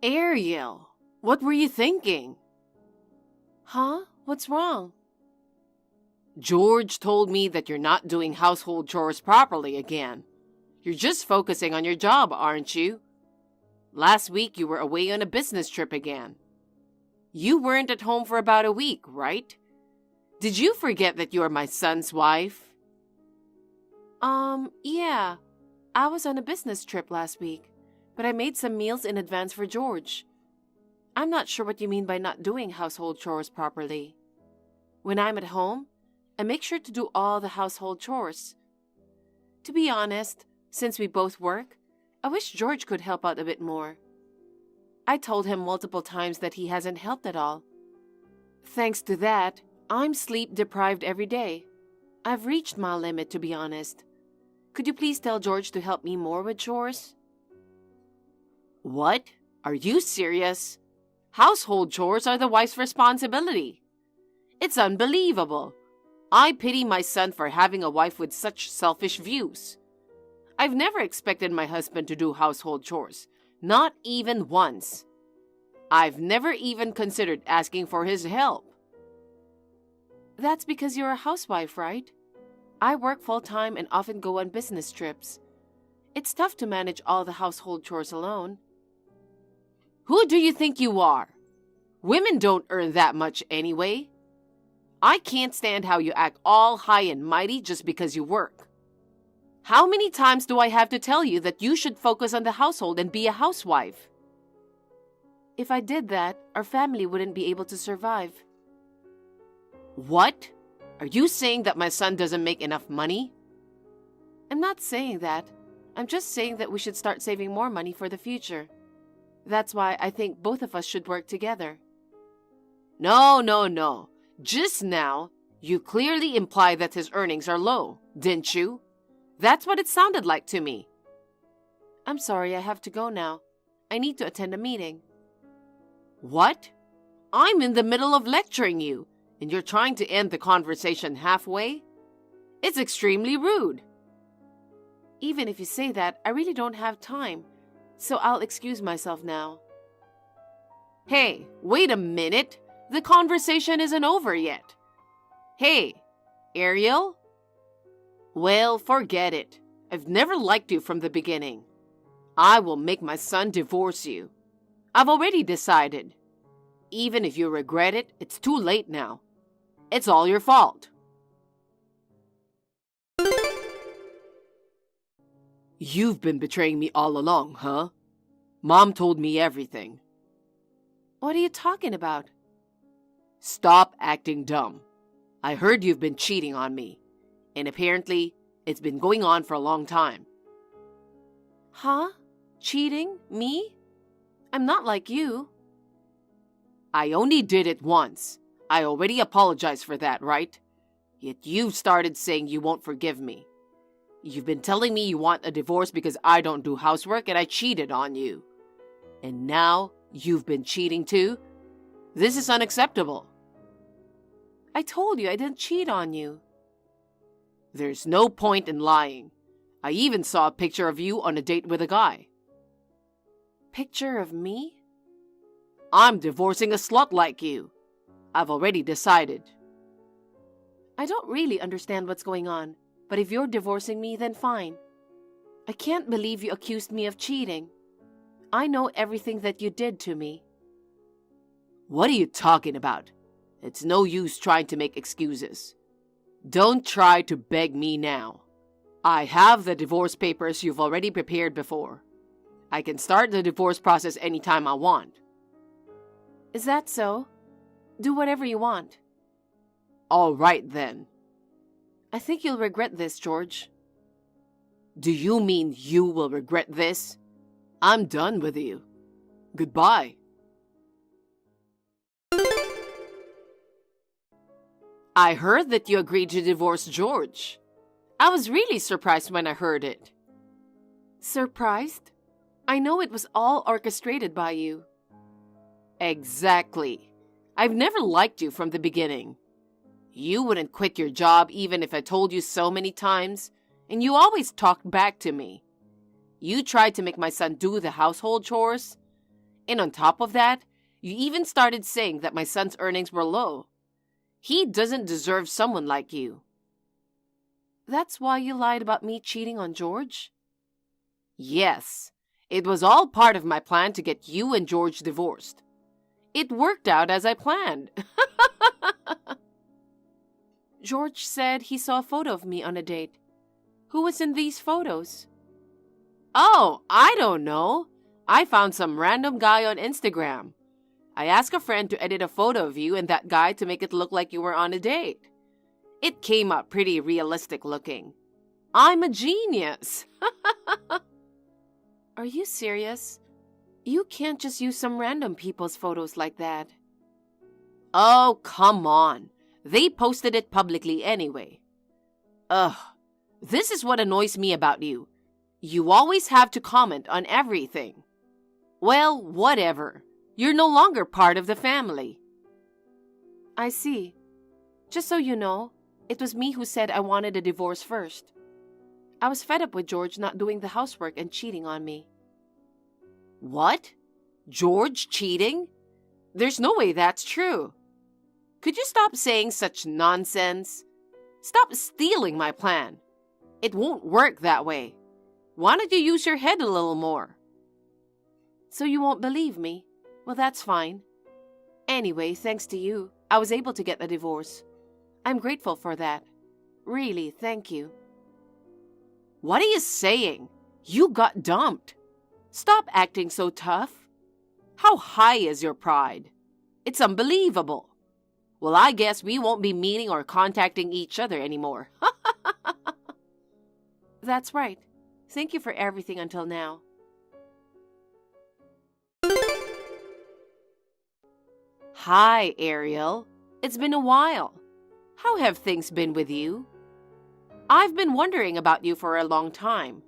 Ariel, what were you thinking? Huh? What's wrong? George told me that you're not doing household chores properly again. You're just focusing on your job, aren't you? Last week you were away on a business trip again. You weren't at home for about a week, right? Did you forget that you're my son's wife? Yeah. I was on a business trip last week, but I made some meals in advance for George. I'm not sure what you mean by not doing household chores properly. When I'm at home, I make sure to do all the household chores. To be honest, since we both work, I wish George could help out a bit more. I told him multiple times that he hasn't helped at all. Thanks to that, I'm sleep deprived every day. I've reached my limit, to be honest. Could you please tell George to help me more with chores? What? Are you serious? Household chores are the wife's responsibility. It's unbelievable. I pity my son for having a wife with such selfish views. I've never expected my husband to do household chores, not even once. I've never even considered asking for his help. That's because you're a housewife, right? I work full-time and often go on business trips. It's tough to manage all the household chores alone. Who do you think you are? Women don't earn that much anyway. I can't stand how you act all high and mighty just because you work. How many times do I have to tell you that you should focus on the household and be a housewife? If I did that, our family wouldn't be able to survive. What? Are you saying that my son doesn't make enough money? I'm not saying that. I'm just saying that we should start saving more money for the future. That's why I think both of us should work together. No. Just now, you clearly implied that his earnings are low, didn't you? That's what it sounded like to me. I'm sorry, I have to go now. I need to attend a meeting. What? I'm in the middle of lecturing you, and you're trying to end the conversation halfway? It's extremely rude. Even if you say that, I really don't have time, so I'll excuse myself now. Hey, wait a minute. The conversation isn't over yet. Hey, Ariel? Well, forget it. I've never liked you from the beginning. I will make my son divorce you. I've already decided. Even if you regret it, it's too late now. It's all your fault. You've been betraying me all along, huh? Mom told me everything. What are you talking about? Stop acting dumb. I heard you've been cheating on me, and apparently it's been going on for a long time. Huh? Cheating? Me? I'm not like you. I only did it once. I already apologized for that, right? Yet you've started saying you won't forgive me. You've been telling me you want a divorce because I don't do housework and I cheated on you. And now you've been cheating too? This is unacceptable. I told you I didn't cheat on you. There's no point in lying. I even saw a picture of you on a date with a guy. Picture of me? I'm divorcing a slut like you. I've already decided. I don't really understand what's going on, but if you're divorcing me, then fine. I can't believe you accused me of cheating. I know everything that you did to me. What are you talking about? It's no use trying to make excuses. Don't try to beg me now. I have the divorce papers you've already prepared before. I can start the divorce process anytime I want. Is that so? Do whatever you want. All right, then. I think you'll regret this, George. Do you mean you will regret this? I'm done with you. Goodbye. I heard that you agreed to divorce George. I was really surprised when I heard it. Surprised? I know it was all orchestrated by you. Exactly. I've never liked you from the beginning. You wouldn't quit your job even if I told you so many times, and you always talked back to me. You tried to make my son do the household chores, And on top of that, you even started saying that my son's earnings were low. He doesn't deserve someone like you. That's why you lied about me cheating on George? Yes, it was all part of my plan to get you and George divorced. It worked out as I planned. George said he saw a photo of me on a date. Who was in these photos? Oh, I don't know. I found some random guy on Instagram. I asked a friend to edit a photo of you and that guy to make it look like you were on a date. It came up pretty realistic looking. I'm a genius. Are you serious? You can't just use some random people's photos like that. Oh, come on. They posted it publicly anyway. Ugh, this is what annoys me about you. You always have to comment on everything. Well, whatever. You're no longer part of the family. I see. Just so you know, it was me who said I wanted a divorce first. I was fed up with George not doing the housework and cheating on me. What? George cheating? There's no way that's true. Could you stop saying such nonsense? Stop stealing my plan. It won't work that way. Why don't you use your head a little more? So you won't believe me? Well, that's fine. Anyway, thanks to you, I was able to get a divorce. I'm grateful for that. Really, thank you. What are you saying? You got dumped. Stop acting so tough. How high is your pride? It's unbelievable. Well, I guess we won't be meeting or contacting each other anymore. That's right. Thank you for everything until now. Hi, Ariel. It's been a while. How have things been with you? I've been wondering about you for a long time.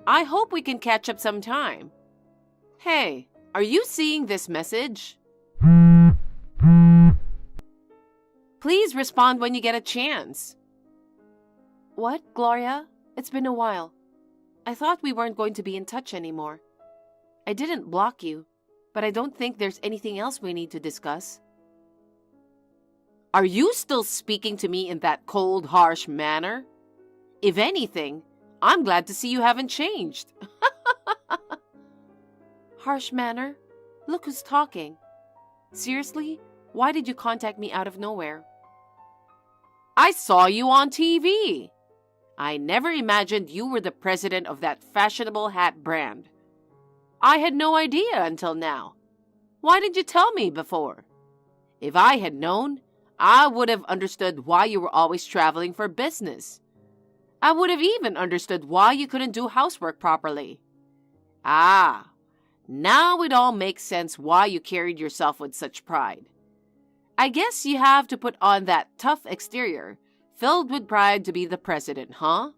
I hope we can catch up sometime. Hey, are you seeing this message? Please respond when you get a chance. What, Gloria? It's been a while. I thought we weren't going to be in touch anymore. I didn't block you, but I don't think there's anything else we need to discuss. Are you still speaking to me in that cold, harsh manner? If anything, I'm glad to see you haven't changed. Harsh manner? Look who's talking. Seriously? Why did you contact me out of nowhere? I saw you on TV. I never imagined you were the president of that fashionable hat brand. I had no idea until now. Why didn't you tell me before? If I had known, I would have understood why you were always traveling for business. I would have even understood why you couldn't do housework properly. Ah, now it all makes sense why you carried yourself with such pride. I guess you have to put on that tough exterior, filled with pride to be the president, huh?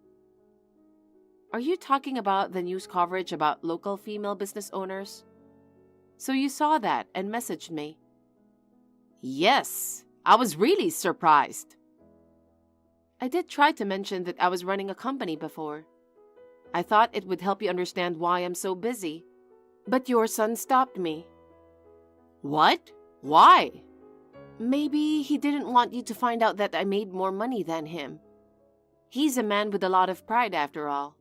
Are you talking about the news coverage about local female business owners? So you saw that and messaged me? Yes, I was really surprised. I did try to mention that I was running a company before. I thought it would help you understand why I'm so busy. But your son stopped me. What? Why? Maybe he didn't want you to find out that I made more money than him. He's a man with a lot of pride after all.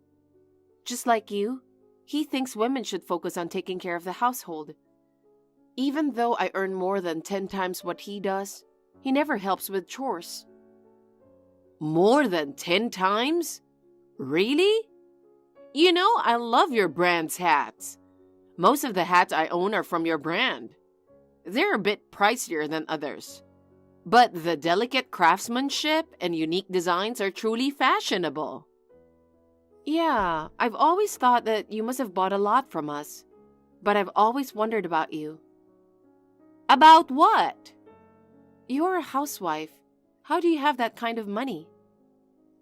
Just like you, he thinks women should focus on taking care of the household. Even though I earn more than 10 times what he does, he never helps with chores. More than 10 times? Really? You know, I love your brand's hats. Most of the hats I own are from your brand. They're a bit pricier than others. But the delicate craftsmanship and unique designs are truly fashionable. Yeah, I've always thought that you must have bought a lot from us. But I've always wondered about you. About what? You're a housewife. How do you have that kind of money?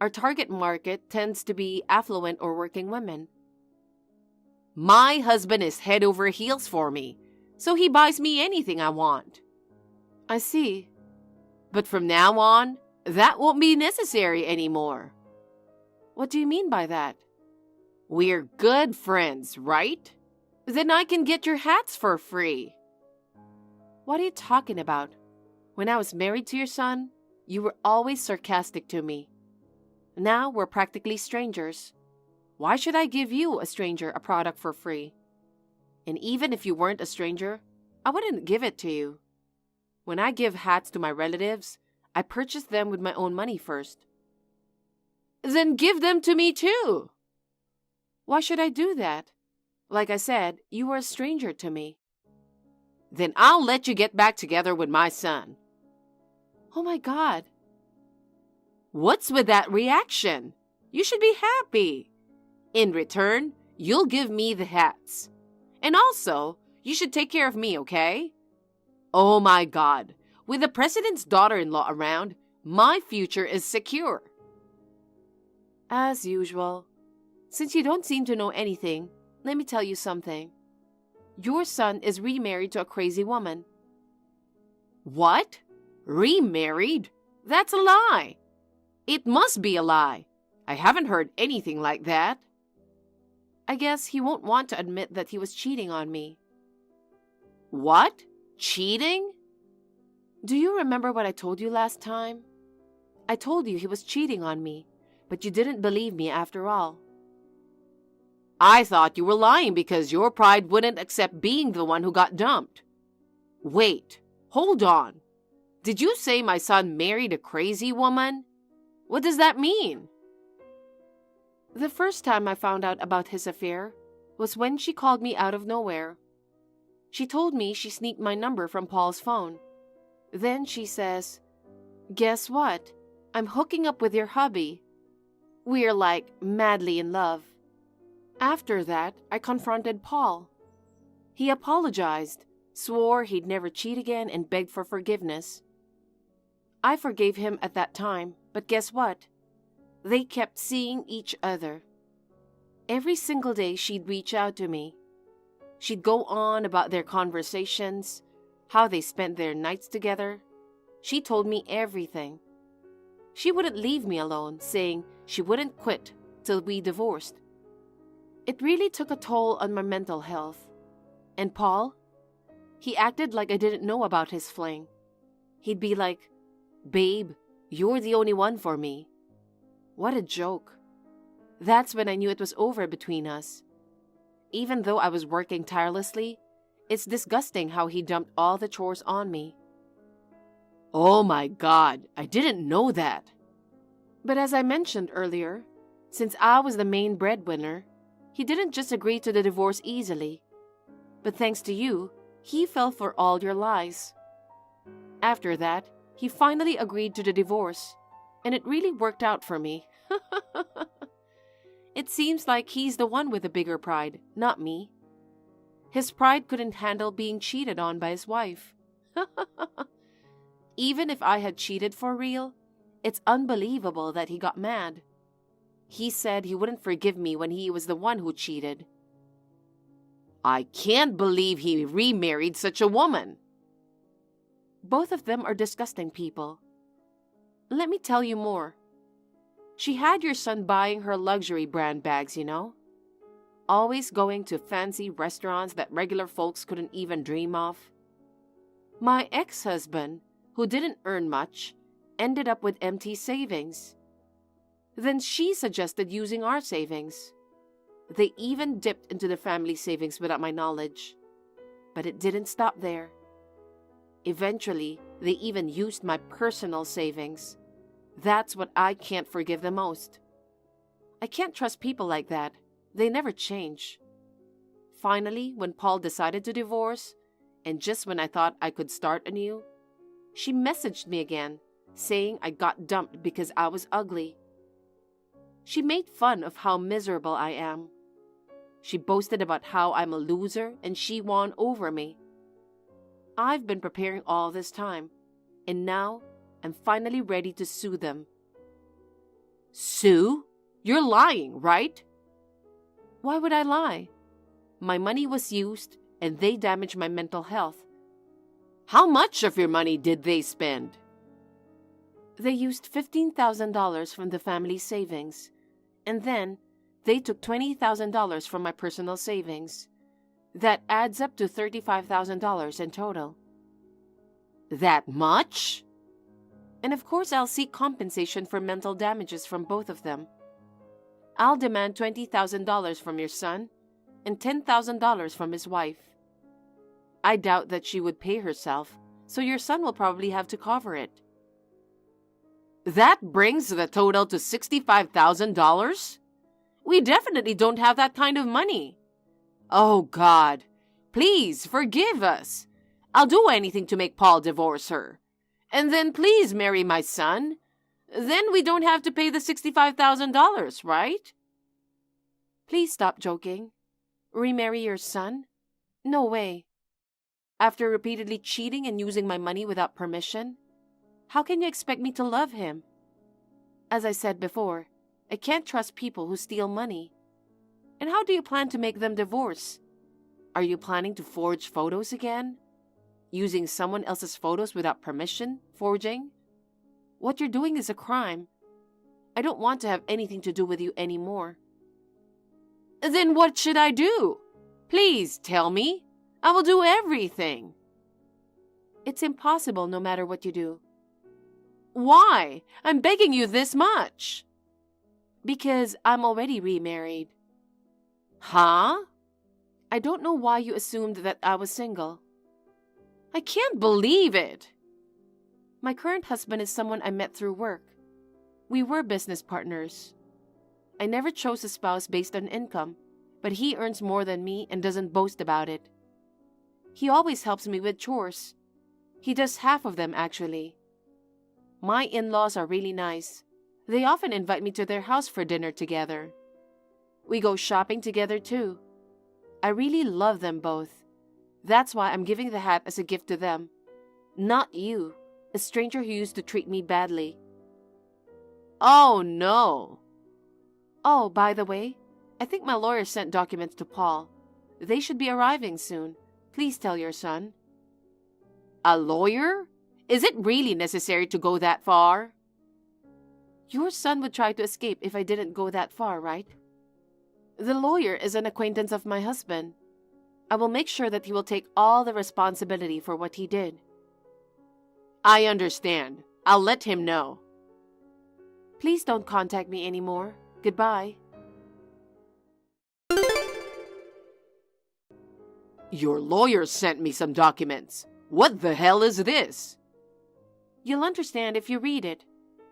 Our target market tends to be affluent or working women. My husband is head over heels for me, so he buys me anything I want. I see. But from now on, that won't be necessary anymore. What do you mean by that? We're good friends, right? Then I can get your hats for free. What are you talking about? When I was married to your son, you were always sarcastic to me. Now we're practically strangers. Why should I give you, a stranger, a product for free? And even if you weren't a stranger, I wouldn't give it to you. When I give hats to my relatives, I purchase them with my own money first. Then give them to me too. Why should I do that? Like I said, you were a stranger to me. Then I'll let you get back together with my son. Oh my God. What's with that reaction? You should be happy. In return, you'll give me the hats. And also, you should take care of me, okay? Oh my God, with the president's daughter-in-law around, my future is secure. As usual. Since you don't seem to know anything, let me tell you something. Your son is remarried to a crazy woman. What? Remarried? That's a lie. It must be a lie. I haven't heard anything like that. I guess he won't want to admit that he was cheating on me. What? Cheating? Do you remember what I told you last time? I told you he was cheating on me, but you didn't believe me after all. I thought you were lying because your pride wouldn't accept being the one who got dumped. Wait, hold on. Did you say my son married a crazy woman? What does that mean? The first time I found out about his affair was when she called me out of nowhere. She told me she sneaked my number from Paul's phone. Then she says, "Guess what? I'm hooking up with your hubby." We're like madly in love. After that, I confronted Paul. He apologized, swore he'd never cheat again, and begged for forgiveness. I forgave him at that time, but guess what? They kept seeing each other. Every single day she'd reach out to me. She'd go on about their conversations, how they spent their nights together. She told me everything. She wouldn't leave me alone, saying she wouldn't quit till we divorced. It really took a toll on my mental health. And Paul? He acted like I didn't know about his fling. He'd be like, "Babe, you're the only one for me." What a joke. That's when I knew it was over between us. Even though I was working tirelessly, it's disgusting how he dumped all the chores on me. Oh my God, I didn't know that. But as I mentioned earlier, since I was the main breadwinner, he didn't just agree to the divorce easily. But thanks to you, he fell for all your lies. After that, he finally agreed to the divorce, and it really worked out for me. It seems like he's the one with the bigger pride, not me. His pride couldn't handle being cheated on by his wife. Even if I had cheated for real, it's unbelievable that he got mad. He said he wouldn't forgive me when he was the one who cheated. I can't believe he remarried such a woman. Both of them are disgusting people. Let me tell you more. She had your son buying her luxury brand bags, you know? Always going to fancy restaurants that regular folks couldn't even dream of. My ex-husband, who didn't earn much, ended up with empty savings. Then she suggested using our savings. They even dipped into the family savings without my knowledge. But it didn't stop there. Eventually, they even used my personal savings. That's what I can't forgive the most. I can't trust people like that. They never change. Finally, when Paul decided to divorce, and just when I thought I could start anew, she messaged me again, saying I got dumped because I was ugly. She made fun of how miserable I am. She boasted about how I'm a loser and she won over me. I've been preparing all this time, and now I'm finally ready to sue them. Sue? You're lying, right? Why would I lie? My money was used and they damaged my mental health. How much of your money did they spend? They used $15,000 from the family savings, and then they took $20,000 from my personal savings. That adds up to $35,000 in total. That much? And of course, I'll seek compensation for mental damages from both of them. I'll demand $20,000 from your son and $10,000 from his wife. I doubt that she would pay herself, so your son will probably have to cover it. That brings the total to $65,000? We definitely don't have that kind of money. Oh, God, please forgive us. I'll do anything to make Paul divorce her. And then please marry my son. Then we don't have to pay the $65,000, right? Please stop joking. Remarry your son? No way. After repeatedly cheating and using my money without permission? How can you expect me to love him? As I said before, I can't trust people who steal money. And how do you plan to make them divorce? Are you planning to forge photos again? Using someone else's photos without permission? Forging? What you're doing is a crime. I don't want to have anything to do with you anymore. Then what should I do? Please tell me. I will do everything. It's impossible no matter what you do. Why? I'm begging you this much. Because I'm already remarried. Huh? I don't know why you assumed that I was single. I can't believe it. My current husband is someone I met through work. We were business partners. I never chose a spouse based on income, but he earns more than me and doesn't boast about it. He always helps me with chores. He does half of them, actually. My in-laws are really nice. They often invite me to their house for dinner together. We go shopping together, too. I really love them both. That's why I'm giving the hat as a gift to them. Not you, a stranger who used to treat me badly. Oh, no. Oh, by the way, I think my lawyer sent documents to Paul. They should be arriving soon. Please tell your son. A lawyer? Is it really necessary to go that far? Your son would try to escape if I didn't go that far, right? The lawyer is an acquaintance of my husband. I will make sure that he will take all the responsibility for what he did. I understand. I'll let him know. Please don't contact me anymore. Goodbye. Your lawyer sent me some documents. What the hell is this? You'll understand if you read it.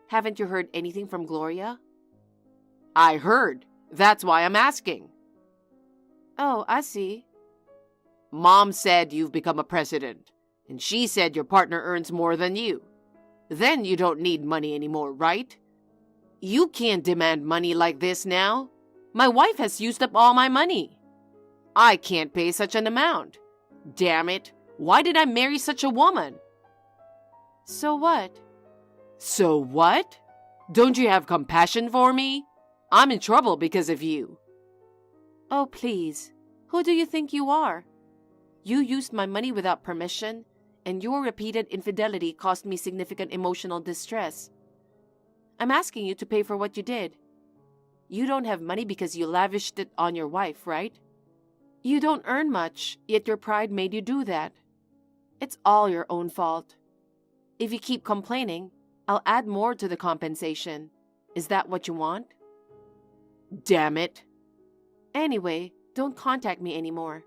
Haven't you heard anything from Gloria? I heard. That's why I'm asking. Oh, I see. Mom said you've become a president, and she said your partner earns more than you. Then you don't need money anymore, right? You can't demand money like this now. My wife has used up all my money. I can't pay such an amount. Damn it, why did I marry such a woman? So what? So what? Don't you have compassion for me? I'm in trouble because of you. Oh, please. Who do you think you are? You used my money without permission, and your repeated infidelity caused me significant emotional distress. I'm asking you to pay for what you did. You don't have money because you lavished it on your wife, right? You don't earn much, yet your pride made you do that. It's all your own fault. If you keep complaining, I'll add more to the compensation. Is that what you want? Damn it. Anyway, don't contact me anymore.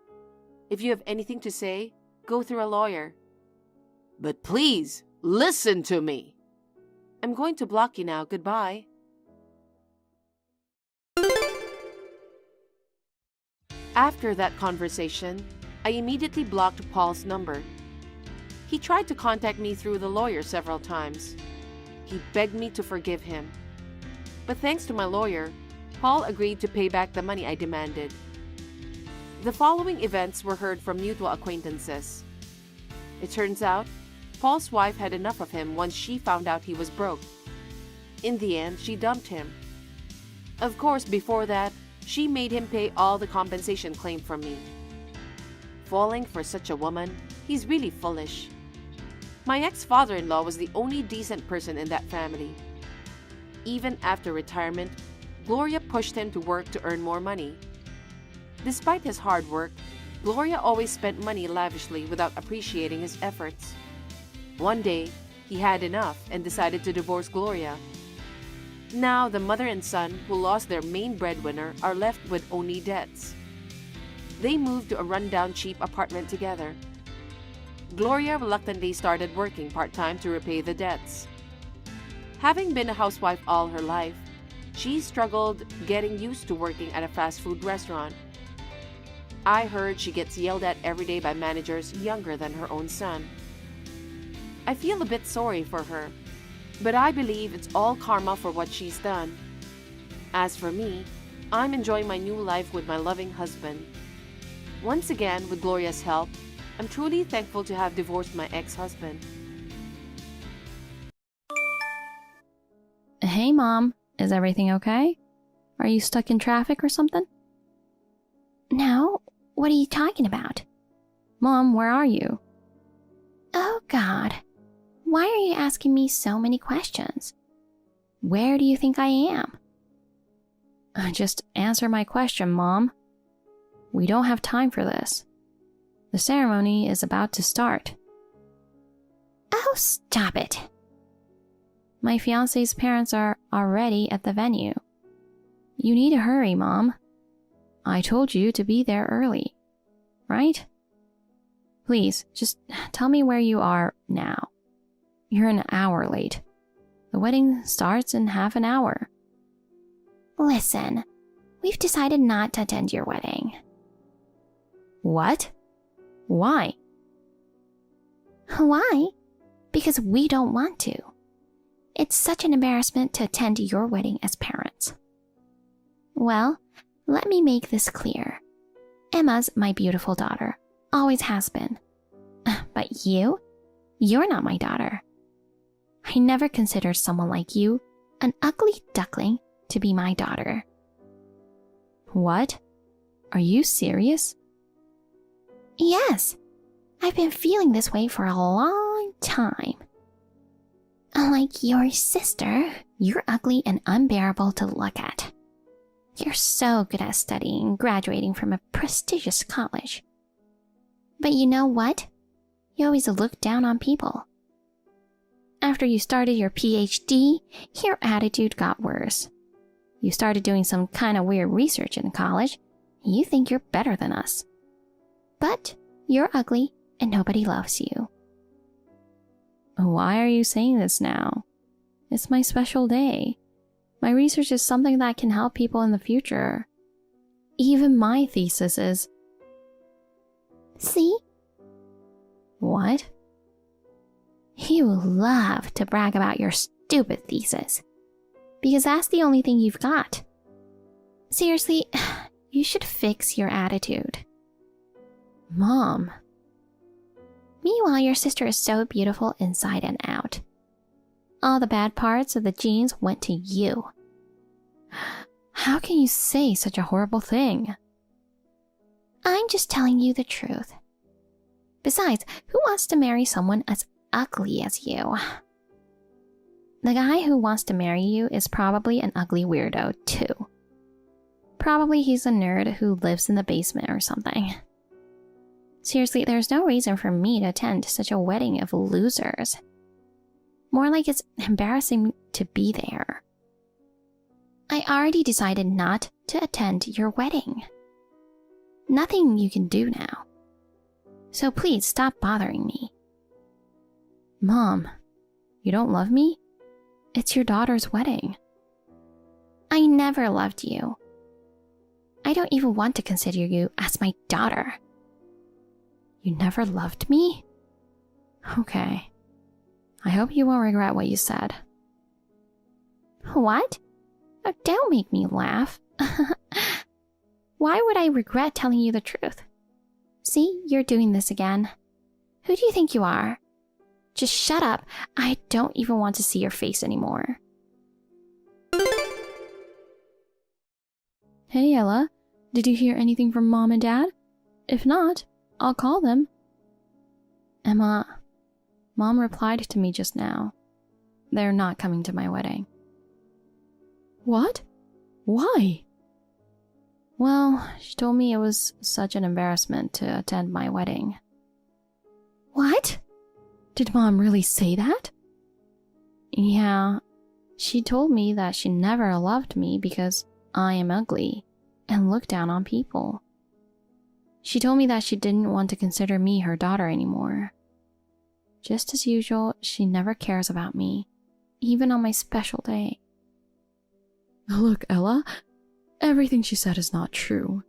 If you have anything to say, go through a lawyer. But please, listen to me. I'm going to block you now. Goodbye. After that conversation, I immediately blocked Paul's number. He tried to contact me through the lawyer several times. He begged me to forgive him. But thanks to my lawyer, Paul agreed to pay back the money I demanded. The following events were heard from mutual acquaintances. It turns out, Paul's wife had enough of him once she found out he was broke. In the end, she dumped him. Of course, before that, she made him pay all the compensation claimed from me. Falling for such a woman, he's really foolish. My ex-father-in-law was the only decent person in that family. Even after retirement, Gloria pushed him to work to earn more money. Despite his hard work, Gloria always spent money lavishly without appreciating his efforts. One day, he had enough and decided to divorce Gloria. Now, the mother and son, who lost their main breadwinner, are left with only debts. They moved to a rundown cheap apartment together. Gloria reluctantly started working part-time to repay the debts. Having been a housewife all her life, she struggled getting used to working at a fast food restaurant. I heard she gets yelled at every day by managers younger than her own son. I feel a bit sorry for her, but I believe it's all karma for what she's done. As for me, I'm enjoying my new life with my loving husband. Once again, with Gloria's help, I'm truly thankful to have divorced my ex-husband. Hey, Mom. Is everything okay? Are you stuck in traffic or something? No, what are you talking about? Mom, where are you? Oh, God. Why are you asking me so many questions? Where do you think I am? Just answer my question, Mom. We don't have time for this. The ceremony is about to start. Oh, stop it. My fiancé's parents are already at the venue. You need to hurry, Mom. I told you to be there early, right? Please, just tell me where you are now. You're an hour late. The wedding starts in half an hour. Listen, we've decided not to attend your wedding. What? Why? Why? Because we don't want to. It's such an embarrassment to attend your wedding as parents. Well, let me make this clear. Emma's my beautiful daughter, always has been. But you're not my daughter. I never considered someone like you, an ugly duckling, to be my daughter. What? Are you serious? Yes, I've been feeling this way for a long time. Unlike your sister, you're ugly and unbearable to look at. You're so good at studying and graduating from a prestigious college. But you know what? You always look down on people. After you started your PhD, your attitude got worse. You started doing some kind of weird research in college, and you think you're better than us. But you're ugly and nobody loves you. Why are you saying this now? It's my special day. My research is something that can help people in the future. Even my thesis is... See? What? You love to brag about your stupid thesis, because that's the only thing you've got. Seriously, you should fix your attitude. Mom. Meanwhile, your sister is so beautiful inside and out. All the bad parts of the genes went to you. How can you say such a horrible thing? I'm just telling you the truth. Besides, who wants to marry someone as ugly as you? The guy who wants to marry you is probably an ugly weirdo, too. Probably he's a nerd who lives in the basement or something. Seriously, there's no reason for me to attend such a wedding of losers. More like it's embarrassing to be there. I already decided not to attend your wedding. Nothing you can do now. So please stop bothering me. Mom, you don't love me? It's your daughter's wedding. I never loved you. I don't even want to consider you as my daughter. You never loved me? Okay. I hope you won't regret what you said. What? Oh, don't make me laugh. Why would I regret telling you the truth? See, you're doing this again. Who do you think you are? Just shut up. I don't even want to see your face anymore. Hey, Ella. Did you hear anything from Mom and Dad? If not, I'll call them. Emma, Mom replied to me just now. They're not coming to my wedding. What? Why? Well, she told me it was such an embarrassment to attend my wedding. What? Did Mom really say that? Yeah, she told me that she never loved me because I am ugly and look down on people. She told me that she didn't want to consider me her daughter anymore. Just as usual, she never cares about me, even on my special day. Look, Ella, everything she said is not true.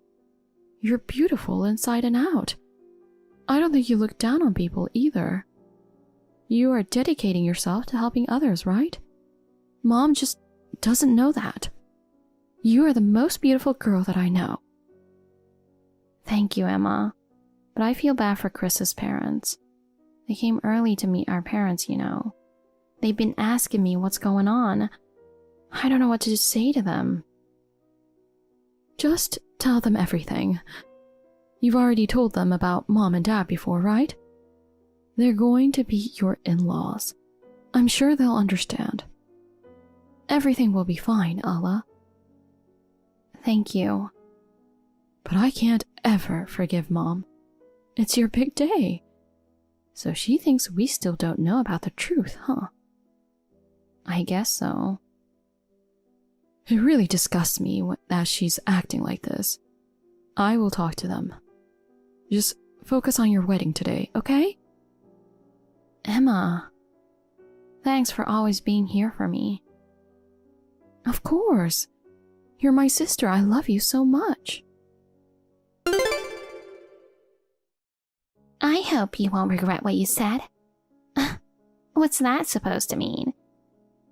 You're beautiful inside and out. I don't think you look down on people either. You are dedicating yourself to helping others, right? Mom just doesn't know that. You are the most beautiful girl that I know. Thank you, Emma. But I feel bad for Chris's parents. They came early to meet our parents, you know. They've been asking me what's going on. I don't know what to say to them. Just tell them everything. You've already told them about Mom and Dad before, right? They're going to be your in-laws. I'm sure they'll understand. Everything will be fine, Ella. Thank you. But I can't ever forgive Mom. It's your big day. So she thinks we still don't know about the truth, huh? I guess so. It really disgusts me that she's acting like this. I will talk to them. Just focus on your wedding today, okay? Emma, thanks for always being here for me. Of course. You're my sister. I love you so much. I hope you won't regret what you said. What's that supposed to mean?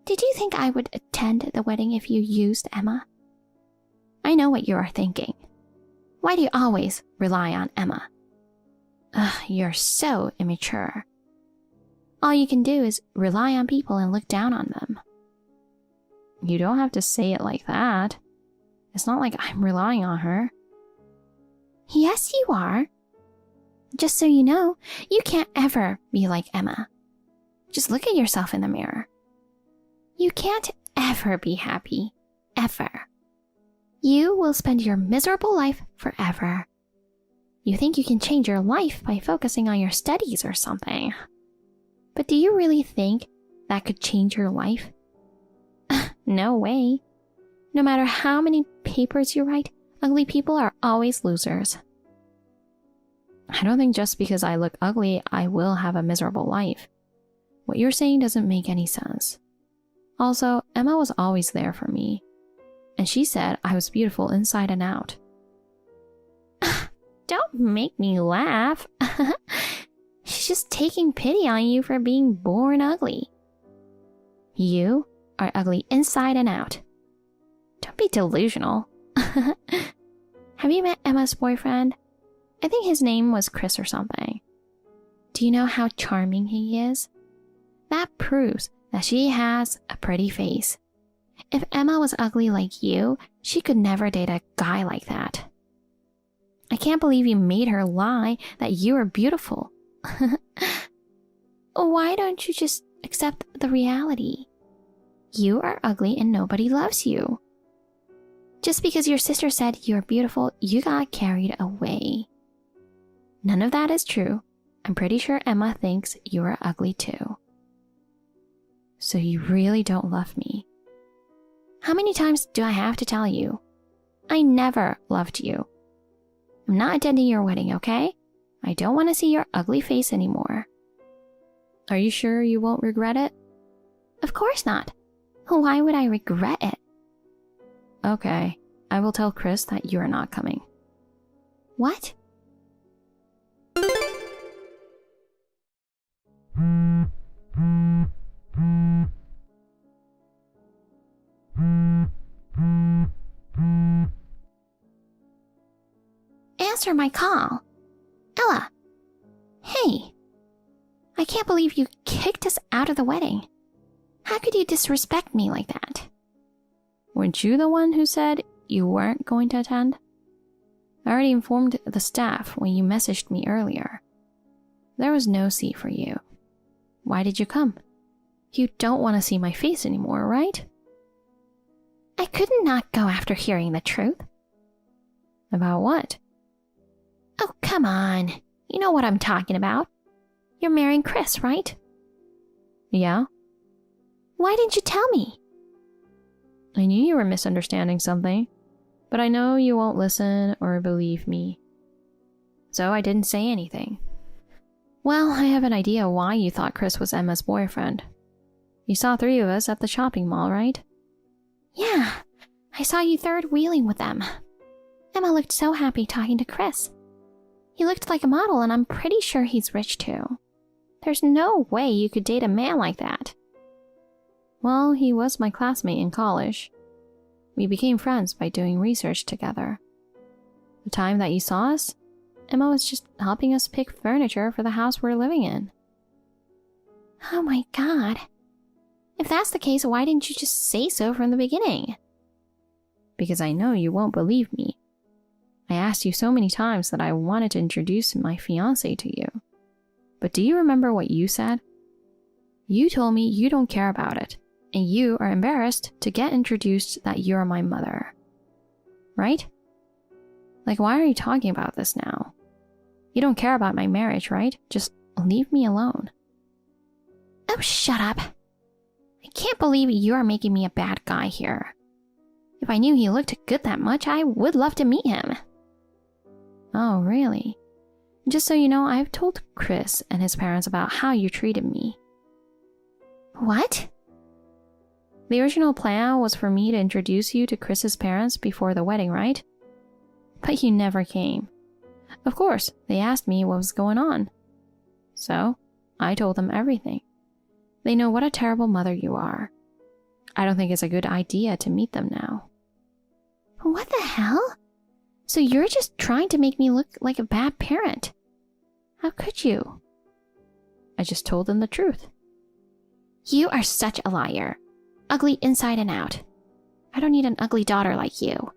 Did you think I would attend the wedding if you used Emma? I know what you are thinking. Why do you always rely on Emma? You're so immature. All you can do is rely on people and look down on them. You don't have to say it like that. It's not like I'm relying on her. Yes, you are. Just so you know, you can't ever be like Emma. Just look at yourself in the mirror. You can't ever be happy. Ever. You will spend your miserable life forever. You think you can change your life by focusing on your studies or something. But do you really think that could change your life? No way. No matter how many papers you write, ugly people are always losers. I don't think just because I look ugly, I will have a miserable life. What you're saying doesn't make any sense. Also, Emma was always there for me. And she said I was beautiful inside and out. Don't make me laugh. She's just taking pity on you for being born ugly. You are ugly inside and out. Don't be delusional. Have you met Emma's boyfriend? I think his name was Chris or something. Do you know how charming he is? That proves that she has a pretty face. If Emma was ugly like you, she could never date a guy like that. I can't believe you made her lie that you are beautiful. Why don't you just accept the reality? You are ugly and nobody loves you. Just because your sister said you're beautiful, you got carried away. None of that is true. I'm pretty sure Emma thinks you are ugly too. So you really don't love me. How many times do I have to tell you? I never loved you. I'm not attending your wedding, okay? I don't want to see your ugly face anymore. Are you sure you won't regret it? Of course not. Why would I regret it? Okay, I will tell Chris that you are not coming. What? Answer my call. Ella. Hey. I can't believe you kicked us out of the wedding. How could you disrespect me like that? Weren't you the one who said you weren't going to attend? I already informed the staff when you messaged me earlier. There was no seat for you. Why did you come? You don't want to see my face anymore, right? I could not go after hearing the truth. About what? Oh, come on. You know what I'm talking about. You're marrying Chris, right? Yeah? Why didn't you tell me? I knew you were misunderstanding something, but I know you won't listen or believe me. So I didn't say anything. Well, I have an idea why you thought Chris was Emma's boyfriend. You saw 3 of us at the shopping mall, right? Yeah, I saw you third wheeling with them. Emma looked so happy talking to Chris. He looked like a model, and I'm pretty sure he's rich too. There's no way you could date a man like that. Well, he was my classmate in college. We became friends by doing research together. The time that you saw us, Emma was just helping us pick furniture for the house we're living in. Oh my god. If that's the case, why didn't you just say so from the beginning? Because I know you won't believe me. I asked you so many times that I wanted to introduce my fiancé to you. But do you remember what you said? You told me you don't care about it, and you are embarrassed to get introduced that you're my mother. Right? Like, why are you talking about this now? You don't care about my marriage, right? Just leave me alone. Oh, shut up. I can't believe you're making me a bad guy here. If I knew he looked good that much, I would love to meet him. Oh, really? Just so you know, I've told Chris and his parents about how you treated me. What? The original plan was for me to introduce you to Chris's parents before the wedding, right? But you never came. Of course, they asked me what was going on. So, I told them everything. They know what a terrible mother you are. I don't think it's a good idea to meet them now. What the hell? So you're just trying to make me look like a bad parent? How could you? I just told them the truth. You are such a liar. Ugly inside and out. I don't need an ugly daughter like you.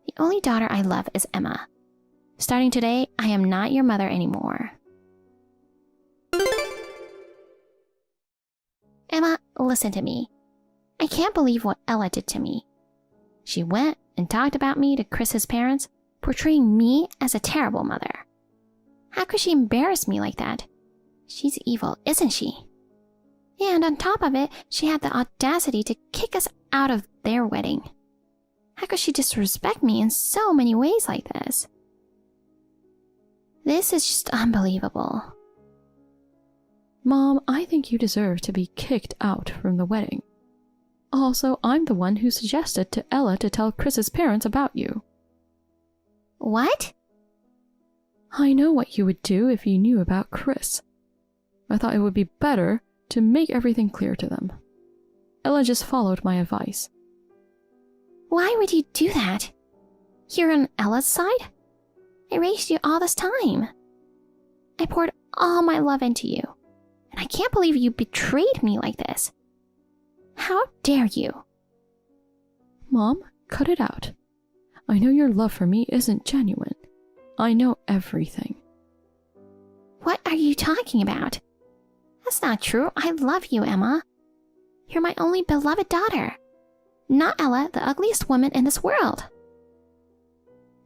The only daughter I love is Emma. Starting today, I am not your mother anymore. Emma, listen to me. I can't believe what Ella did to me. She went and talked about me to Chris's parents, portraying me as a terrible mother. How could she embarrass me like that? She's evil, isn't she? And on top of it, she had the audacity to kick us out of their wedding. How could she disrespect me in so many ways like this? This is just unbelievable. Mom, I think you deserve to be kicked out from the wedding. Also, I'm the one who suggested to Ella to tell Chris's parents about you. What? I know what you would do if you knew about Chris. I thought it would be better to make everything clear to them. Ella just followed my advice. Why would you do that? You're on Ella's side? I raised you all this time. I poured all my love into you, and I can't believe you betrayed me like this. How dare you? Mom, cut it out. I know your love for me isn't genuine. I know everything. What are you talking about? That's not true. I love you, Emma. You're my only beloved daughter. Not Ella, the ugliest woman in this world.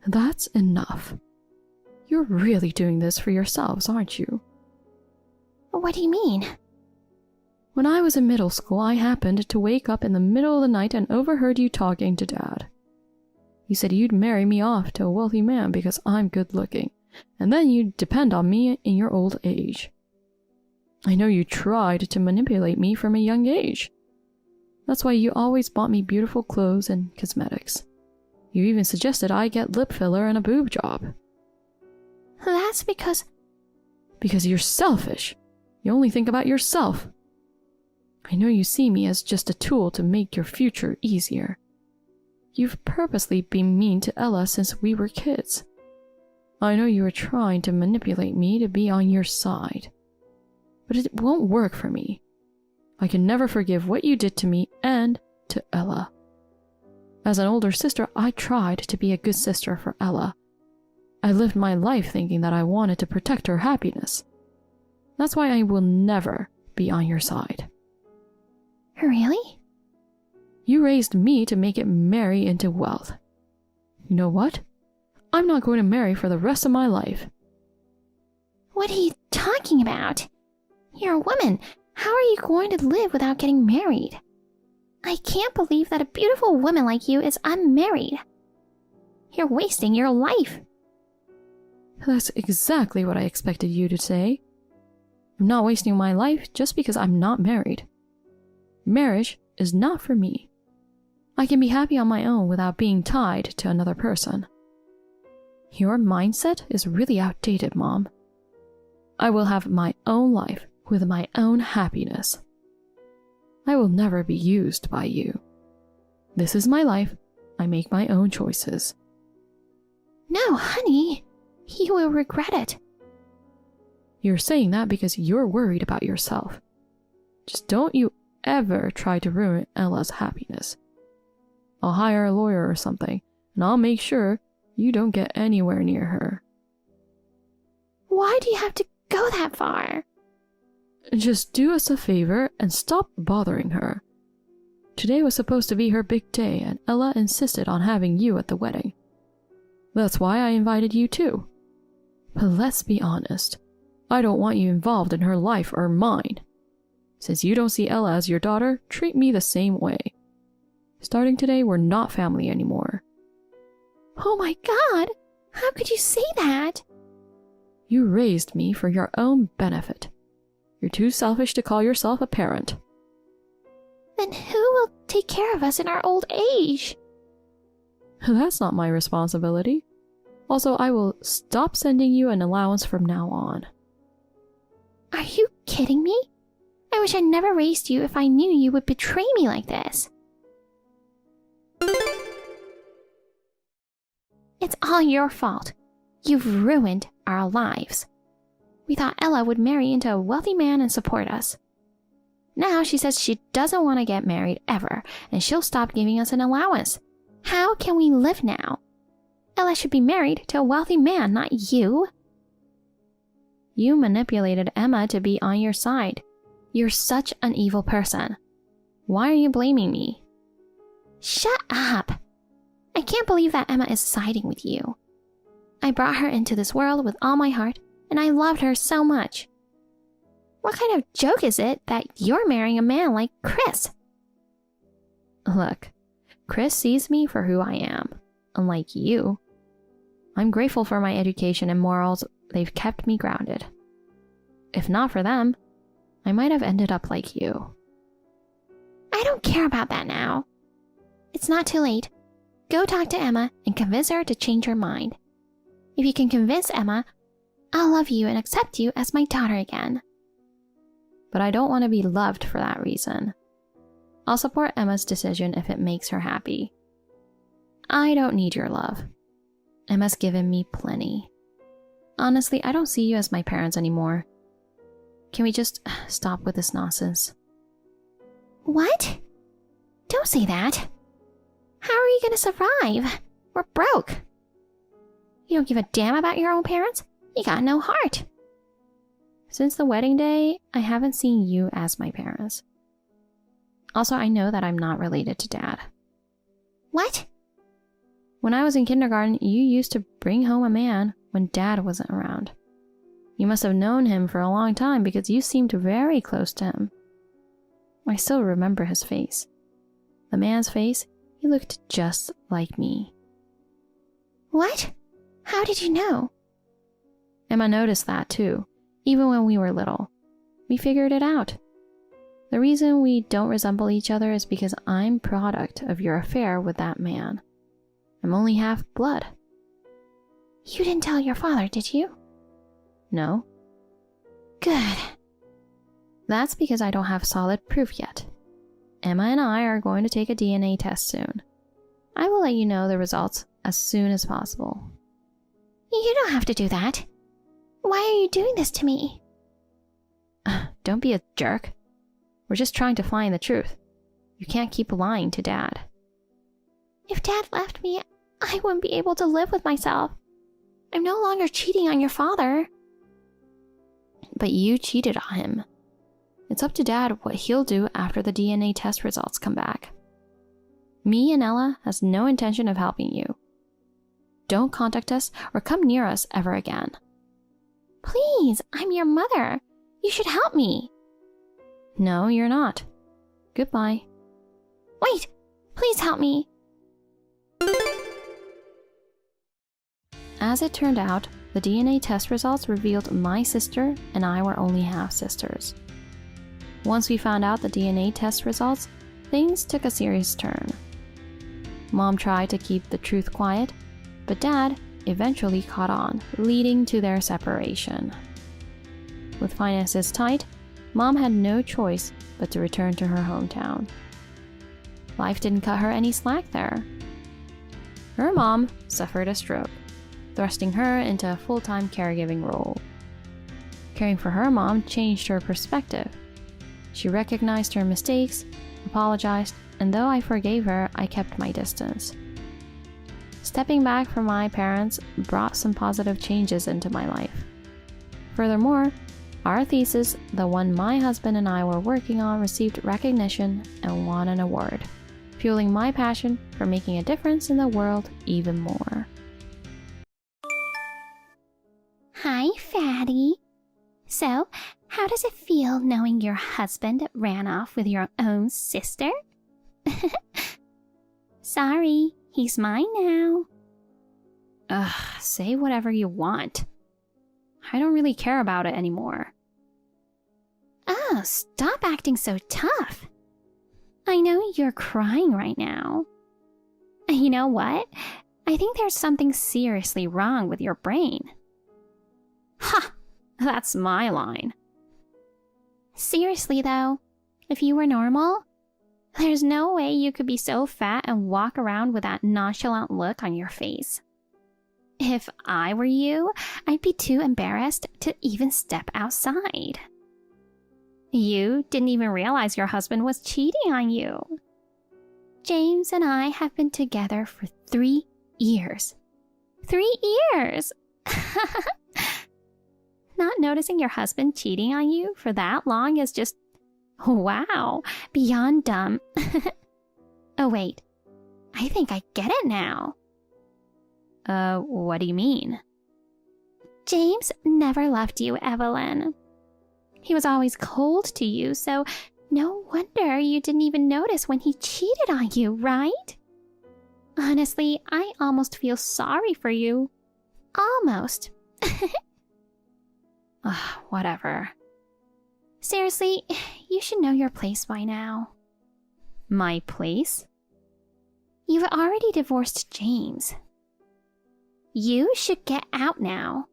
That's enough. You're really doing this for yourselves, aren't you? What do you mean? When I was in middle school, I happened to wake up in the middle of the night and overheard you talking to Dad. You said you'd marry me off to a wealthy man because I'm good looking, and then you'd depend on me in your old age. I know you tried to manipulate me from a young age. That's why you always bought me beautiful clothes and cosmetics. You even suggested I get lip filler and a boob job. That's because... Because you're selfish. You only think about yourself. I know you see me as just a tool to make your future easier. You've purposely been mean to Ella since we were kids. I know you were trying to manipulate me to be on your side. But it won't work for me. I can never forgive what you did to me and to Ella. As an older sister, I tried to be a good sister for Ella. I lived my life thinking that I wanted to protect her happiness. That's why I will never be on your side. Really? You raised me to make it marry into wealth. You know what? I'm not going to marry for the rest of my life. What are you talking about? You're a woman. How are you going to live without getting married? I can't believe that a beautiful woman like you is unmarried. You're wasting your life. That's exactly what I expected you to say. I'm not wasting my life just because I'm not married. Marriage is not for me. I can be happy on my own without being tied to another person. Your mindset is really outdated, Mom. I will have my own life with my own happiness. I will never be used by you. This is my life. I make my own choices. No, honey. You will regret it. You're saying that because you're worried about yourself. Just don't you ever try to ruin Ella's happiness. I'll hire a lawyer or something, and I'll make sure you don't get anywhere near her. Why do you have to go that far? Just do us a favor and stop bothering her. Today was supposed to be her big day, and Ella insisted on having you at the wedding. That's why I invited you too. But let's be honest, I don't want you involved in her life or mine. Since you don't see Ella as your daughter, treat me the same way. Starting today, we're not family anymore. Oh my God! How could you say that? You raised me for your own benefit. You're too selfish to call yourself a parent. Then who will take care of us in our old age? That's not my responsibility. Also, I will stop sending you an allowance from now on. Are you kidding me? I wish I never raised you if I knew you would betray me like this. It's all your fault. You've ruined our lives. We thought Ella would marry into a wealthy man and support us. Now she says she doesn't want to get married ever, and she'll stop giving us an allowance. How can we live now? Ella should be married to a wealthy man, not you. You manipulated Emma to be on your side. You're such an evil person. Why are you blaming me? Shut up! I can't believe that Emma is siding with you. I brought her into this world with all my heart, and I loved her so much. What kind of joke is it that you're marrying a man like Chris? Look, Chris sees me for who I am, unlike you. I'm grateful for my education and morals. They've kept me grounded. If not for them, I might have ended up like you. I don't care about that now. It's not too late. Go talk to Emma and convince her to change her mind. If you can convince Emma, I'll love you and accept you as my daughter again. But I don't want to be loved for that reason. I'll support Emma's decision if it makes her happy. I don't need your love. Emma's given me plenty. Honestly, I don't see you as my parents anymore. Can we just stop with this nonsense? What? Don't say that. How are you going to survive? We're broke. You don't give a damn about your own parents? You got no heart. Since the wedding day, I haven't seen you as my parents. Also, I know that I'm not related to Dad. What? When I was in kindergarten, you used to bring home a man when Dad wasn't around. You must have known him for a long time because you seemed very close to him. I still remember his face. The man's face, he looked just like me. What? How did you know? Emma noticed that too, even when we were little. We figured it out. The reason we don't resemble each other is because I'm product of your affair with that man. I'm only half blood. You didn't tell your father, did you? No. Good. That's because I don't have solid proof yet. Emma and I are going to take a DNA test soon. I will let you know the results as soon as possible. You don't have to do that. Why are you doing this to me? Don't be a jerk. We're just trying to find the truth. You can't keep lying to Dad. If Dad left me, I wouldn't be able to live with myself. I'm no longer cheating on your father. But you cheated on him. It's up to Dad what he'll do after the DNA test results come back. Me and Ella has no intention of helping you. don't contact us or come near us ever again. Please, I'm your mother. You should help me. No, you're not. Goodbye. Wait, please help me. As it turned out, the DNA test results revealed my sister and I were only half-sisters. Once we found out the DNA test results, things took a serious turn. Mom tried to keep the truth quiet, but Dad eventually caught on, leading to their separation. With finances tight, Mom had no choice but to return to her hometown. Life didn't cut her any slack there. Her mom suffered a stroke, thrusting her into a full-time caregiving role. Caring for her mom changed her perspective. She recognized her mistakes, apologized, and though I forgave her, I kept my distance. Stepping back from my parents brought some positive changes into my life. Furthermore, our thesis, the one my husband and I were working on, received recognition and won an award, fueling my passion for making a difference in the world even more. Hi, Fatty. So, how does it feel knowing your husband ran off with your own sister? Sorry, he's mine now. Ugh, say whatever you want. I don't really care about it anymore. Oh, stop acting so tough. I know you're crying right now. You know what? I think there's something seriously wrong with your brain. Ha! That's my line. Seriously though, if you were normal, there's no way you could be so fat and walk around with that nonchalant look on your face. If I were you, I'd be too embarrassed to even step outside. You didn't even realize your husband was cheating on you. James and I have been together for 3 years. 3 years! Not noticing your husband cheating on you for that long is just, wow, beyond dumb. Oh wait, I think I get it now. What do you mean? James never loved you, Evelyn. He was always cold to you, so no wonder you didn't even notice when he cheated on you, right? Honestly, I almost feel sorry for you. Almost. Whatever. Seriously, you should know your place by now. My place? You've already divorced James. You should get out now.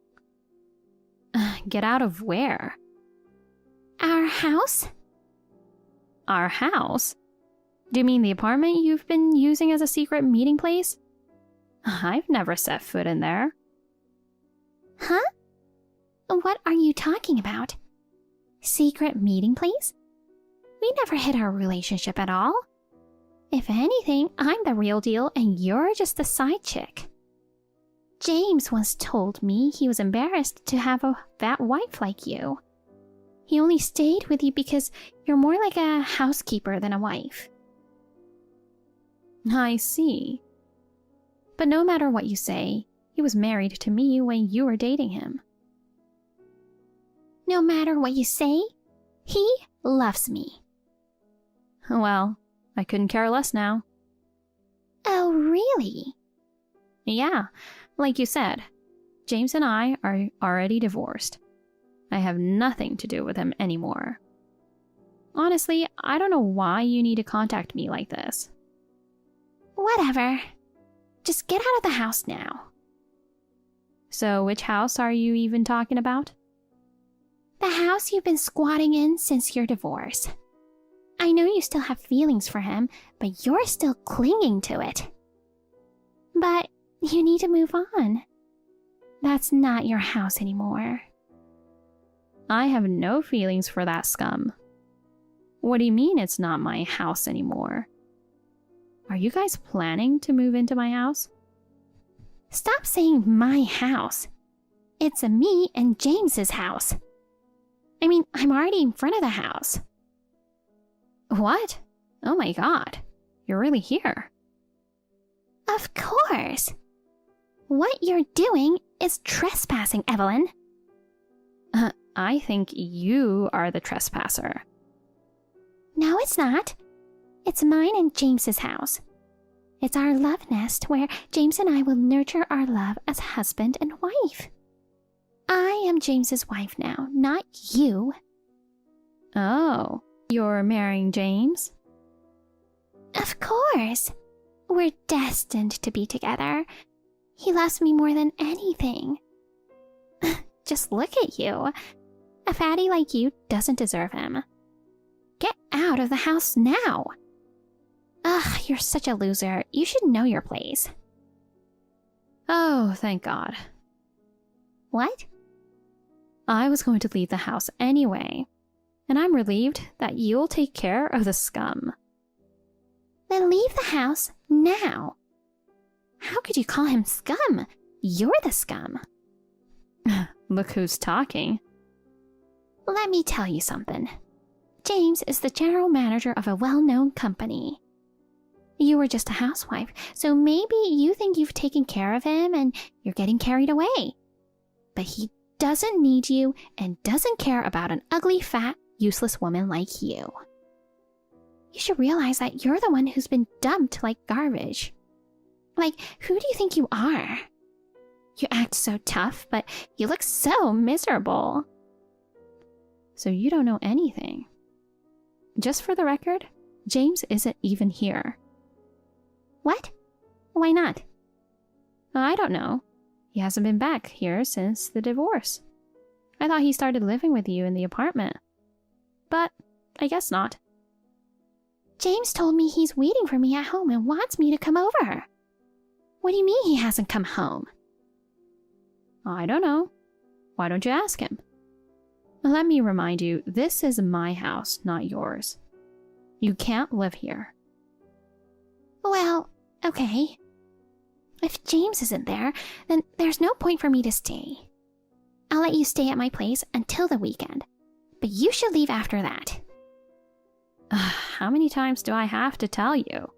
Get out of where? Our house? Our house? Do you mean the apartment you've been using as a secret meeting place? I've never set foot in there. Huh? What are you talking about? Secret meeting place? We never hid our relationship at all. If anything, I'm the real deal and you're just the side chick. James once told me he was embarrassed to have a fat wife like you. He only stayed with you because you're more like a housekeeper than a wife. I see. But no matter what you say, he was married to me when you were dating him. No matter what you say, he loves me. Well, I couldn't care less now. Oh, really? Yeah, like you said, James and I are already divorced. I have nothing to do with him anymore. Honestly, I don't know why you need to contact me like this. Whatever. Just get out of the house now. So which house are you even talking about? The house you've been squatting in since your divorce. I know you still have feelings for him, but you're still clinging to it. But you need to move on. That's not your house anymore. I have no feelings for that scum. What do you mean it's not my house anymore? Are you guys planning to move into my house? Stop saying my house. It's me and James's house. I mean, I'm already in front of the house. What? Oh my god. You're really here. Of course. What you're doing is trespassing, Evelyn. I think you are the trespasser. No, it's not. It's mine and James's house. It's our love nest where James and I will nurture our love as husband and wife. I am James's wife now, not you. Oh, you're marrying James? Of course. We're destined to be together. He loves me more than anything. Just look at you. A fatty like you doesn't deserve him. Get out of the house now. Ugh, you're such a loser. You should know your place. Oh, thank God. What? I was going to leave the house anyway, and I'm relieved that you'll take care of the scum. Then leave the house now. How could you call him scum? You're the scum. Look who's talking. Let me tell you something. James is the general manager of a well-known company. You were just a housewife, so maybe you think you've taken care of him and you're getting carried away. But he doesn't need you and doesn't care about an ugly, fat, useless woman like you. You should realize that you're the one who's been dumped like garbage. Like, who do you think you are? You act so tough, but you look so miserable. So you don't know anything. Just for the record, James isn't even here. What? Why not? I don't know. He hasn't been back here since the divorce. I thought he started living with you in the apartment. But I guess not. James told me he's waiting for me at home and wants me to come over. What do you mean he hasn't come home? I don't know. Why don't you ask him? Let me remind you, this is my house, not yours. You can't live here. Well, okay. If James isn't there, then there's no point for me to stay. I'll let you stay at my place until the weekend, but you should leave after that. How many times do I have to tell you?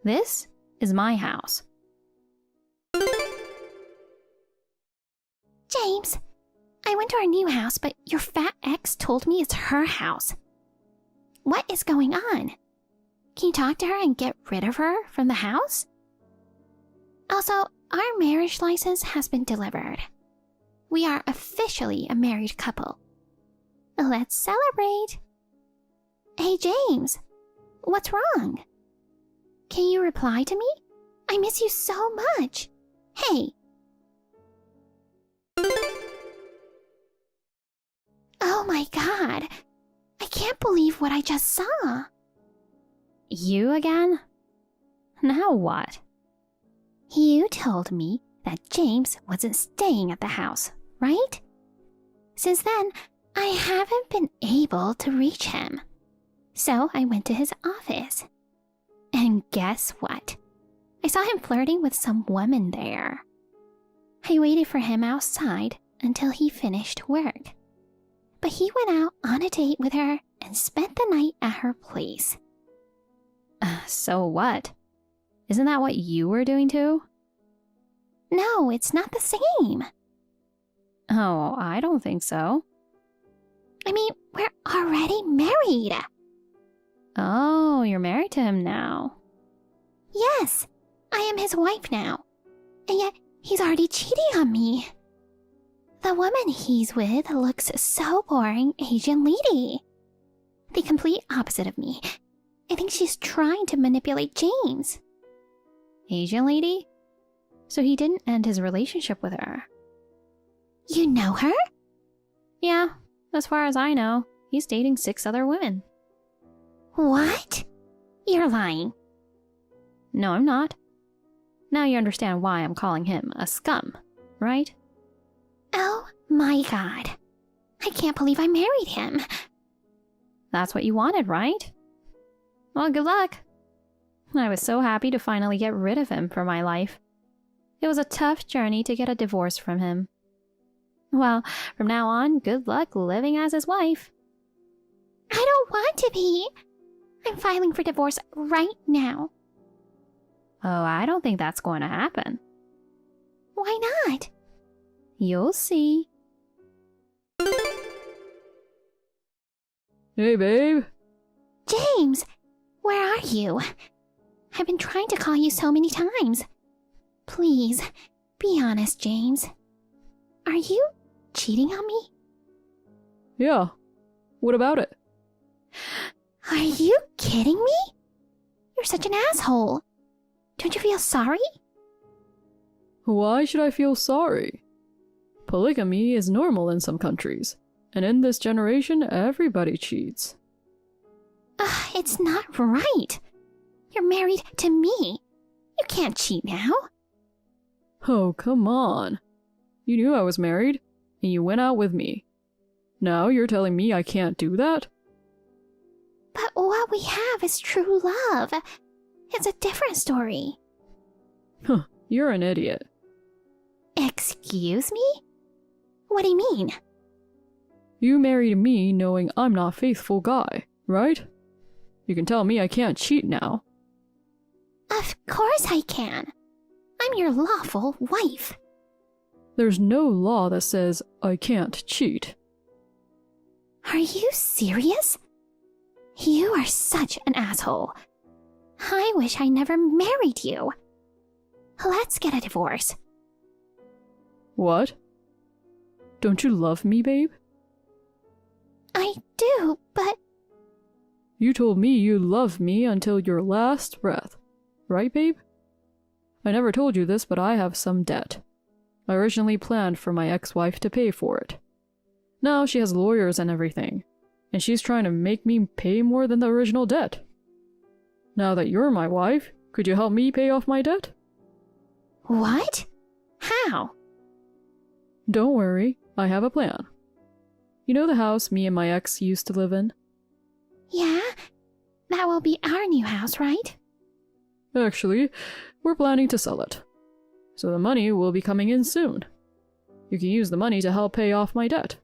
This is my house. James, I went to our new house, but your fat ex told me it's her house. What is going on? Can you talk to her and get rid of her from the house? Also, our marriage license has been delivered. We are officially a married couple. Let's celebrate. Hey, James, what's wrong? Can you reply to me? I miss you so much. Hey. Oh my God. I can't believe what I just saw. You again? Now what? You told me that James wasn't staying at the house, right? Since then, I haven't been able to reach him. So I went to his office. And guess what? I saw him flirting with some woman there. I waited for him outside until he finished work. But he went out on a date with her and spent the night at her place. So what? Isn't that what you were doing too? No, it's not the same. Oh, I don't think so. I mean, we're already married. Oh, you're married to him now. Yes, I am his wife now. And yet, he's already cheating on me. The woman he's with looks so boring, Asian lady. The complete opposite of me. I think she's trying to manipulate James. Asian lady? So he didn't end his relationship with her. You know her? Yeah, as far as I know, he's dating 6 other women. What? You're lying. No, I'm not. Now you understand why I'm calling him a scum, right? Oh my God. I can't believe I married him. That's what you wanted, right? Well, good luck. I was so happy to finally get rid of him from my life. It was a tough journey to get a divorce from him. Well, from now on, good luck living as his wife. I don't want to be. I'm filing for divorce right now. Oh, I don't think that's going to happen. Why not? You'll see. Hey, babe. James, where are you? I've been trying to call you so many times. Please, be honest, James. Are you cheating on me? Yeah. What about it? Are you kidding me? You're such an asshole. Don't you feel sorry? Why should I feel sorry? Polygamy is normal in some countries, and in this generation, everybody cheats. It's not right. You're married to me. You can't cheat now. Oh, come on. You knew I was married, and you went out with me. Now you're telling me I can't do that? But what we have is true love. It's a different story. Huh, you're an idiot. Excuse me? What do you mean? You married me knowing I'm not a faithful guy, right? You can tell me I can't cheat now. Of course I can. I'm your lawful wife. There's no law that says I can't cheat. Are you serious? You are such an asshole. I wish I never married you. Let's get a divorce. What? Don't you love me, babe? I do, but You told me you loved me until your last breath. Right, babe? I never told you this, but I have some debt. I originally planned for my ex-wife to pay for it. Now she has lawyers and everything, and she's trying to make me pay more than the original debt. Now that you're my wife, could you help me pay off my debt? what? How? Don't worry, I have a plan. You know the house me and my ex used to live in? Yeah? That will be our new house, right? Actually, we're planning to sell it. So the money will be coming in soon. You can use the money to help pay off my debt.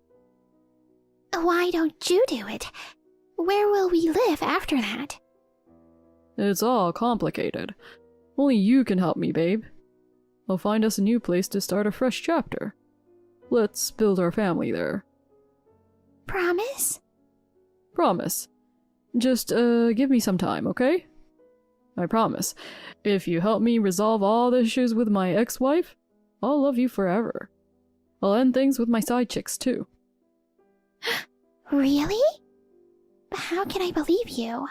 Why don't you do it? Where will we live after that? It's all complicated. Only you can help me, babe. I'll find us a new place to start a fresh chapter. Let's build our family there. Promise? Promise. Just, give me some time, okay? I promise. If you help me resolve all the issues with my ex-wife, I'll love you forever. I'll end things with my side chicks, too. Really? But how can I believe you?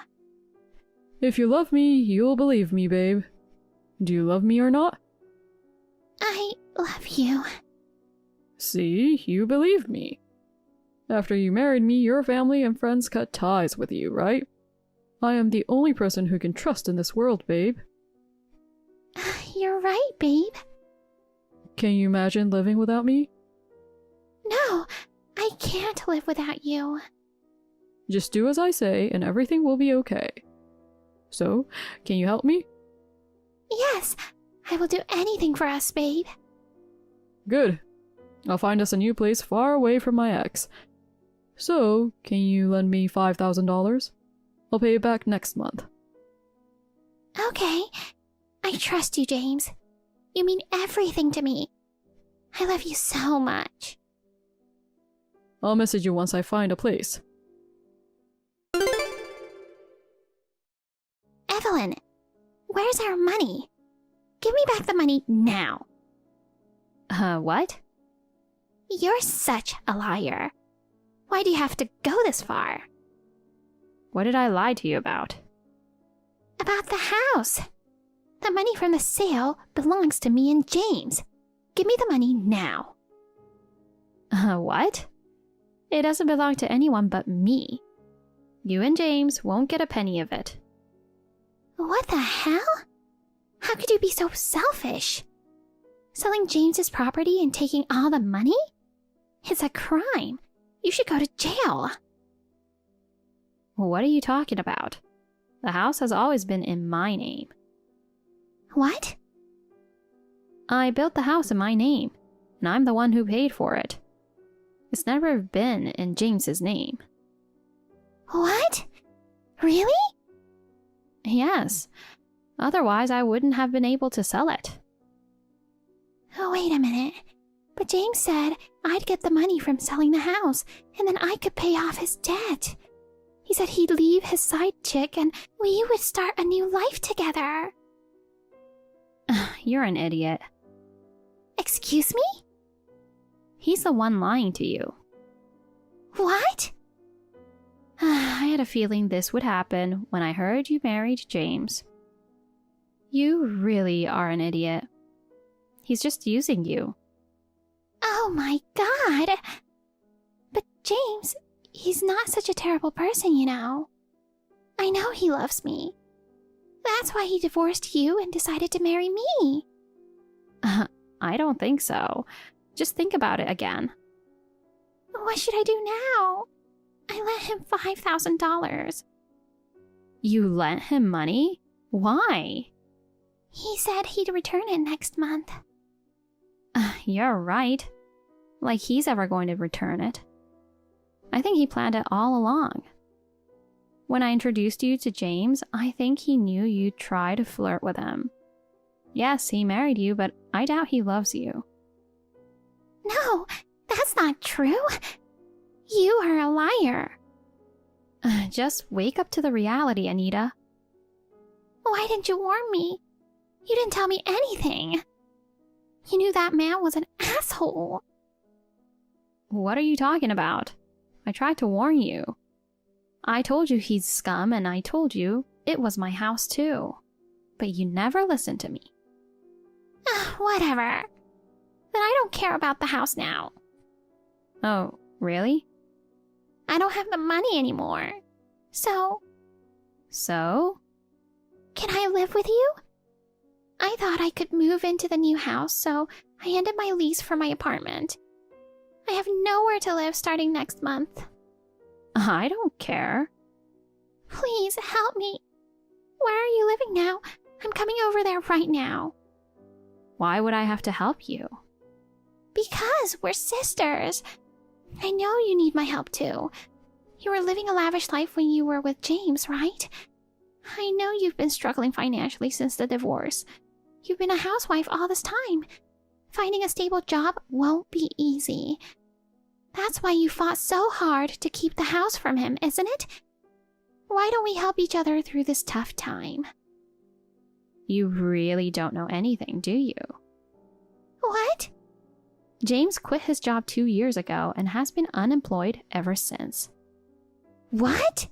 If you love me, you'll believe me, babe. Do you love me or not? I love you. See, you believed me. After you married me, your family and friends cut ties with you, right? I am the only person who can trust in this world, babe. You're right, babe. Can you imagine living without me? No, I can't live without you. Just do as I say and everything will be okay. So, can you help me? Yes, I will do anything for us, babe. Good. I'll find us a new place far away from my ex. So, can you lend me $5,000? I'll pay it back next month. Okay, I trust you, James. You mean everything to me. I love you so much. I'll message you once I find a place. Evelyn, where's our money? Give me back the money now. What? You're such a liar. Why do you have to go this far? What did I lie to you about? About the house. The money from the sale belongs to me and James. Give me the money now. What? It doesn't belong to anyone but me. You and James won't get a penny of it. What the hell? How could you be so selfish? Selling James's property and taking all the money? It's a crime. You should go to jail. What are you talking about? The house has always been in my name. What? I built the house in my name, and I'm the one who paid for it. It's never been in James's name. What? Really? Yes. Otherwise, I wouldn't have been able to sell it. Oh, wait a minute. But James said I'd get the money from selling the house, and then I could pay off his debt. He said he'd leave his side chick and we would start a new life together. You're an idiot. Excuse me? He's the one lying to you. What? I had a feeling this would happen when I heard you married James. You really are an idiot. He's just using you. Oh my God! But James, he's not such a terrible person, you know. I know he loves me. That's why he divorced you and decided to marry me. I don't think so. Just think about it again. What should I do now? I lent him $5,000. You lent him money? Why? He said he'd return it next month. You're right. Like he's ever going to return it. I think he planned it all along. When I introduced you to James, I think he knew you'd try to flirt with him. Yes, he married you, but I doubt he loves you. No, that's not true. You are a liar. Just wake up to the reality, Anita. Why didn't you warn me? You didn't tell me anything. You knew that man was an asshole. What are you talking about? I tried to warn you. I told you he's scum, and I told you it was my house too. But you never listened to me. Whatever. Then I don't care about the house now. Oh, really? I don't have the money anymore. So, can I live with you? I thought I could move into the new house, so I ended my lease for my apartment. I have nowhere to live starting next month. I don't care. Please help me. Where are you living now? I'm coming over there right now. Why would I have to help you? Because we're sisters. I know you need my help too. You were living a lavish life when you were with James, right? I know you've been struggling financially since the divorce. You've been a housewife all this time. Finding a stable job won't be easy. That's why you fought so hard to keep the house from him, isn't it? Why don't we help each other through this tough time? You really don't know anything, do you? What? James quit his job 2 years ago and has been unemployed ever since. What?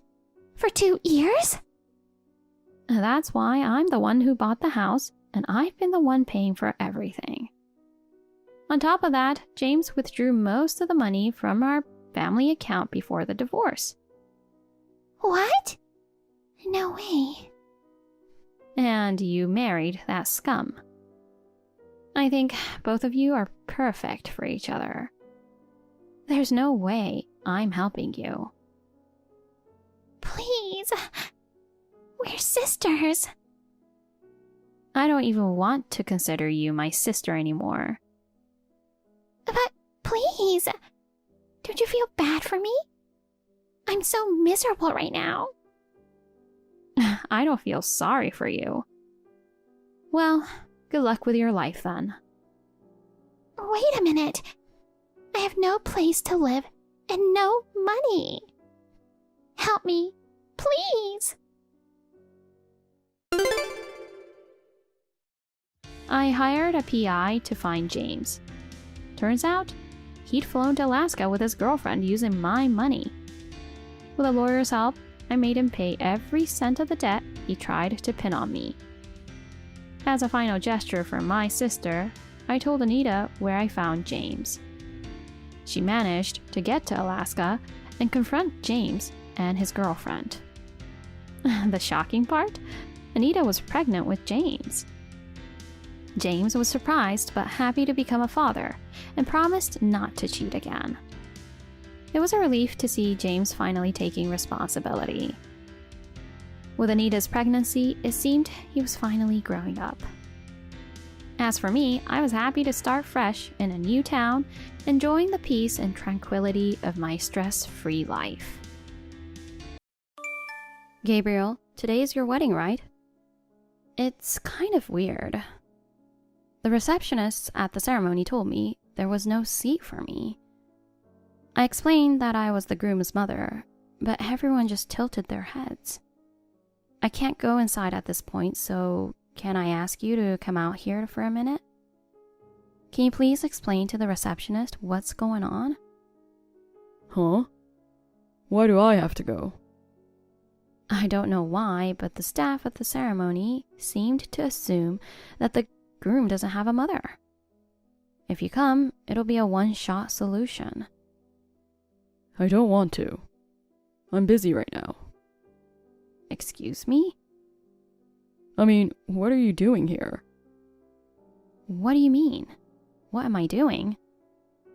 For 2 years? That's why I'm the one who bought the house, and I've been the one paying for everything. On top of that, James withdrew most of the money from our family account before the divorce. What? No way. And you married that scum. I think both of you are perfect for each other. There's no way I'm helping you. Please. We're sisters. I don't even want to consider you my sister anymore. But please. Don't you feel bad for me? I'm so miserable right now. I don't feel sorry for you. Well, good luck with your life then. Wait a minute. I have no place to live and no money. Help me, please. I hired a PI to find James. Turns out, he'd flown to Alaska with his girlfriend using my money. With a lawyer's help, I made him pay every cent of the debt he tried to pin on me. As a final gesture for my sister, I told Anita where I found James. She managed to get to Alaska and confront James and his girlfriend. The shocking part? Anita was pregnant with James. James was surprised but happy to become a father and promised not to cheat again. It was a relief to see James finally taking responsibility. With Anita's pregnancy, it seemed he was finally growing up. As for me, I was happy to start fresh in a new town, enjoying the peace and tranquility of my stress-free life. Gabriel, today is your wedding, right? It's kind of weird. The receptionists at the ceremony told me there was no seat for me. I explained that I was the groom's mother, but everyone just tilted their heads. I can't go inside at this point, so can I ask you to come out here for a minute? Can you please explain to the receptionist what's going on? Huh? Why do I have to go? I don't know why, but the staff at the ceremony seemed to assume that the groom doesn't have a mother. If you come, it'll be a one-shot solution. I don't want to. I'm busy right now. Excuse me? I mean, what are you doing here? What do you mean? What am I doing?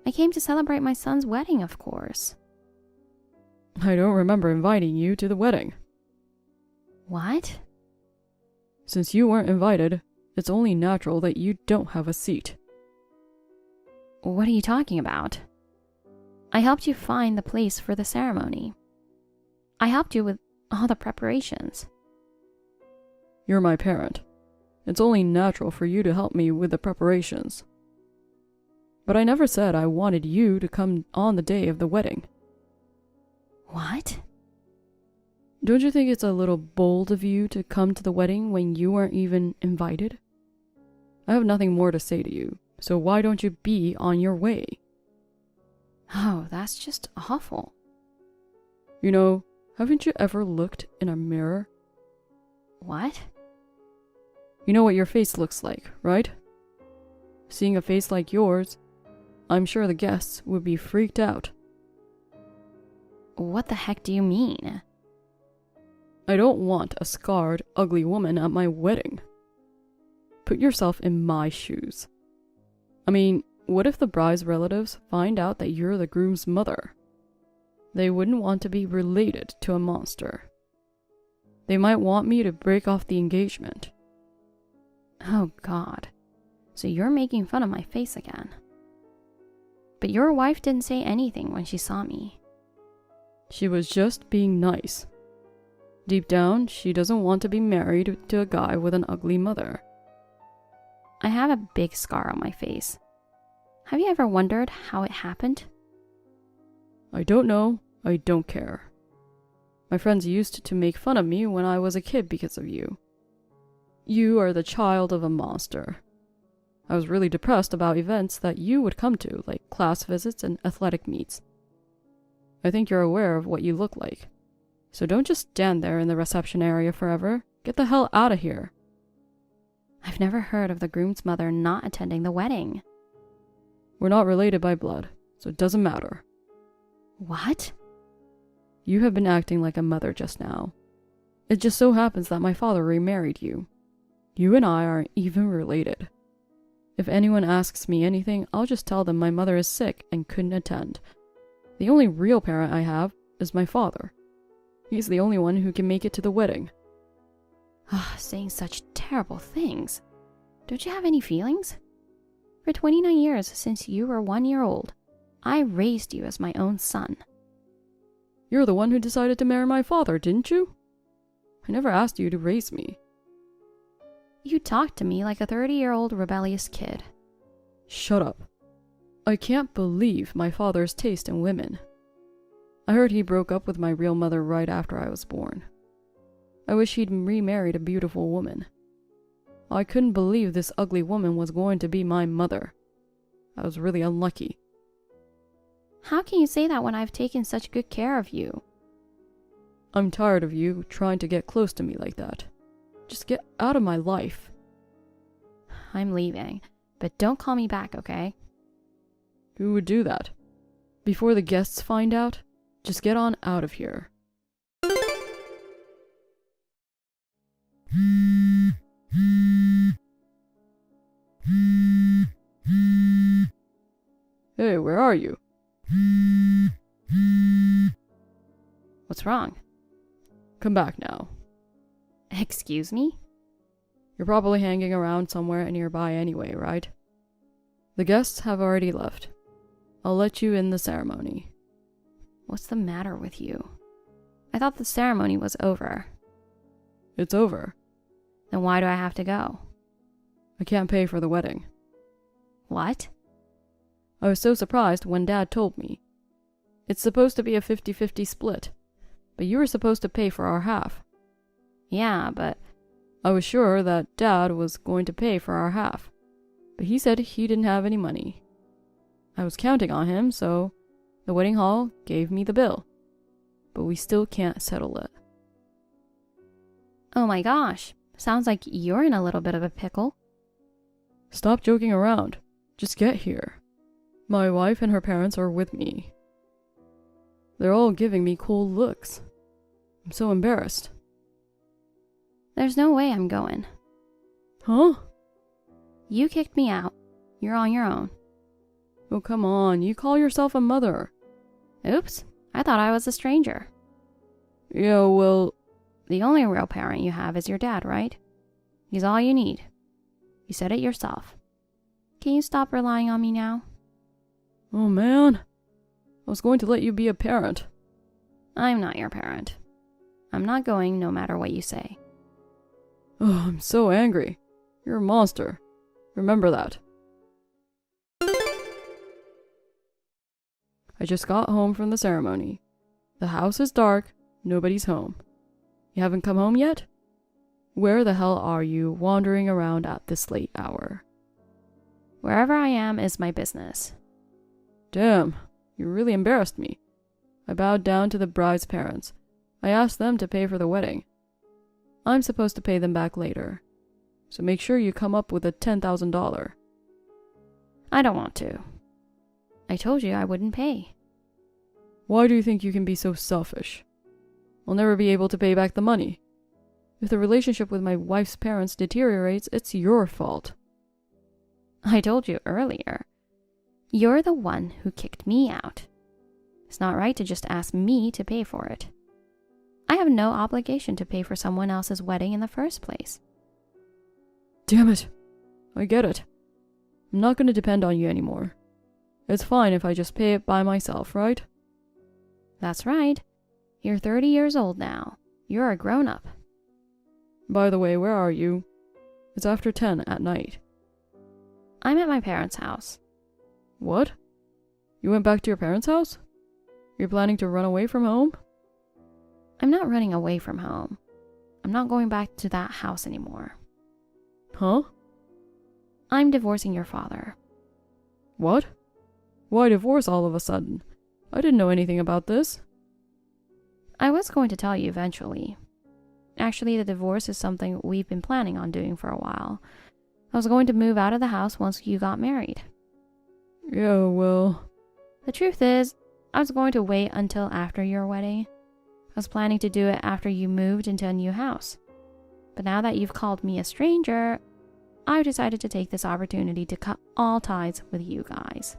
I came to celebrate my son's wedding, of course. I don't remember inviting you to the wedding. What? Since you weren't invited, it's only natural that you don't have a seat. What are you talking about? I helped you find the place for the ceremony. I helped you with all the preparations. You're my parent. It's only natural for you to help me with the preparations. But I never said I wanted you to come on the day of the wedding. What? Don't you think it's a little bold of you to come to the wedding when you weren't even invited? I have nothing more to say to you, so why don't you be on your way? Oh, that's just awful. You know, haven't you ever looked in a mirror? What? You know what your face looks like, right? Seeing a face like yours, I'm sure the guests would be freaked out. What the heck do you mean? I don't want a scarred, ugly woman at my wedding. Put yourself in my shoes. I mean, what if the bride's relatives find out that you're the groom's mother? They wouldn't want to be related to a monster. They might want me to break off the engagement. Oh God. So you're making fun of my face again. But your wife didn't say anything when she saw me. She was just being nice. Deep down, she doesn't want to be married to a guy with an ugly mother. I have a big scar on my face. Have you ever wondered how it happened? I don't know. I don't care. My friends used to make fun of me when I was a kid because of you. You are the child of a monster. I was really depressed about events that you would come to, like class visits and athletic meets. I think you're aware of what you look like. So don't just stand there in the reception area forever. Get the hell out of here. I've never heard of the groom's mother not attending the wedding. We're not related by blood, so it doesn't matter. What? You have been acting like a mother just now. It just so happens that my father remarried you. You and I aren't even related. If anyone asks me anything, I'll just tell them my mother is sick and couldn't attend. The only real parent I have is my father. He's the only one who can make it to the wedding. Saying such terrible things. Don't you have any feelings? For 29 years since you were 1 year old, I raised you as my own son. You're the one who decided to marry my father, didn't you? I never asked you to raise me. You talked to me like a 30-year-old rebellious kid. Shut up. I can't believe my father's taste in women. I heard he broke up with my real mother right after I was born. I wish he'd remarried a beautiful woman. I couldn't believe this ugly woman was going to be my mother. I was really unlucky. How can you say that when I've taken such good care of you? I'm tired of you trying to get close to me like that. Just get out of my life. I'm leaving, but don't call me back, okay? Who would do that? Before the guests find out? Just get on out of here. Hey, where are you? What's wrong? Come back now. Excuse me? You're probably hanging around somewhere nearby anyway, right? The guests have already left. I'll let you in the ceremony. What's the matter with you? I thought the ceremony was over. It's over. Then why do I have to go? I can't pay for the wedding. What? I was so surprised when Dad told me. It's supposed to be a 50-50 split, but you were supposed to pay for our half. Yeah, but I was sure that Dad was going to pay for our half, but he said he didn't have any money. I was counting on him, so the wedding hall gave me the bill, but we still can't settle it. oh my gosh, sounds like you're in a little bit of a pickle. Stop joking around. Just get here. My wife and her parents are with me. They're all giving me cold looks. I'm so embarrassed. There's no way I'm going. Huh? You kicked me out. You're on your own. Oh, come on. You call yourself a mother. Oops, I thought I was a stranger. Yeah, well... The only real parent you have is your dad, right? He's all you need. You said it yourself. Can you stop relying on me now? Oh, man. I was going to let you be a parent. I'm not your parent. I'm not going no matter what you say. Oh, I'm so angry. You're a monster. Remember that. I just got home from the ceremony. The house is dark. Nobody's home. You haven't come home yet? Where the hell are you wandering around at this late hour? Wherever I am is my business. Damn, you really embarrassed me. I bowed down to the bride's parents. I asked them to pay for the wedding. I'm supposed to pay them back later. So make sure you come up with a $10,000. I don't want to. I told you I wouldn't pay. Why do you think you can be so selfish? I'll never be able to pay back the money. If the relationship with my wife's parents deteriorates, it's your fault. I told you earlier. You're the one who kicked me out. It's not right to just ask me to pay for it. I have no obligation to pay for someone else's wedding in the first place. Damn it. I get it. I'm not going to depend on you anymore. It's fine if I just pay it by myself, right? That's right. You're 30 years old now. You're a grown-up. By the way, where are you? It's after 10 at night. I'm at my parents' house. What? You went back to your parents' house? You're planning to run away from home? I'm not running away from home. I'm not going back to that house anymore. Huh? I'm divorcing your father. What? Why divorce all of a sudden? I didn't know anything about this. I was going to tell you eventually. Actually, the divorce is something we've been planning on doing for a while. I was going to move out of the house once you got married. Yeah, well... The truth is, I was going to wait until after your wedding. I was planning to do it after you moved into a new house. But now that you've called me a stranger, I've decided to take this opportunity to cut all ties with you guys.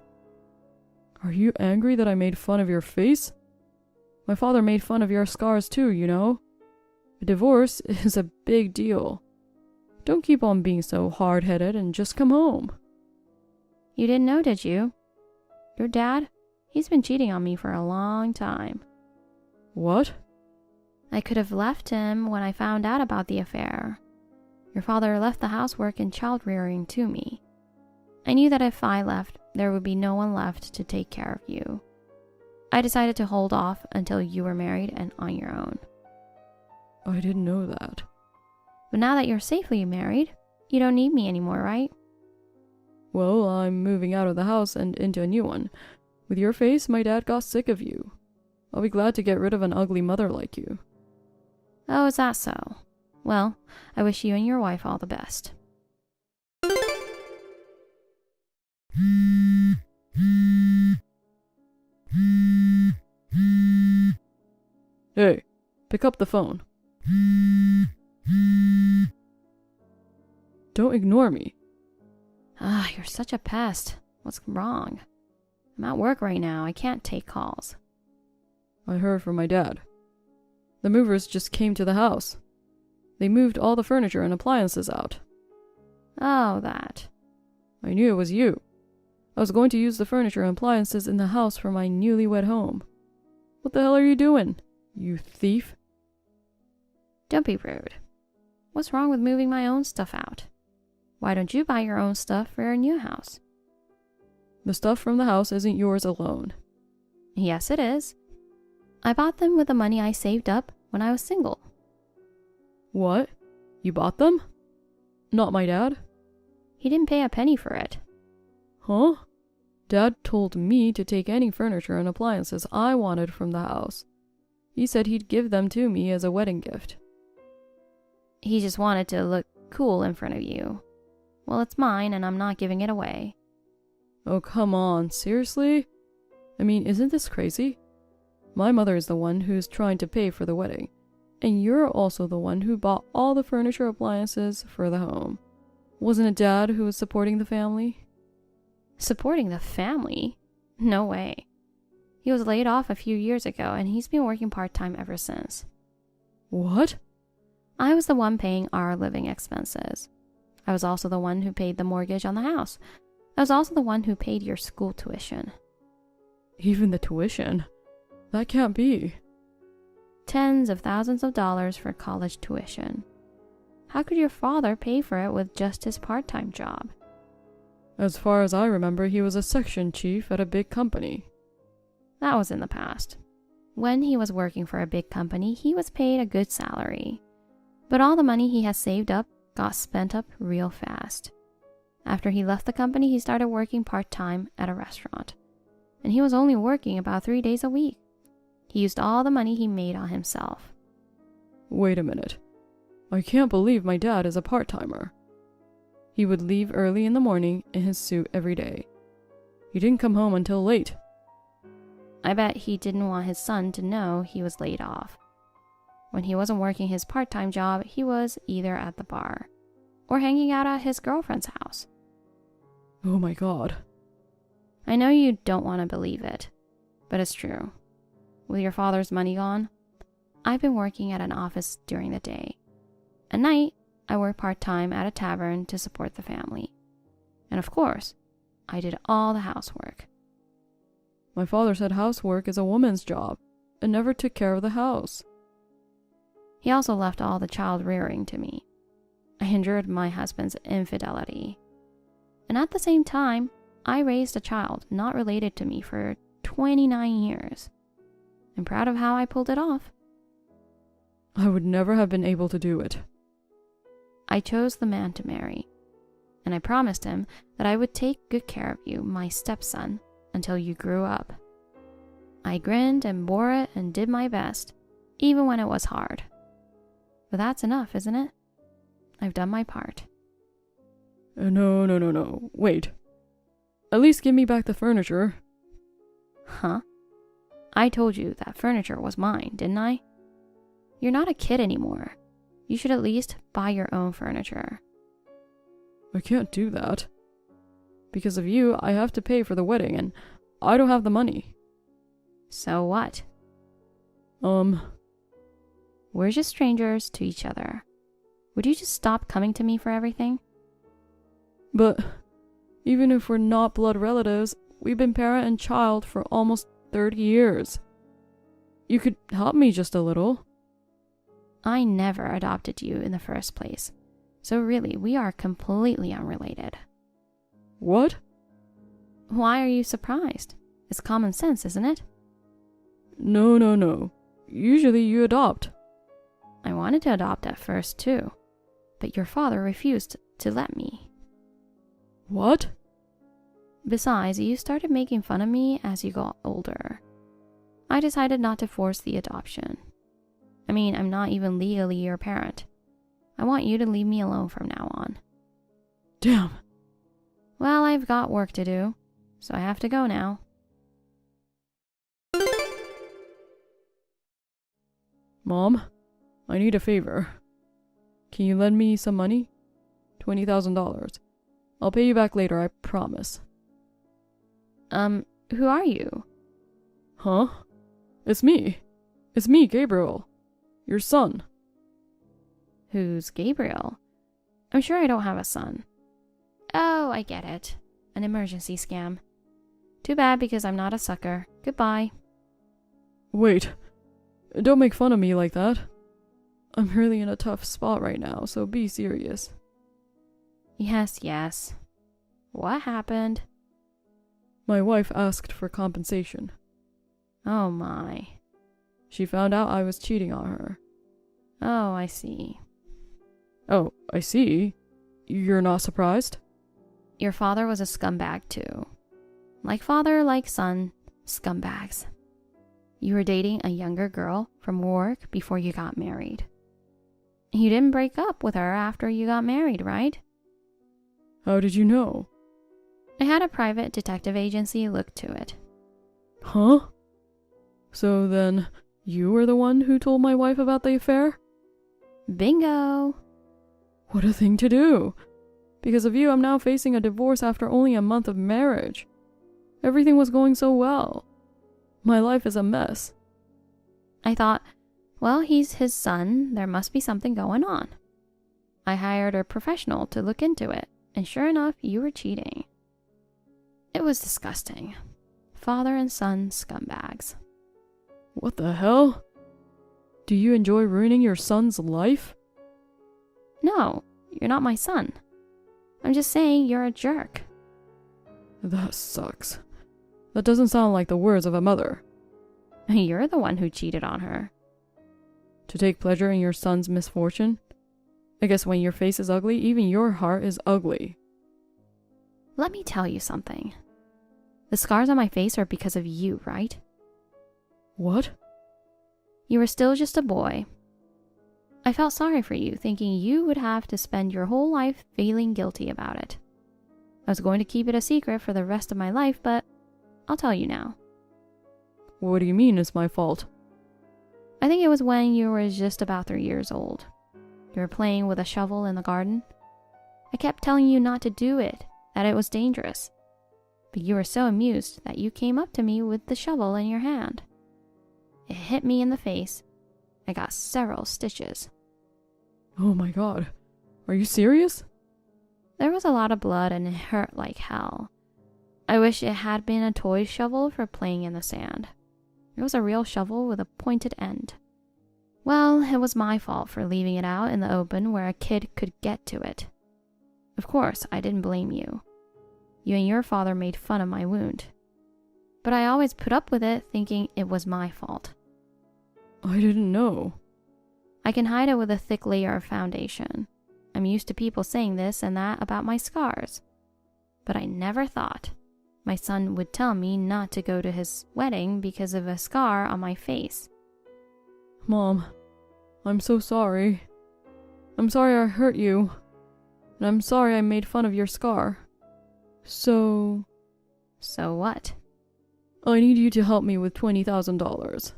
Are you angry that I made fun of your face? My father made fun of your scars too, you know? A divorce is a big deal. Don't keep on being so hard-headed and just come home. You didn't know, did you? Your dad, he's been cheating on me for a long time. What? I could have left him when I found out about the affair. Your father left the housework and child-rearing to me. I knew that if I left, there would be no one left to take care of you. I decided to hold off until you were married and on your own. I didn't know that. But now that you're safely married, you don't need me anymore, right? Well, I'm moving out of the house and into a new one. With your face, my dad got sick of you. I'll be glad to get rid of an ugly mother like you. Oh, is that so? Well, I wish you and your wife all the best. Hey, pick up the phone. Don't ignore me. Ah, you're such a pest. What's wrong? I'm at work right now. I can't take calls. I heard from my dad. The movers just came to the house. They moved all the furniture and appliances out. Oh, that. I knew it was you. I was going to use the furniture and appliances in the house for my newlywed home. What the hell are you doing, you thief? Don't be rude. What's wrong with moving my own stuff out? Why don't you buy your own stuff for your new house? The stuff from the house isn't yours alone. Yes, it is. I bought them with the money I saved up when I was single. What? You bought them? Not my dad? He didn't pay a penny for it. Huh? Dad told me to take any furniture and appliances I wanted from the house. He said he'd give them to me as a wedding gift. He just wanted to look cool in front of you. Well, it's mine and I'm not giving it away. Oh, come on, seriously? I mean, isn't this crazy? My mother is the one who's trying to pay for the wedding, and you're also the one who bought all the furniture appliances for the home. Wasn't it Dad who was supporting the family? Supporting the family? No way. He was laid off a few years ago and he's been working part-time ever since. What? I was the one paying our living expenses. I was also the one who paid the mortgage on the house. I was also the one who paid your school tuition. Even the tuition? That can't be. Tens of thousands of dollars for college tuition. How could your father pay for it with just his part-time job? As far as I remember, he was a section chief at a big company. That was in the past. When he was working for a big company, he was paid a good salary. But all the money he has saved up got spent up real fast. After he left the company, he started working part-time at a restaurant. And he was only working about 3 days a week. He used all the money he made on himself. Wait a minute. I can't believe my dad is a part-timer. He would leave early in the morning in his suit every day. He didn't come home until late. I bet he didn't want his son to know he was laid off. When he wasn't working his part-time job, he was either at the bar or hanging out at his girlfriend's house. Oh my God. I know you don't want to believe it, but it's true. With your father's money gone, I've been working at an office during the day. At night, I work part-time at a tavern to support the family. And of course, I did all the housework. My father said housework is a woman's job and never took care of the house. He also left all the child rearing to me. I endured my husband's infidelity. And at the same time, I raised a child not related to me for 29 years. I'm proud of how I pulled it off. I would never have been able to do it. I chose the man to marry, and I promised him that I would take good care of you, my stepson, until you grew up. I grinned and bore it and did my best, even when it was hard. But that's enough, isn't it? I've done my part. No. Wait. At least give me back the furniture. Huh? I told you that furniture was mine, didn't I? You're not a kid anymore. You should at least buy your own furniture. I can't do that. Because of you, I have to pay for the wedding, and I don't have the money. So what? We're just strangers to each other. Would you just stop coming to me for everything? But even if we're not blood relatives, we've been parent and child for almost 30 years. You could help me just a little. I never adopted you in the first place. So really, we are completely unrelated. What? Why are you surprised? It's common sense, isn't it? No. Usually you adopt. I wanted to adopt at first too, but your father refused to let me. What? Besides, you started making fun of me as you got older. I decided not to force the adoption. I mean, I'm not even legally your parent. I want you to leave me alone from now on. Damn. Well, I've got work to do, so I have to go now. Mom, I need a favor. Can you lend me some money? $20,000. I'll pay you back later, I promise. Who are you? Huh? It's me, Gabriel. Your son. Who's Gabriel? I'm sure I don't have a son. Oh, I get it. An emergency scam. Too bad because I'm not a sucker. Goodbye. Wait. Don't make fun of me like that. I'm really in a tough spot right now, so be serious. Yes. What happened? My wife asked for compensation. Oh my. She found out I was cheating on her. Oh, I see. Oh, I see. You're not surprised? Your father was a scumbag too. Like father, like son, scumbags. You were dating a younger girl from work before you got married. You didn't break up with her after you got married, right? How did you know? I had a private detective agency look to it. Huh? So then, you were the one who told my wife about the affair? Bingo! What a thing to do! Because of you, I'm now facing a divorce after only a month of marriage. Everything was going so well. My life is a mess. I thought, well, he's his son, there must be something going on. I hired a professional to look into it, and sure enough, you were cheating. It was disgusting. Father and son scumbags. What the hell? Do you enjoy ruining your son's life? No, you're not my son. I'm just saying you're a jerk. That sucks. That doesn't sound like the words of a mother. You're the one who cheated on her. To take pleasure in your son's misfortune? I guess when your face is ugly, even your heart is ugly. Let me tell you something. The scars on my face are because of you, right? What? You were still just a boy. I felt sorry for you, thinking you would have to spend your whole life feeling guilty about it. I was going to keep it a secret for the rest of my life, but I'll tell you now. What do you mean it's my fault? I think it was when you were just about 3 years old. You were playing with a shovel in the garden. I kept telling you not to do it, that it was dangerous. But you were so amused that you came up to me with the shovel in your hand. It hit me in the face. I got several stitches. Oh my god. Are you serious? There was a lot of blood and it hurt like hell. I wish it had been a toy shovel for playing in the sand. It was a real shovel with a pointed end. Well, it was my fault for leaving it out in the open where a kid could get to it. Of course, I didn't blame you. You and your father made fun of my wound. But I always put up with it thinking it was my fault. I didn't know. I can hide it with a thick layer of foundation. I'm used to people saying this and that about my scars. But I never thought my son would tell me not to go to his wedding because of a scar on my face. Mom, I'm so sorry. I'm sorry I hurt you. And I'm sorry I made fun of your scar. So what? I need you to help me with $20,000.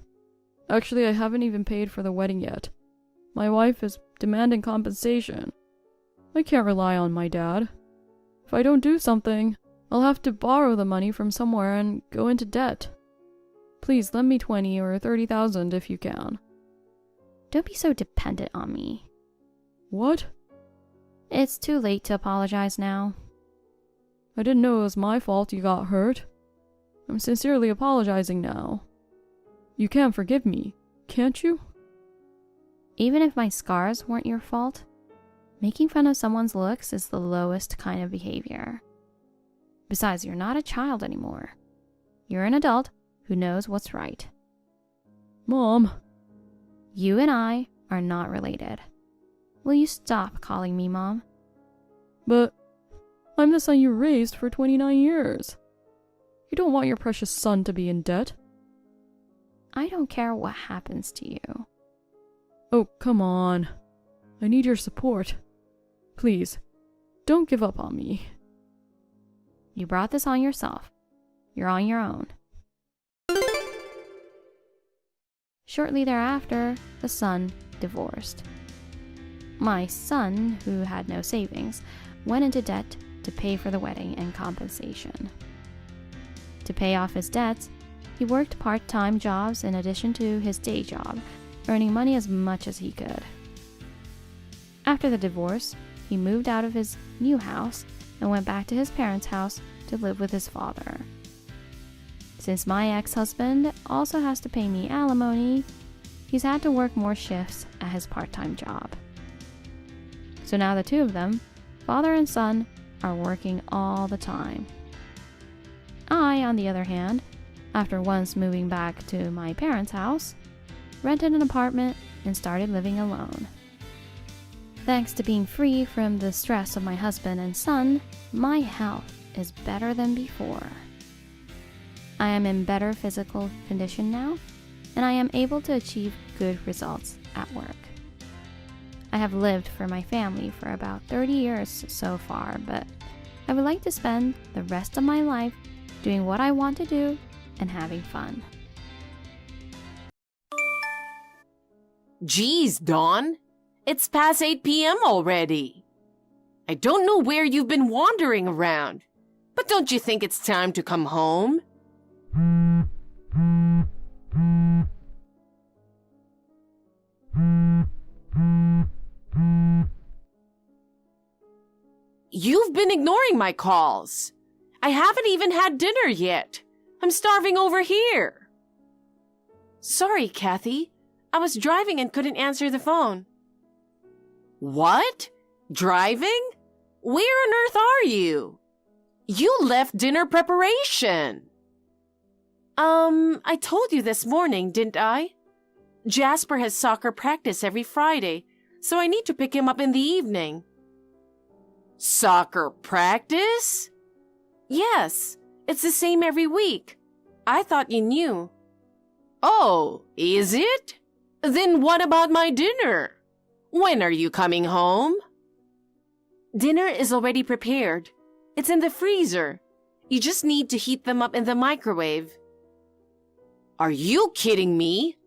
Actually, I haven't even paid for the wedding yet. My wife is demanding compensation. I can't rely on my dad. If I don't do something, I'll have to borrow the money from somewhere and go into debt. Please lend me $20,000 or $30,000 if you can. Don't be so dependent on me. What? It's too late to apologize now. I didn't know it was my fault you got hurt. I'm sincerely apologizing now. You can forgive me, can't you? Even if my scars weren't your fault, making fun of someone's looks is the lowest kind of behavior. Besides, you're not a child anymore. You're an adult who knows what's right. Mom. You and I are not related. Will you stop calling me Mom? But I'm the son you raised for 29 years. You don't want your precious son to be in debt. I don't care what happens to you. Oh, come on. I need your support. Please, don't give up on me. You brought this on yourself. You're on your own. Shortly thereafter, the son divorced. My son, who had no savings, went into debt to pay for the wedding and compensation. To pay off his debts, he worked part-time jobs in addition to his day job, earning money as much as he could. After the divorce, he moved out of his new house and went back to his parents' house to live with his father. Since my ex-husband also has to pay me alimony, he's had to work more shifts at his part-time job. So now the two of them, father and son, are working all the time. I I, on the other hand, after once moving back to my parents' house, rented an apartment and started living alone. Thanks to being free from the stress of my husband and son, my health is better than before. I am in better physical condition now, and I am able to achieve good results at work. I have lived for my family for about 30 years so far, but I would like to spend the rest of my life doing what I want to do and having fun. Geez, Dawn. It's past 8 p.m. already. I don't know where you've been wandering around, but don't you think it's time to come home? You've been ignoring my calls. I haven't even had dinner yet. I'm starving over here. Sorry, Kathy. I was driving and couldn't answer the phone. What? Driving? Where on earth are you? You left dinner preparation. I told you this morning, didn't I? Jasper has soccer practice every Friday, so I need to pick him up in the evening. Soccer practice? Yes, it's the same every week. I thought you knew. Oh, is it? Then what about my dinner? When are you coming home? Dinner is already prepared. It's in the freezer. You just need to heat them up in the microwave. Are you kidding me?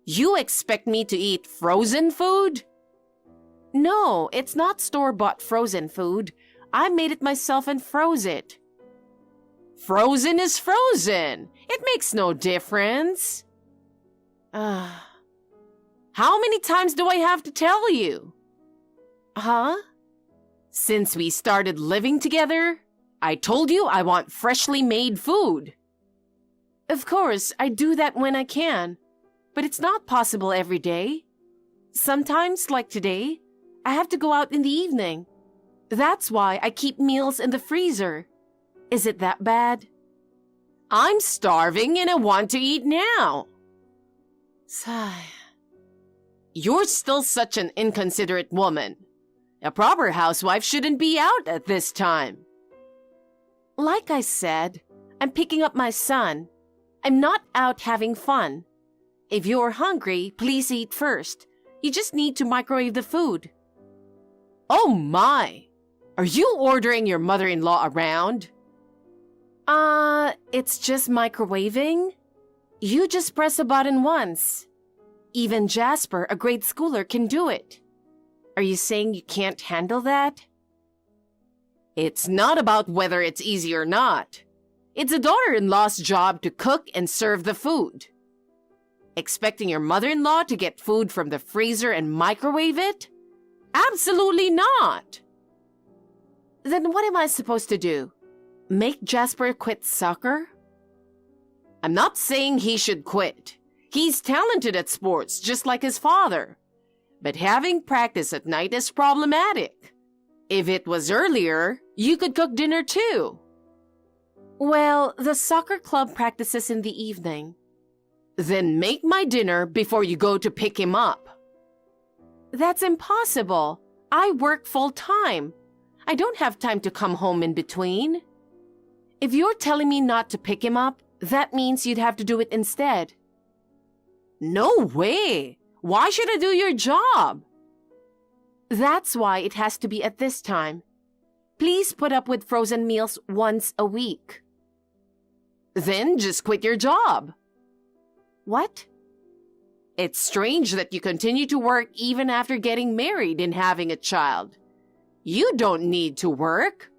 You expect me to eat frozen food? No, it's not store-bought frozen food. I made it myself and froze it. Frozen is frozen. It makes no difference. How many times do I have to tell you? Huh? Since we started living together, I told you I want freshly made food. Of course, I do that when I can, but it's not possible every day. Sometimes, like today, I have to go out in the evening. That's why I keep meals in the freezer. Is it that bad? I'm starving and I want to eat now. Sigh. You're still such an inconsiderate woman. A proper housewife shouldn't be out at this time. Like I said, I'm picking up my son. I'm not out having fun. If you're hungry, please eat first. You just need to microwave the food. Oh my! Are you ordering your mother-in-law around? It's just microwaving. You just press a button once. Even Jasper, a grade schooler, can do it. Are you saying you can't handle that? It's not about whether it's easy or not. It's a daughter-in-law's job to cook and serve the food. Expecting your mother-in-law to get food from the freezer and microwave it? Absolutely not! Then what am I supposed to do? Make Jasper quit soccer? I'm not saying he should quit. He's talented at sports, just like his father. But having practice at night is problematic. If it was earlier, you could cook dinner too. Well, the soccer club practices in the evening. Then make my dinner before you go to pick him up. That's impossible. I work full-time. I don't have time to come home in between. If you're telling me not to pick him up, that means you'd have to do it instead. No way! Why should I do your job? That's why it has to be at this time. Please put up with frozen meals once a week. Then just quit your job. What? It's strange that you continue to work even after getting married and having a child. You don't need to work.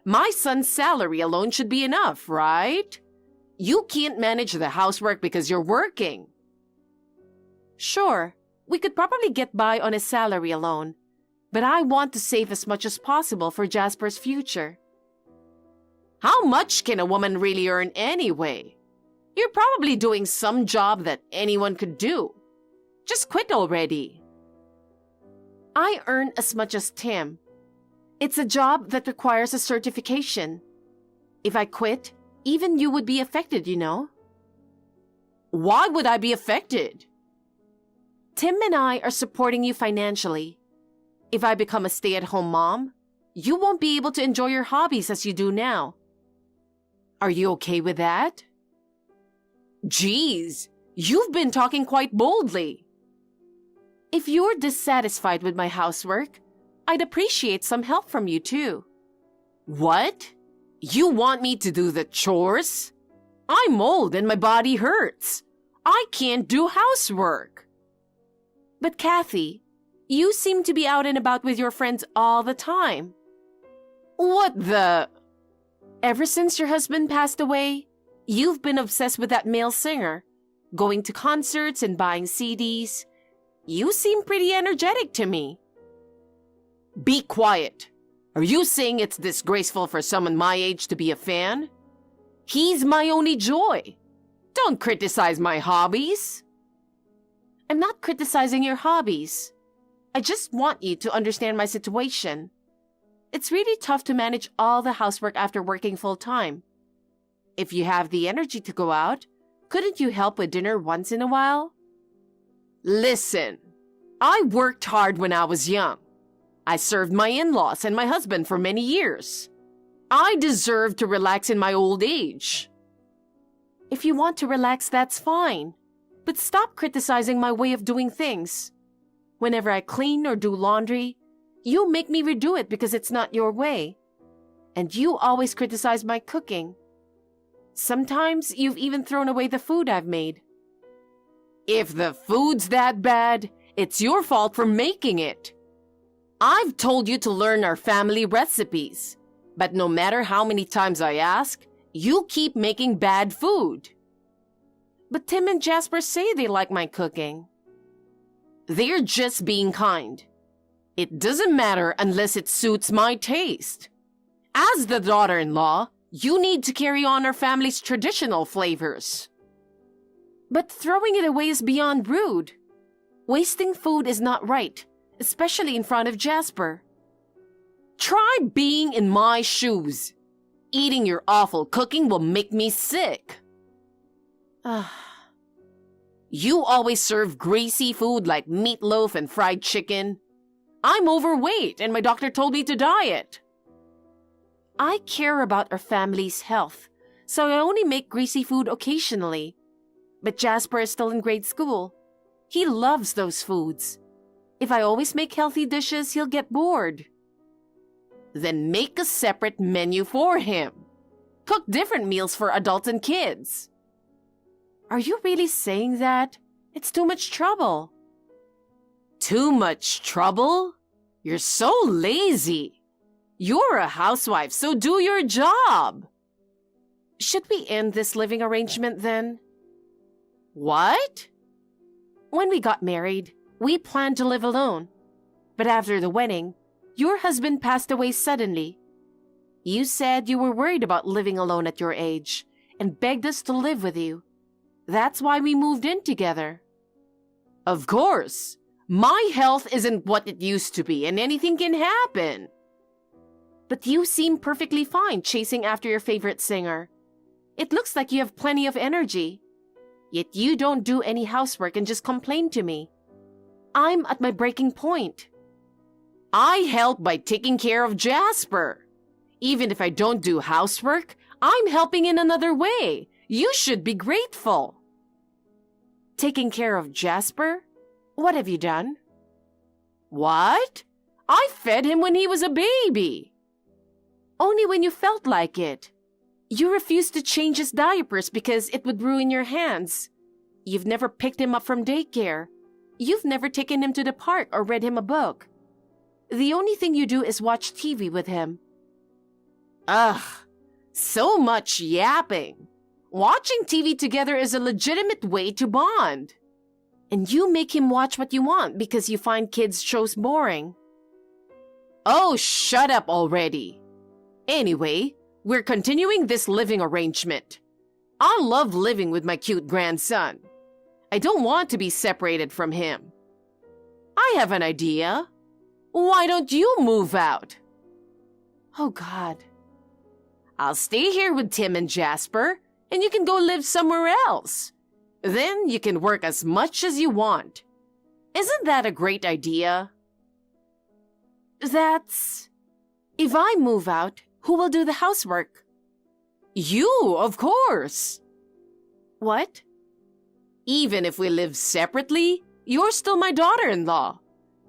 My son's salary alone should be enough, right? You can't manage the housework because you're working. Sure, we could probably get by on a salary alone, but I want to save as much as possible for Jasper's future. How much can a woman really earn anyway? You're probably doing some job that anyone could do. Just quit already. I earn as much as Tim. It's a job that requires a certification. If I quit, Even you would be affected, you know. Why would I be affected? Tim and I are supporting you financially. If I become a stay-at-home mom, you won't be able to enjoy your hobbies as you do now. Are you okay with that? Geez, you've been talking quite boldly. If you're dissatisfied with my housework, I'd appreciate some help from you too. What? You want me to do the chores? I'm old and my body hurts. I can't do housework. But Kathy, you seem to be out and about with your friends all the time. What the? Ever since your husband passed away, you've been obsessed with that male singer, going to concerts and buying CDs. You seem pretty energetic to me. Be quiet. Are you saying it's disgraceful for someone my age to be a fan? He's my only joy. Don't criticize my hobbies. I'm not criticizing your hobbies. I just want you to understand my situation. It's really tough to manage all the housework after working full-time. If you have the energy to go out, couldn't you help with dinner once in a while? Listen, I worked hard when I was young. I served my in-laws and my husband for many years. I deserve to relax in my old age. If you want to relax, that's fine. But stop criticizing my way of doing things. Whenever I clean or do laundry, you make me redo it because it's not your way. And you always criticize my cooking. Sometimes you've even thrown away the food I've made. If the food's that bad, it's your fault for making it. I've told you to learn our family recipes, but no matter how many times I ask, you keep making bad food. But Tim and Jasper say they like my cooking. They're just being kind. It doesn't matter unless it suits my taste. As the daughter-in-law, you need to carry on our family's traditional flavors. But throwing it away is beyond rude. Wasting food is not right, especially in front of Jasper. Try being in my shoes. Eating your awful cooking will make me sick. You always serve greasy food like meatloaf and fried chicken. I'm overweight and my doctor told me to diet. I care about our family's health, so I only make greasy food occasionally. But Jasper is still in grade school. He loves those foods. If I always make healthy dishes, he'll get bored. Then make a separate menu for him. Cook different meals for adults and kids. Are you really saying that? It's too much trouble. Too much trouble? You're so lazy. You're a housewife, so do your job. Should we end this living arrangement then? What? When we got married, we planned to live alone. But after the wedding, your husband passed away suddenly. You said you were worried about living alone at your age and begged us to live with you. That's why we moved in together. Of course. My health isn't what it used to be and anything can happen. But you seem perfectly fine chasing after your favorite singer. It looks like you have plenty of energy. Yet you don't do any housework and just complain to me. I'm at my breaking point. I help by taking care of Jasper. Even if I don't do housework, I'm helping in another way. You should be grateful. Taking care of Jasper? What have you done? What? I fed him when he was a baby. Only when you felt like it. You refused to change his diapers because it would ruin your hands. You've never picked him up from daycare. You've never taken him to the park or read him a book. The only thing you do is watch TV with him. Ugh, so much yapping. Watching TV together is a legitimate way to bond. And you make him watch what you want because you find kids' shows boring. Oh, shut up already. Anyway, we're continuing this living arrangement. I love living with my cute grandson. I don't want to be separated from him. I have an idea. Why don't you move out? Oh, God. I'll stay here with Tim and Jasper, and you can go live somewhere else. Then you can work as much as you want. Isn't that a great idea? That's... If I move out, who will do the housework? You, of course. What? Even if we live separately, you're still my daughter-in-law.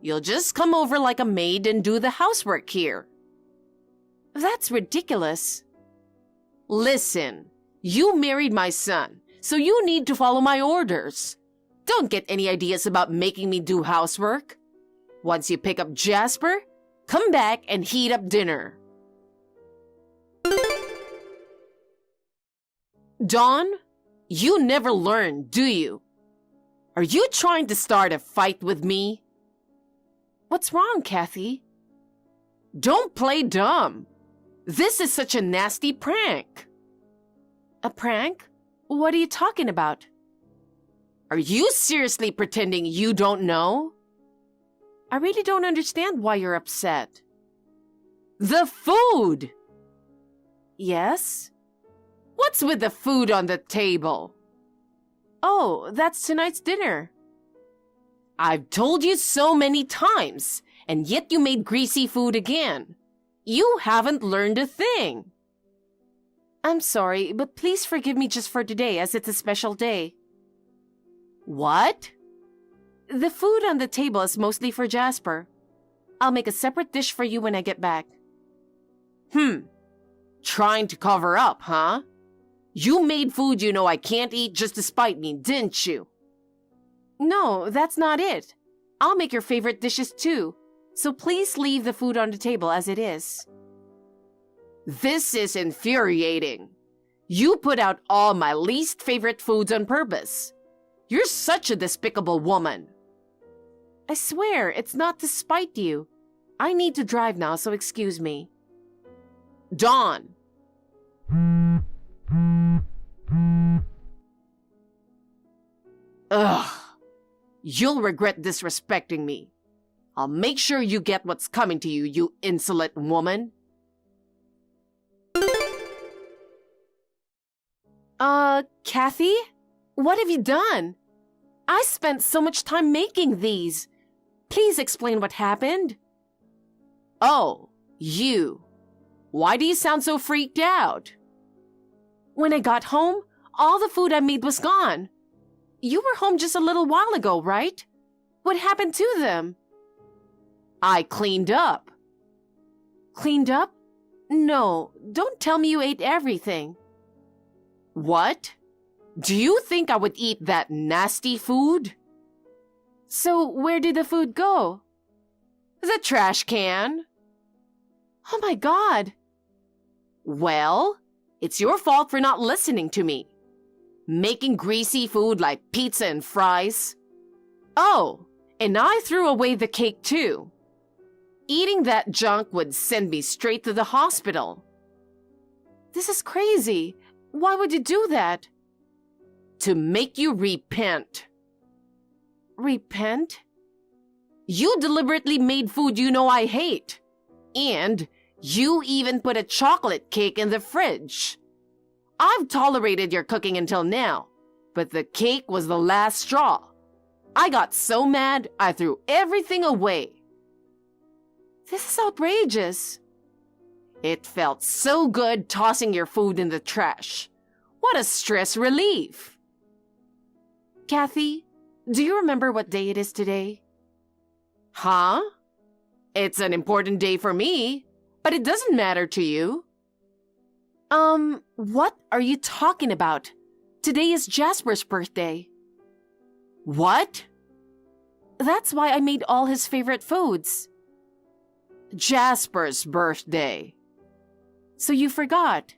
You'll just come over like a maid and do the housework here. That's ridiculous. Listen, you married my son, so you need to follow my orders. Don't get any ideas about making me do housework. Once you pick up Jasper, come back and heat up dinner. Dawn, you never learn, do you? Are you trying to start a fight with me? What's wrong, Kathy? Don't play dumb. This is such a nasty prank. A prank? What are you talking about? Are you seriously pretending you don't know? I really don't understand why you're upset. The food! Yes? What's with the food on the table? Oh, that's tonight's dinner. I've told you so many times, and yet you made greasy food again. You haven't learned a thing. I'm sorry, but please forgive me just for today, as it's a special day. What? The food on the table is mostly for Jasper. I'll make a separate dish for you when I get back. Trying to cover up, huh? You made food you know I can't eat just to spite me, didn't you? No, that's not it. I'll make your favorite dishes too, so please leave the food on the table as it is. This is infuriating. You put out all my least favorite foods on purpose. You're such a despicable woman. I swear, it's not to spite you. I need to drive now, so excuse me. Dawn. Ugh. You'll regret disrespecting me. I'll make sure you get what's coming to you, you insolent woman. Kathy? What have you done? I spent so much time making these. Please explain what happened. Oh, you. Why do you sound so freaked out? When I got home, all the food I made was gone. You were home just a little while ago, right? What happened to them? I cleaned up. Cleaned up? No, don't tell me you ate everything. What? Do you think I would eat that nasty food? So where did the food go? The trash can. Oh my God. Well, it's your fault for not listening to me. Making greasy food like pizza and fries. Oh, and I threw away the cake too. Eating that junk would send me straight to the hospital. This is crazy. Why would you do that? To make you repent. Repent? You deliberately made food you know I hate. And you even put a chocolate cake in the fridge. I've tolerated your cooking until now, but the cake was the last straw. I got so mad, I threw everything away. This is outrageous. It felt so good tossing your food in the trash. What a stress relief. Kathy, do you remember what day it is today? Huh? It's an important day for me, but it doesn't matter to you. What are you talking about? Today is Jasper's birthday. What? That's why I made all his favorite foods. Jasper's birthday. So you forgot.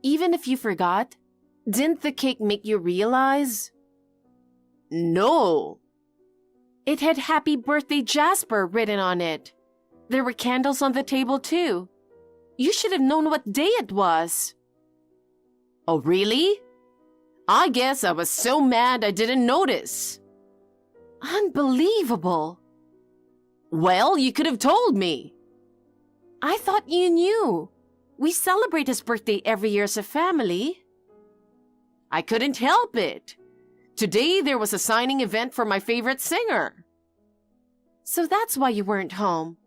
Even if you forgot, didn't the cake make you realize? No. It had Happy Birthday Jasper written on it. There were candles on the table too. You should have known what day it was. Oh, really? I guess I was so mad I didn't notice. Unbelievable. Well, you could have told me. I thought you knew. We celebrate his birthday every year as a family. I couldn't help it. Today there was a signing event for my favorite singer. So that's why you weren't home.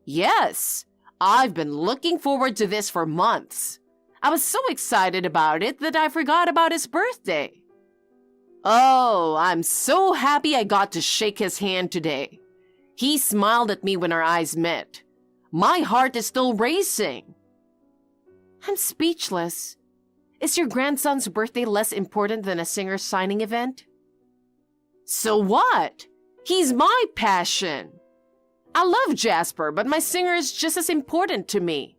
Yes, I've been looking forward to this for months. I was so excited about it that I forgot about his birthday. Oh, I'm so happy I got to shake his hand today. He smiled at me when our eyes met. My heart is still racing. I'm speechless. Is your grandson's birthday less important than a singer's signing event? So what? He's my passion. I love Jasper, but my singer is just as important to me.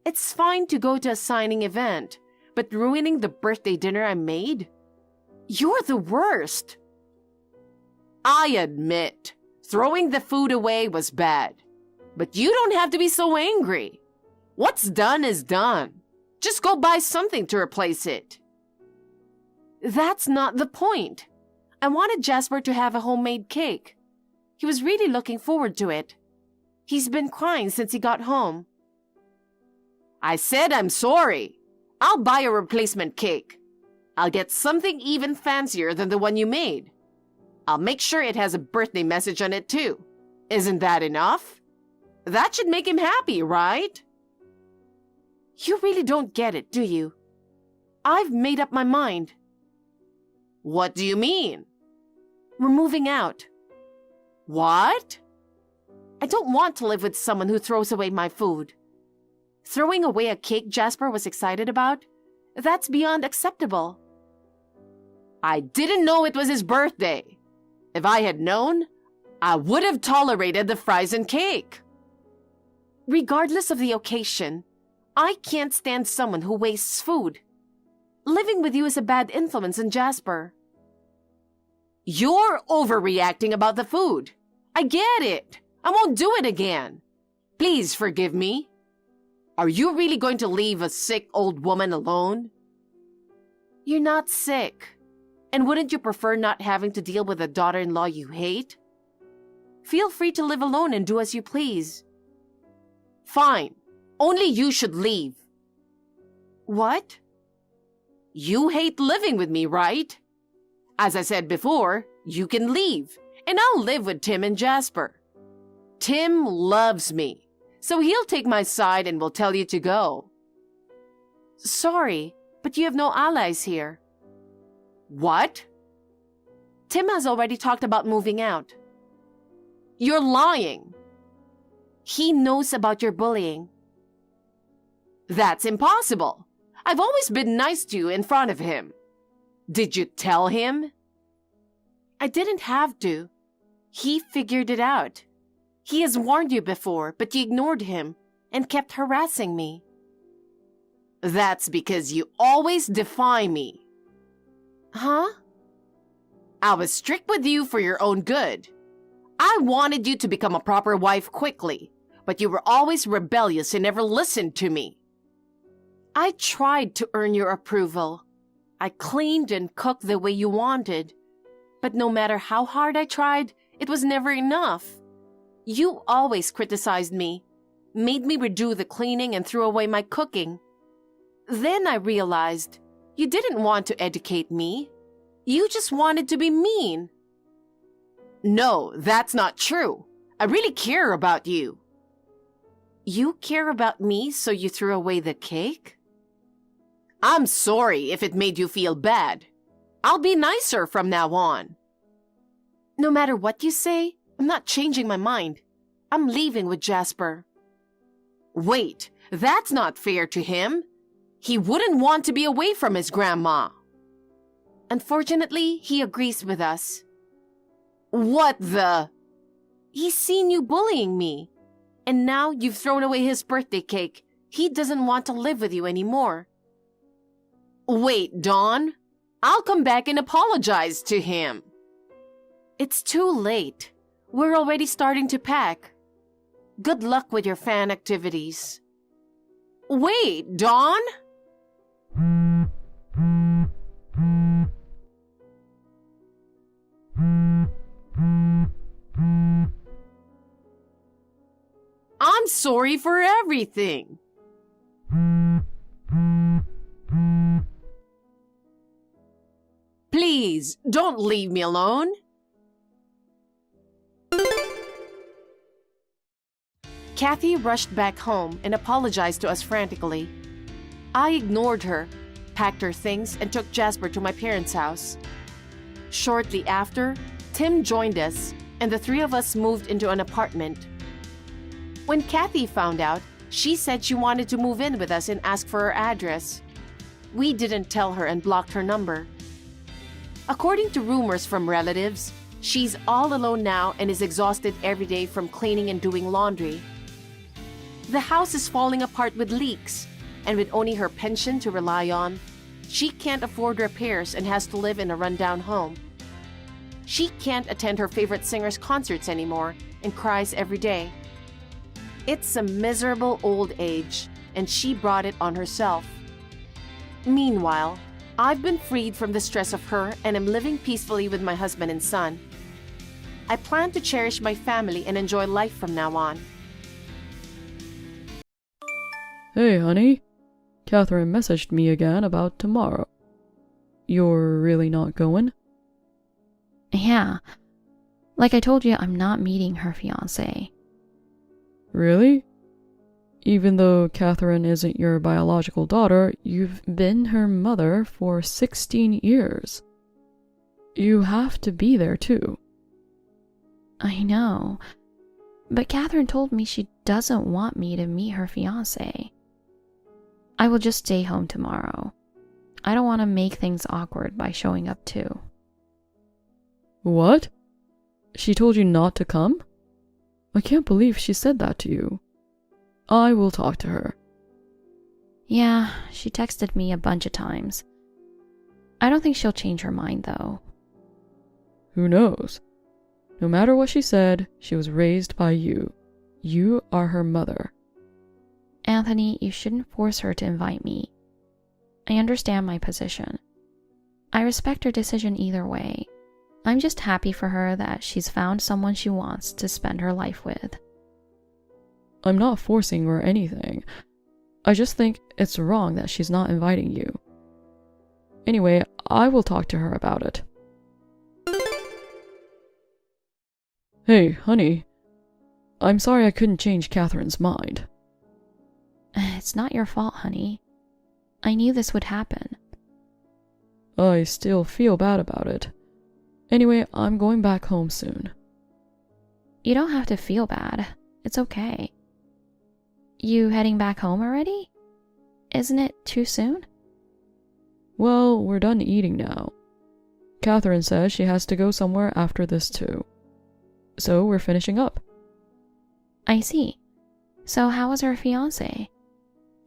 It's fine to go to a signing event, but ruining the birthday dinner I made? You're the worst. I admit, throwing the food away was bad. But you don't have to be so angry. What's done is done. Just go buy something to replace it. That's not the point. I wanted Jasper to have a homemade cake. He was really looking forward to it. He's been crying since he got home. I said I'm sorry. I'll buy a replacement cake. I'll get something even fancier than the one you made. I'll make sure it has a birthday message on it too. Isn't that enough? That should make him happy, right? You really don't get it, do you? I've made up my mind. What do you mean? We're moving out. What? I don't want to live with someone who throws away my food. Throwing away a cake Jasper was excited about? That's beyond acceptable. I didn't know it was his birthday. If I had known, I would have tolerated the fries and cake. Regardless of the occasion, I can't stand someone who wastes food. Living with you is a bad influence on Jasper. You're overreacting about the food. I get it. I won't do it again. Please forgive me. Are you really going to leave a sick old woman alone? You're not sick. And wouldn't you prefer not having to deal with a daughter-in-law you hate? Feel free to live alone and do as you please. Fine. Only you should leave. What? You hate living with me, right? As I said before, you can leave, and I'll live with Tim and Jasper. Tim loves me, so he'll take my side and will tell you to go. Sorry, but you have no allies here. What? Tim has already talked about moving out. You're lying. He knows about your bullying. That's impossible. I've always been nice to you in front of him. Did you tell him? I didn't have to. He figured it out. He has warned you before, but you ignored him and kept harassing me. That's because you always defy me. Huh? I was strict with you for your own good. I wanted you to become a proper wife quickly, but you were always rebellious and never listened to me. I tried to earn your approval. I cleaned and cooked the way you wanted. But no matter how hard I tried, it was never enough. You always criticized me, made me redo the cleaning and threw away my cooking. Then I realized you didn't want to educate me. You just wanted to be mean. No, that's not true. I really care about you. You care about me, so you threw away the cake? I'm sorry if it made you feel bad. I'll be nicer from now on. No matter what you say, I'm not changing my mind. I'm leaving with Jasper. Wait, that's not fair to him. He wouldn't want to be away from his grandma. Unfortunately, he agrees with us. What the? He's seen you bullying me. And now you've thrown away his birthday cake. He doesn't want to live with you anymore. Wait, Dawn. I'll come back and apologize to him. It's too late. We're already starting to pack. Good luck with your fan activities. Wait, Dawn? I'm sorry for everything. Please, don't leave me alone. Kathy rushed back home and apologized to us frantically. I ignored her, packed her things, and took Jasper to my parents' house. Shortly after, Tim joined us, and the three of us moved into an apartment. When Kathy found out, she said she wanted to move in with us and ask for her address. We didn't tell her and blocked her number. According to rumors from relatives, she's all alone now and is exhausted every day from cleaning and doing laundry. The house is falling apart with leaks, and with only her pension to rely on, she can't afford repairs and has to live in a rundown home. She can't attend her favorite singer's concerts anymore and cries every day. It's a miserable old age, and she brought it on herself. Meanwhile, I've been freed from the stress of her and am living peacefully with my husband and son. I plan to cherish my family and enjoy life from now on. Hey, honey. Catherine messaged me again about tomorrow. You're really not going? Yeah. Like I told you, I'm not meeting her fiancé. Really? Even though Catherine isn't your biological daughter, you've been her mother for 16 years. You have to be there too. I know. But Catherine told me she doesn't want me to meet her fiancé. I will just stay home tomorrow. I don't want to make things awkward by showing up too. What? She told you not to come? I can't believe she said that to you. I will talk to her. Yeah, she texted me a bunch of times. I don't think she'll change her mind though. Who knows? No matter what she said, she was raised by you. You are her mother. Anthony, you shouldn't force her to invite me. I understand my position. I respect her decision either way. I'm just happy for her that she's found someone she wants to spend her life with. I'm not forcing or anything. I just think it's wrong that she's not inviting you. Anyway, I will talk to her about it. Hey, honey. I'm sorry I couldn't change Catherine's mind. It's not your fault, honey. I knew this would happen. I still feel bad about it. Anyway, I'm going back home soon. You don't have to feel bad. It's okay. You heading back home already? Isn't it too soon? Well, we're done eating now. Catherine says she has to go somewhere after this too. So we're finishing up. I see. So how was her fiancé?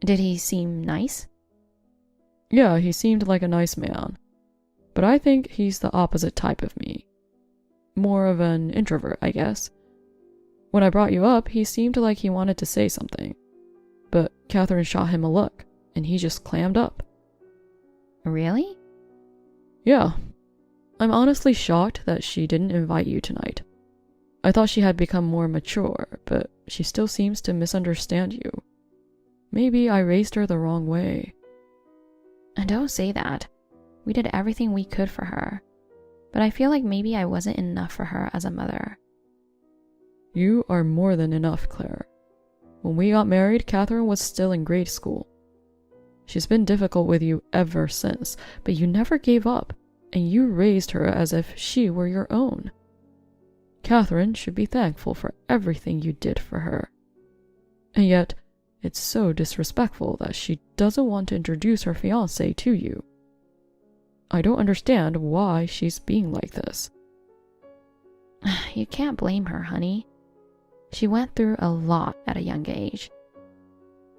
Did he seem nice? Yeah, he seemed like a nice man. But I think he's the opposite type of me. More of an introvert, I guess. When I brought you up, he seemed like he wanted to say something. But Catherine shot him a look, and he just clammed up. Really? Yeah. I'm honestly shocked that she didn't invite you tonight. I thought she had become more mature, but she still seems to misunderstand you. Maybe I raised her the wrong way. And don't say that. We did everything we could for her. But I feel like maybe I wasn't enough for her as a mother. You are more than enough, Claire. When we got married, Catherine was still in grade school. She's been difficult with you ever since, but you never gave up, and you raised her as if she were your own. Catherine should be thankful for everything you did for her. And yet, it's so disrespectful that she doesn't want to introduce her fiancé to you. I don't understand why she's being like this. You can't blame her, honey. She went through a lot at a young age.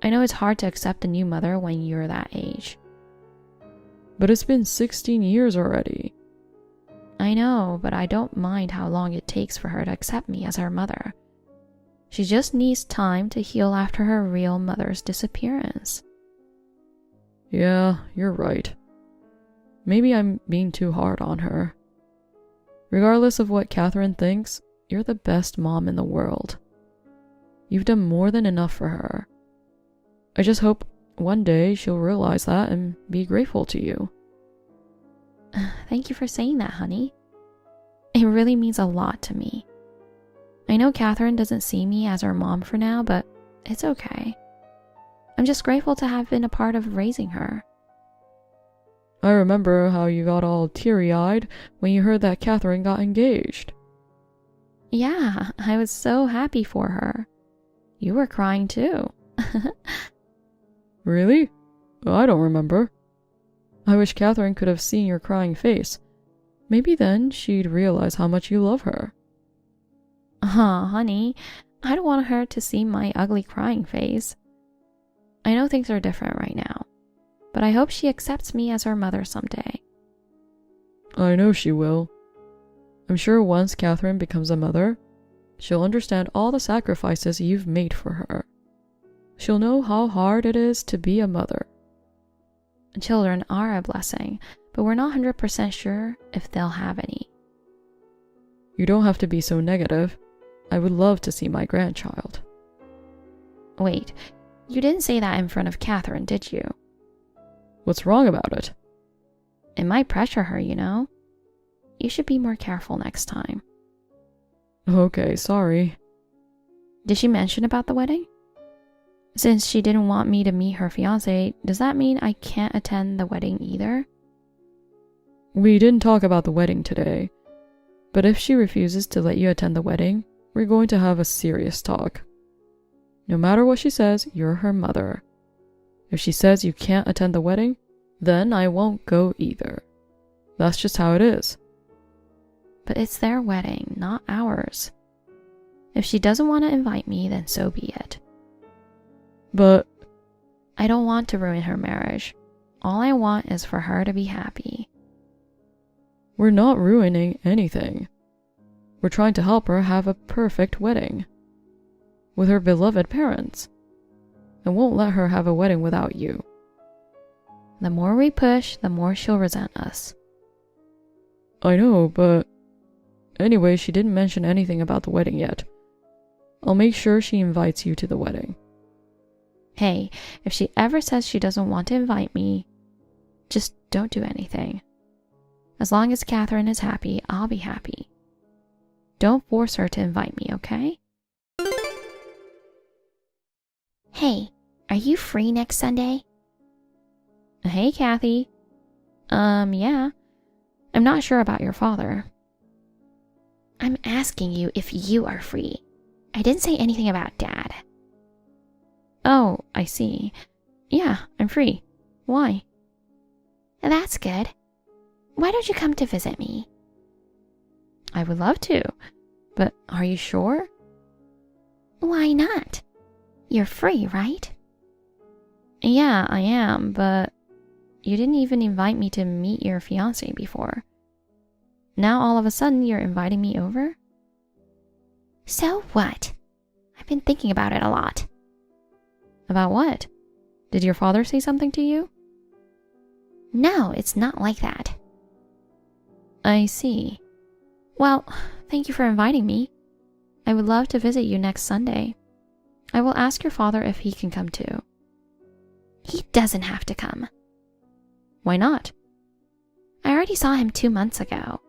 I know it's hard to accept a new mother when you're that age. But it's been 16 years already. I know, but I don't mind how long it takes for her to accept me as her mother. She just needs time to heal after her real mother's disappearance. Yeah, you're right. Maybe I'm being too hard on her. Regardless of what Catherine thinks, you're the best mom in the world. You've done more than enough for her. I just hope one day she'll realize that and be grateful to you. Thank you for saying that, honey. It really means a lot to me. I know Catherine doesn't see me as her mom for now, but it's okay. I'm just grateful to have been a part of raising her. I remember how you got all teary-eyed when you heard that Catherine got engaged. Yeah, I was so happy for her. You were crying too. Really? I don't remember. I wish Catherine could have seen your crying face. Maybe then she'd realize how much you love her. Honey, I don't want her to see my ugly crying face. I know things are different right now, but I hope she accepts me as her mother someday. I know she will. I'm sure once Catherine becomes a mother, she'll understand all the sacrifices you've made for her. She'll know how hard it is to be a mother. Children are a blessing, but we're not 100% sure if they'll have any. You don't have to be so negative. I would love to see my grandchild. Wait, you didn't say that in front of Catherine, did you? What's wrong about it? It might pressure her, you know? You should be more careful next time. Okay, sorry. Did she mention about the wedding? Since she didn't want me to meet her fiancé, does that mean I can't attend the wedding either? We didn't talk about the wedding today, but if she refuses to let you attend the wedding, we're going to have a serious talk. No matter what she says, you're her mother. If she says you can't attend the wedding, then I won't go either. That's just how it is. But it's their wedding, not ours. If she doesn't want to invite me, then so be it. But I don't want to ruin her marriage. All I want is for her to be happy. we're not ruining anything. We're trying to help her have a perfect wedding with her beloved parents, and won't let her have a wedding without you. The more we push, the more she'll resent us. I know, but anyway, she didn't mention anything about the wedding yet. I'll make sure she invites you to the wedding. Hey, if she ever says she doesn't want to invite me, just don't do anything. As long as Catherine is happy, I'll be happy. Don't force her to invite me, okay? Hey, are you free next Sunday? Hey, Kathy. Yeah. I'm not sure about your father. I'm asking you if you are free. I didn't say anything about Dad. Oh, I see. Yeah, I'm free. Why? That's good. Why don't you come to visit me? I would love to, but are you sure? Why not? You're free, right? Yeah, I am, but you didn't even invite me to meet your fiancé before. Now all of a sudden you're inviting me over? So what? I've been thinking about it a lot. About what? Did your father say something to you? No, it's not like that. I see. Well, thank you for inviting me. I would love to visit you next Sunday. I will ask your father if he can come too. He doesn't have to come. Why not? I already saw him 2 months ago.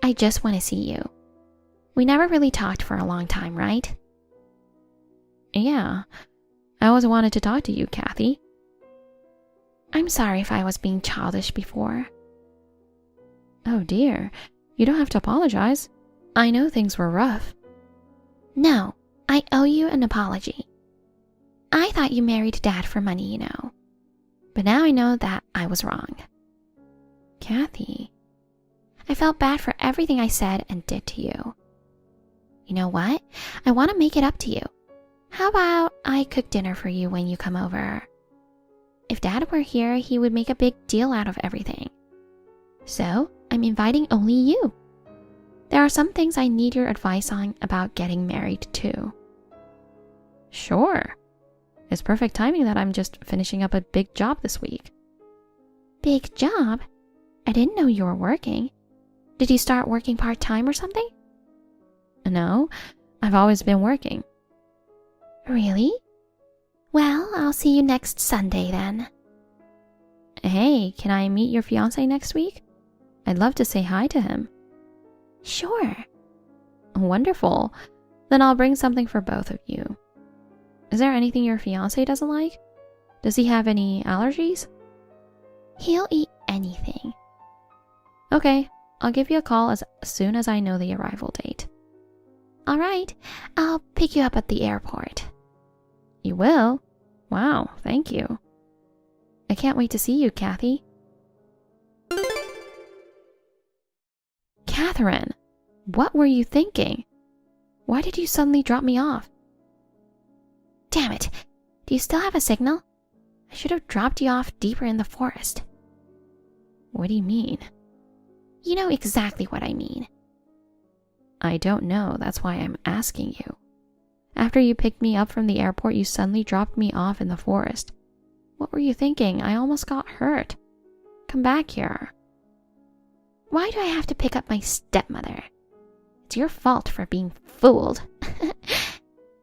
I just want to see you. We never really talked for a long time, right? Yeah. I always wanted to talk to you, Kathy. I'm sorry if I was being childish before. Oh dear. You don't have to apologize. I know things were rough. No, I owe you an apology. I thought you married Dad for money, you know. But now I know that I was wrong. Kathy. I felt bad for everything I said and did to you. You know what? I want to make it up to you. How about I cook dinner for you when you come over? If Dad were here, he would make a big deal out of everything. So, I'm inviting only you. There are some things I need your advice on about getting married too. Sure. It's perfect timing that I'm just finishing up a big job this week. Big job? I didn't know you were working. Did you start working part-time or something? No, I've always been working. Really? Well, I'll see you next Sunday then. Hey, can I meet your fiancé next week? I'd love to say hi to him. Sure. Wonderful. Then I'll bring something for both of you. Is there anything your fiancé doesn't like? Does he have any allergies? He'll eat anything. Okay, I'll give you a call as soon as I know the arrival date. All right, I'll pick you up at the airport. You will? Wow, thank you. I can't wait to see you, Kathy. Catherine, what were you thinking? Why did you suddenly drop me off? Damn it, do you still have a signal? I should have dropped you off deeper in the forest. What do you mean? You know exactly what I mean. I don't know, that's why I'm asking you. After you picked me up from the airport, you suddenly dropped me off in the forest. What were you thinking? I almost got hurt. Come back here. Why do I have to pick up my stepmother? It's your fault for being fooled.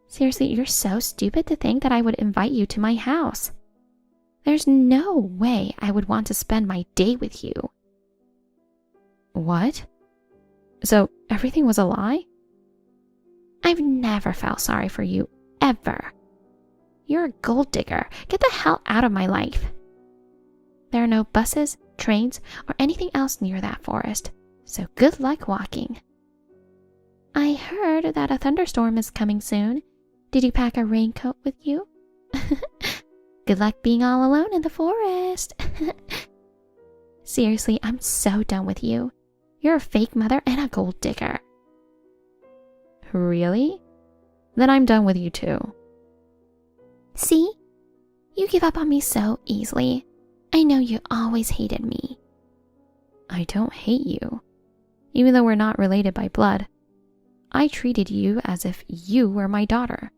Seriously, you're so stupid to think that I would invite you to my house. There's no way I would want to spend my day with you. What? So everything was a lie? I've never felt sorry for you, ever. You're a gold digger. Get the hell out of my life. There are no buses, trains, or anything else near that forest, so good luck walking. I heard that a thunderstorm is coming soon. Did you pack a raincoat with you? Good luck being all alone in the forest. Seriously, I'm so done with you. You're a fake mother and a gold digger. Really? Then I'm done with you too. See? You give up on me so easily. I know you always hated me. I don't hate you. Even though we're not related by blood, I treated you as if you were my daughter.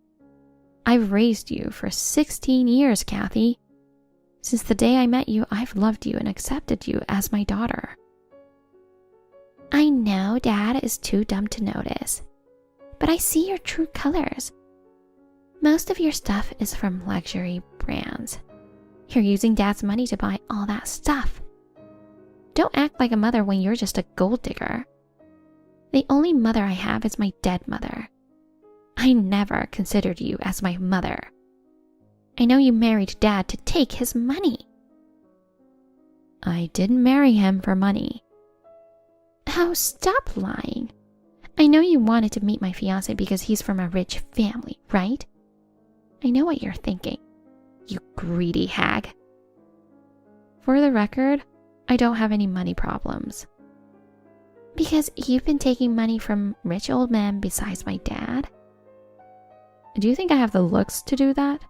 I've raised you for 16 years, Kathy. Since the day I met you, I've loved you and accepted you as my daughter. I know Dad is too dumb to notice, but I see your true colors. Most of your stuff is from luxury brands. You're using Dad's money to buy all that stuff. Don't act like a mother when you're just a gold digger. The only mother I have is my dead mother. I never considered you as my mother. I know you married Dad to take his money. I didn't marry him for money. Oh, stop lying. I know you wanted to meet my fiancé because he's from a rich family, right? I know what you're thinking, you greedy hag. For the record, I don't have any money problems. Because you've been taking money from rich old men besides my dad? Do you think I have the looks to do that?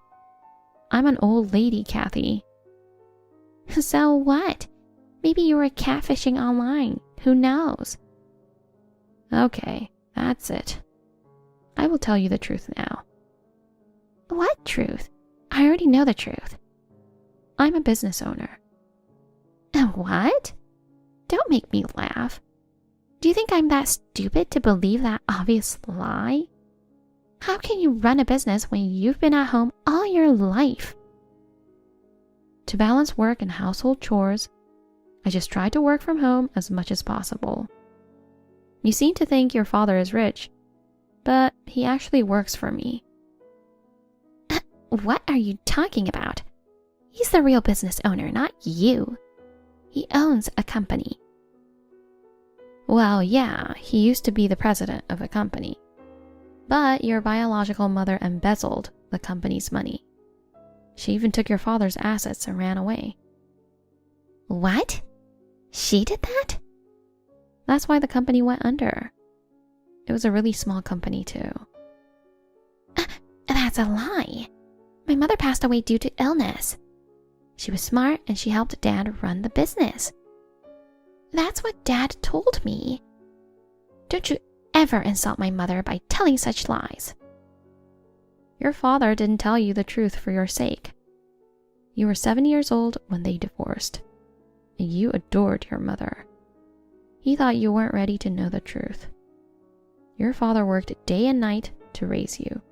I'm an old lady, Kathy. So what? Maybe you were catfishing online. Who knows? Okay, that's it. I will tell you the truth now. What truth? I already know the truth. I'm a business owner. What? Don't make me laugh. Do you think I'm that stupid to believe that obvious lie? How can you run a business when you've been at home all your life? To balance work and household chores, I just try to work from home as much as possible. You seem to think your father is rich, but he actually works for me. What are you talking about? He's the real business owner, not you. He owns a company. Well, yeah, he used to be the president of a company. But your biological mother embezzled the company's money. She even took your father's assets and ran away. What? She did that? That's why the company went under. It was a really small company too. That's a lie. My mother passed away due to illness. She was smart and she helped Dad run the business. That's what Dad told me. Don't you ever insult my mother by telling such lies. Your father didn't tell you the truth for your sake. You were 7 years old when they divorced, and you adored your mother. He thought you weren't ready to know the truth. Your father worked day and night to raise you.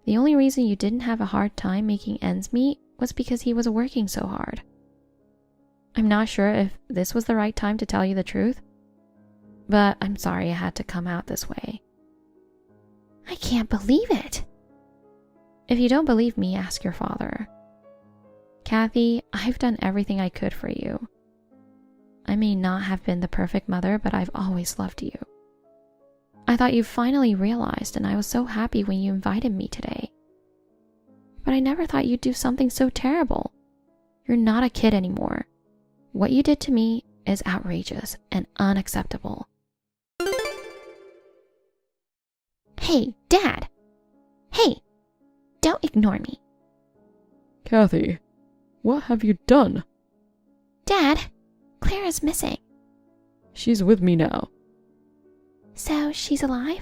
The only reason you didn't have a hard time making ends meet was because he was working so hard. I'm not sure if this was the right time to tell you the truth, but I'm sorry it had to come out this way. I can't believe it. If you don't believe me, ask your father. Kathy, I've done everything I could for you. I may not have been the perfect mother, but I've always loved you. I thought you finally realized, and I was so happy when you invited me today. But I never thought you'd do something so terrible. You're not a kid anymore. What you did to me is outrageous and unacceptable. Hey, Dad. Hey, don't ignore me. Kathy, what have you done? Dad, Claire is missing. She's with me now. So she's alive?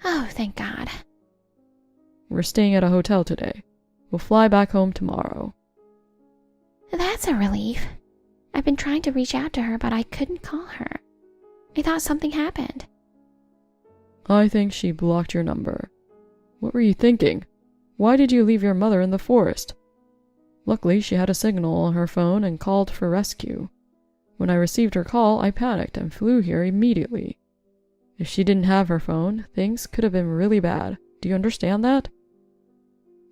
Oh, thank God. We're staying at a hotel today. We'll fly back home tomorrow. That's a relief. I've been trying to reach out to her, but I couldn't call her. I thought something happened. I think she blocked your number. What were you thinking? Why did you leave your mother in the forest? Luckily, she had a signal on her phone and called for rescue. When I received her call, I panicked and flew here immediately. If she didn't have her phone, things could have been really bad. Do you understand that?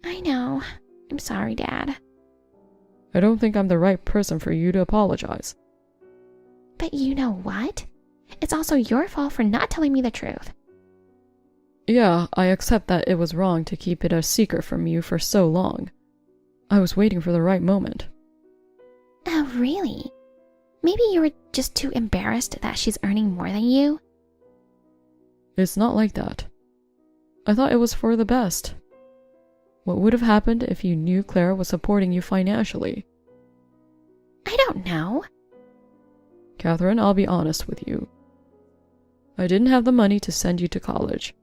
I know. I'm sorry, Dad. I don't think I'm the right person for you to apologize. But you know what? It's also your fault for not telling me the truth. Yeah, I accept that it was wrong to keep it a secret from you for so long. I was waiting for the right moment. Oh, really? Maybe you were just too embarrassed that she's earning more than you? It's not like that. I thought it was for the best. What would have happened if you knew Claire was supporting you financially? I don't know. Catherine, I'll be honest with you. I didn't have the money to send you to college.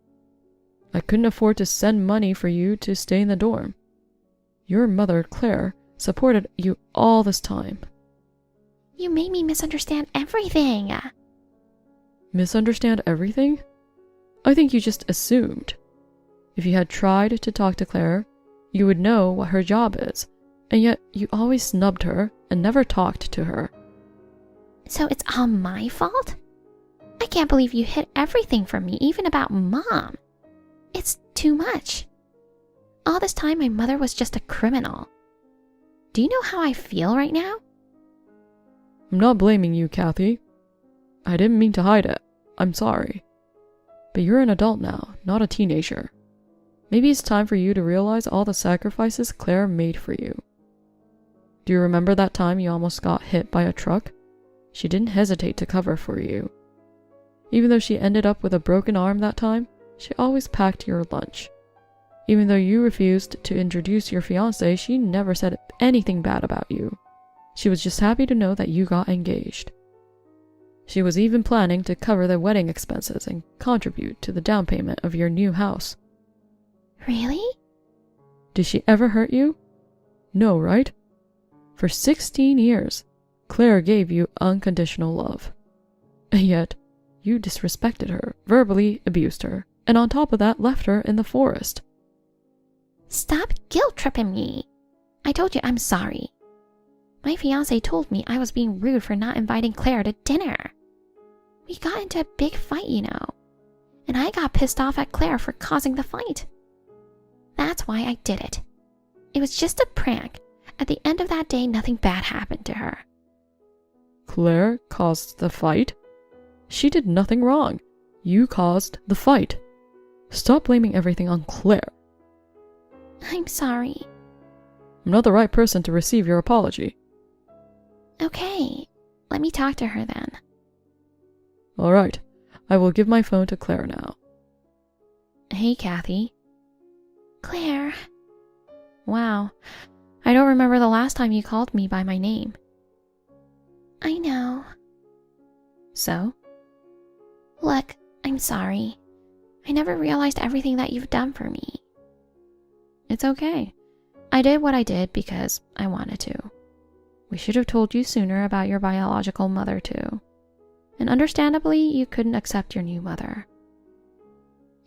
I couldn't afford to send money for you to stay in the dorm. Your mother, Claire, supported you all this time. You made me misunderstand everything. Misunderstand everything? I think you just assumed. If you had tried to talk to Claire, you would know what her job is, and yet you always snubbed her and never talked to her. So it's all my fault? I can't believe you hid everything from me, even about Mom. It's too much. All this time, my mother was just a criminal. Do you know how I feel right now? I'm not blaming you, Kathy. I didn't mean to hide it. I'm sorry. But you're an adult now, not a teenager. Maybe it's time for you to realize all the sacrifices Claire made for you. Do you remember that time you almost got hit by a truck? She didn't hesitate to cover for you. Even though she ended up with a broken arm that time, she always packed your lunch. Even though you refused to introduce your fiancé, she never said anything bad about you. She was just happy to know that you got engaged. She was even planning to cover the wedding expenses and contribute to the down payment of your new house. Really? Did she ever hurt you? No, right? For 16 years, Claire gave you unconditional love. And yet, you disrespected her, verbally abused her, and on top of that left her in the forest. Stop guilt-tripping me. I told you I'm sorry. My fiancé told me I was being rude for not inviting Claire to dinner. We got into a big fight, you know, and I got pissed off at Claire for causing the fight. That's why I did it. It was just a prank. At the end of that day, nothing bad happened to her. Claire caused the fight? She did nothing wrong. You caused the fight. Stop blaming everything on Claire. I'm sorry. I'm not the right person to receive your apology. Okay, let me talk to her then. All right, I will give my phone to Claire now. Hey, Kathy. Claire. Wow, I don't remember the last time you called me by my name. I know. So? Look, I'm sorry. I never realized everything that you've done for me. It's okay. I did what I did because I wanted to. We should have told you sooner about your biological mother too. And understandably, you couldn't accept your new mother.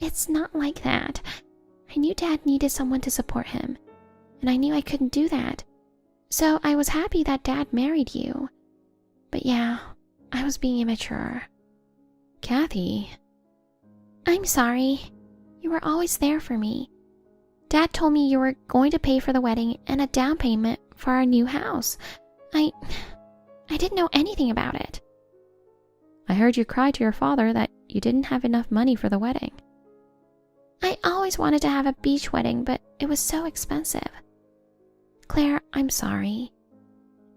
It's not like that. I knew Dad needed someone to support him, and I knew I couldn't do that. So I was happy that Dad married you. But yeah, I was being immature. Kathy, I'm sorry. You were always there for me. Dad told me you were going to pay for the wedding and a down payment for our new house. I didn't know anything about it. I heard you cry to your father that you didn't have enough money for the wedding. I always wanted to have a beach wedding, but it was so expensive. Claire, I'm sorry.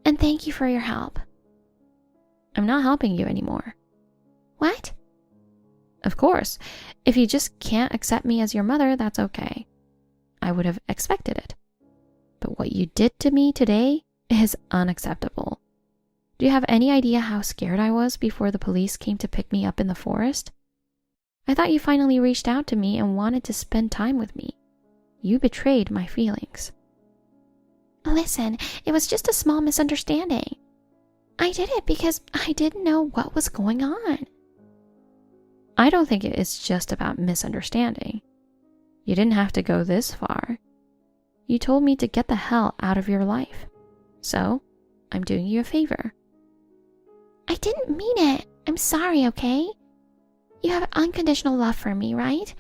And thank you for your help. I'm not helping you anymore. What? Of course, if you just can't accept me as your mother, that's okay. I would have expected it. But what you did to me today is unacceptable. Do you have any idea how scared I was before the police came to pick me up in the forest? I thought you finally reached out to me and wanted to spend time with me. You betrayed my feelings. Listen, it was just a small misunderstanding. I did it because I didn't know what was going on. I don't think it's just about misunderstanding. You didn't have to go this far. You told me to get the hell out of your life. So, I'm doing you a favor. I didn't mean it. I'm sorry, okay? You have unconditional love for me, right?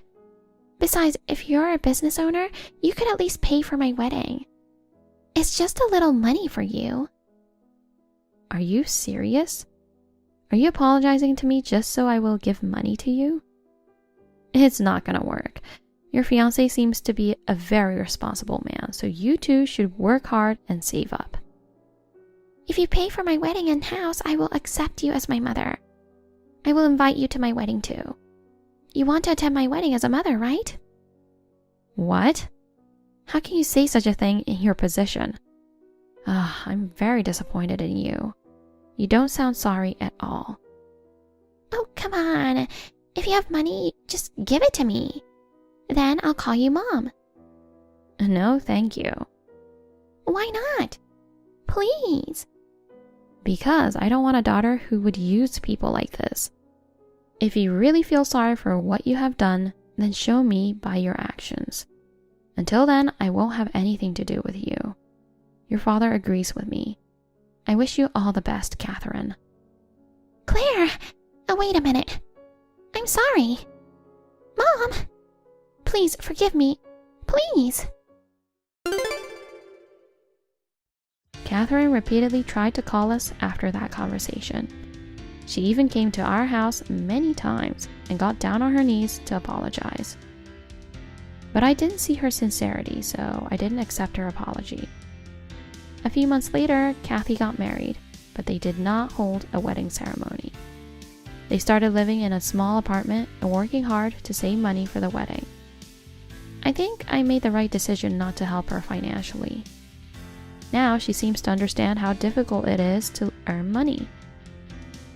Besides, if you're a business owner, you could at least pay for my wedding. It's just a little money for you. Are you serious? Are you apologizing to me just so I will give money to you? It's not gonna work. Your fiancé seems to be a very responsible man, so you two should work hard and save up. If you pay for my wedding and house, I will accept you as my mother. I will invite you to my wedding too. You want to attend my wedding as a mother, right? What? How can you say such a thing in your position? I'm very disappointed in you. You don't sound sorry at all. Oh, come on. If you have money, just give it to me. Then I'll call you Mom. No, thank you. Why not? Please. Because I don't want a daughter who would use people like this. If you really feel sorry for what you have done, then show me by your actions. Until then, I won't have anything to do with you. Your father agrees with me. I wish you all the best, Catherine. Claire! Wait a minute. I'm sorry. Mom! Please forgive me. Please! Catherine repeatedly tried to call us after that conversation. She even came to our house many times and got down on her knees to apologize. But I didn't see her sincerity, so I didn't accept her apology. A few months later, Kathy got married, but they did not hold a wedding ceremony. They started living in a small apartment and working hard to save money for the wedding. I think I made the right decision not to help her financially. Now she seems to understand how difficult it is to earn money.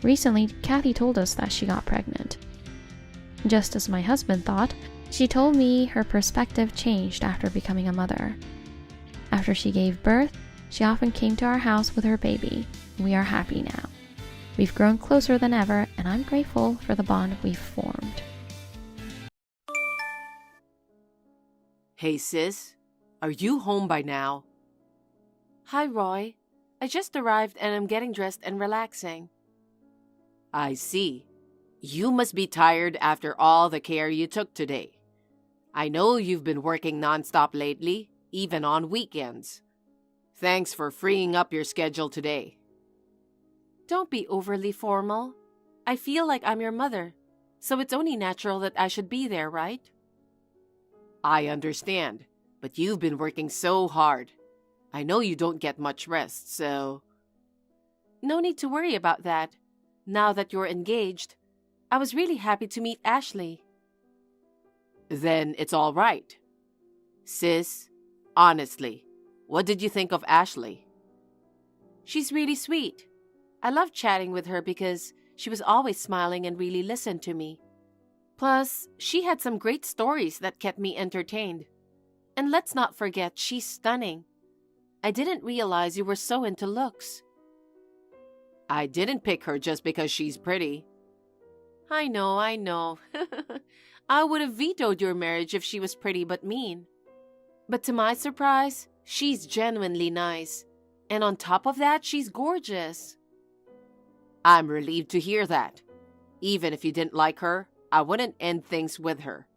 Recently, Kathy told us that she got pregnant. Just as my husband thought, she told me her perspective changed after becoming a mother. After she gave birth, she often came to our house with her baby. We are happy now. We've grown closer than ever, and I'm grateful for the bond we've formed. Hey sis, are you home by now? Hi, Roy. I just arrived and I'm getting dressed and relaxing. I see. You must be tired after all the care you took today. I know you've been working nonstop lately, even on weekends. Thanks for freeing up your schedule today. Don't be overly formal. I feel like I'm your mother, so it's only natural that I should be there, right? I understand, but you've been working so hard. I know you don't get much rest, so... No need to worry about that. Now that you're engaged, I was really happy to meet Ashley. Then it's all right. Sis, honestly, what did you think of Ashley? She's really sweet. I loved chatting with her because she was always smiling and really listened to me. Plus, she had some great stories that kept me entertained. And let's not forget, she's stunning. I didn't realize you were so into looks. I didn't pick her just because she's pretty. I know, I know. I would have vetoed your marriage if she was pretty but mean. But to my surprise, she's genuinely nice. And on top of that, she's gorgeous. I'm relieved to hear that. Even if you didn't like her, I wouldn't end things with her.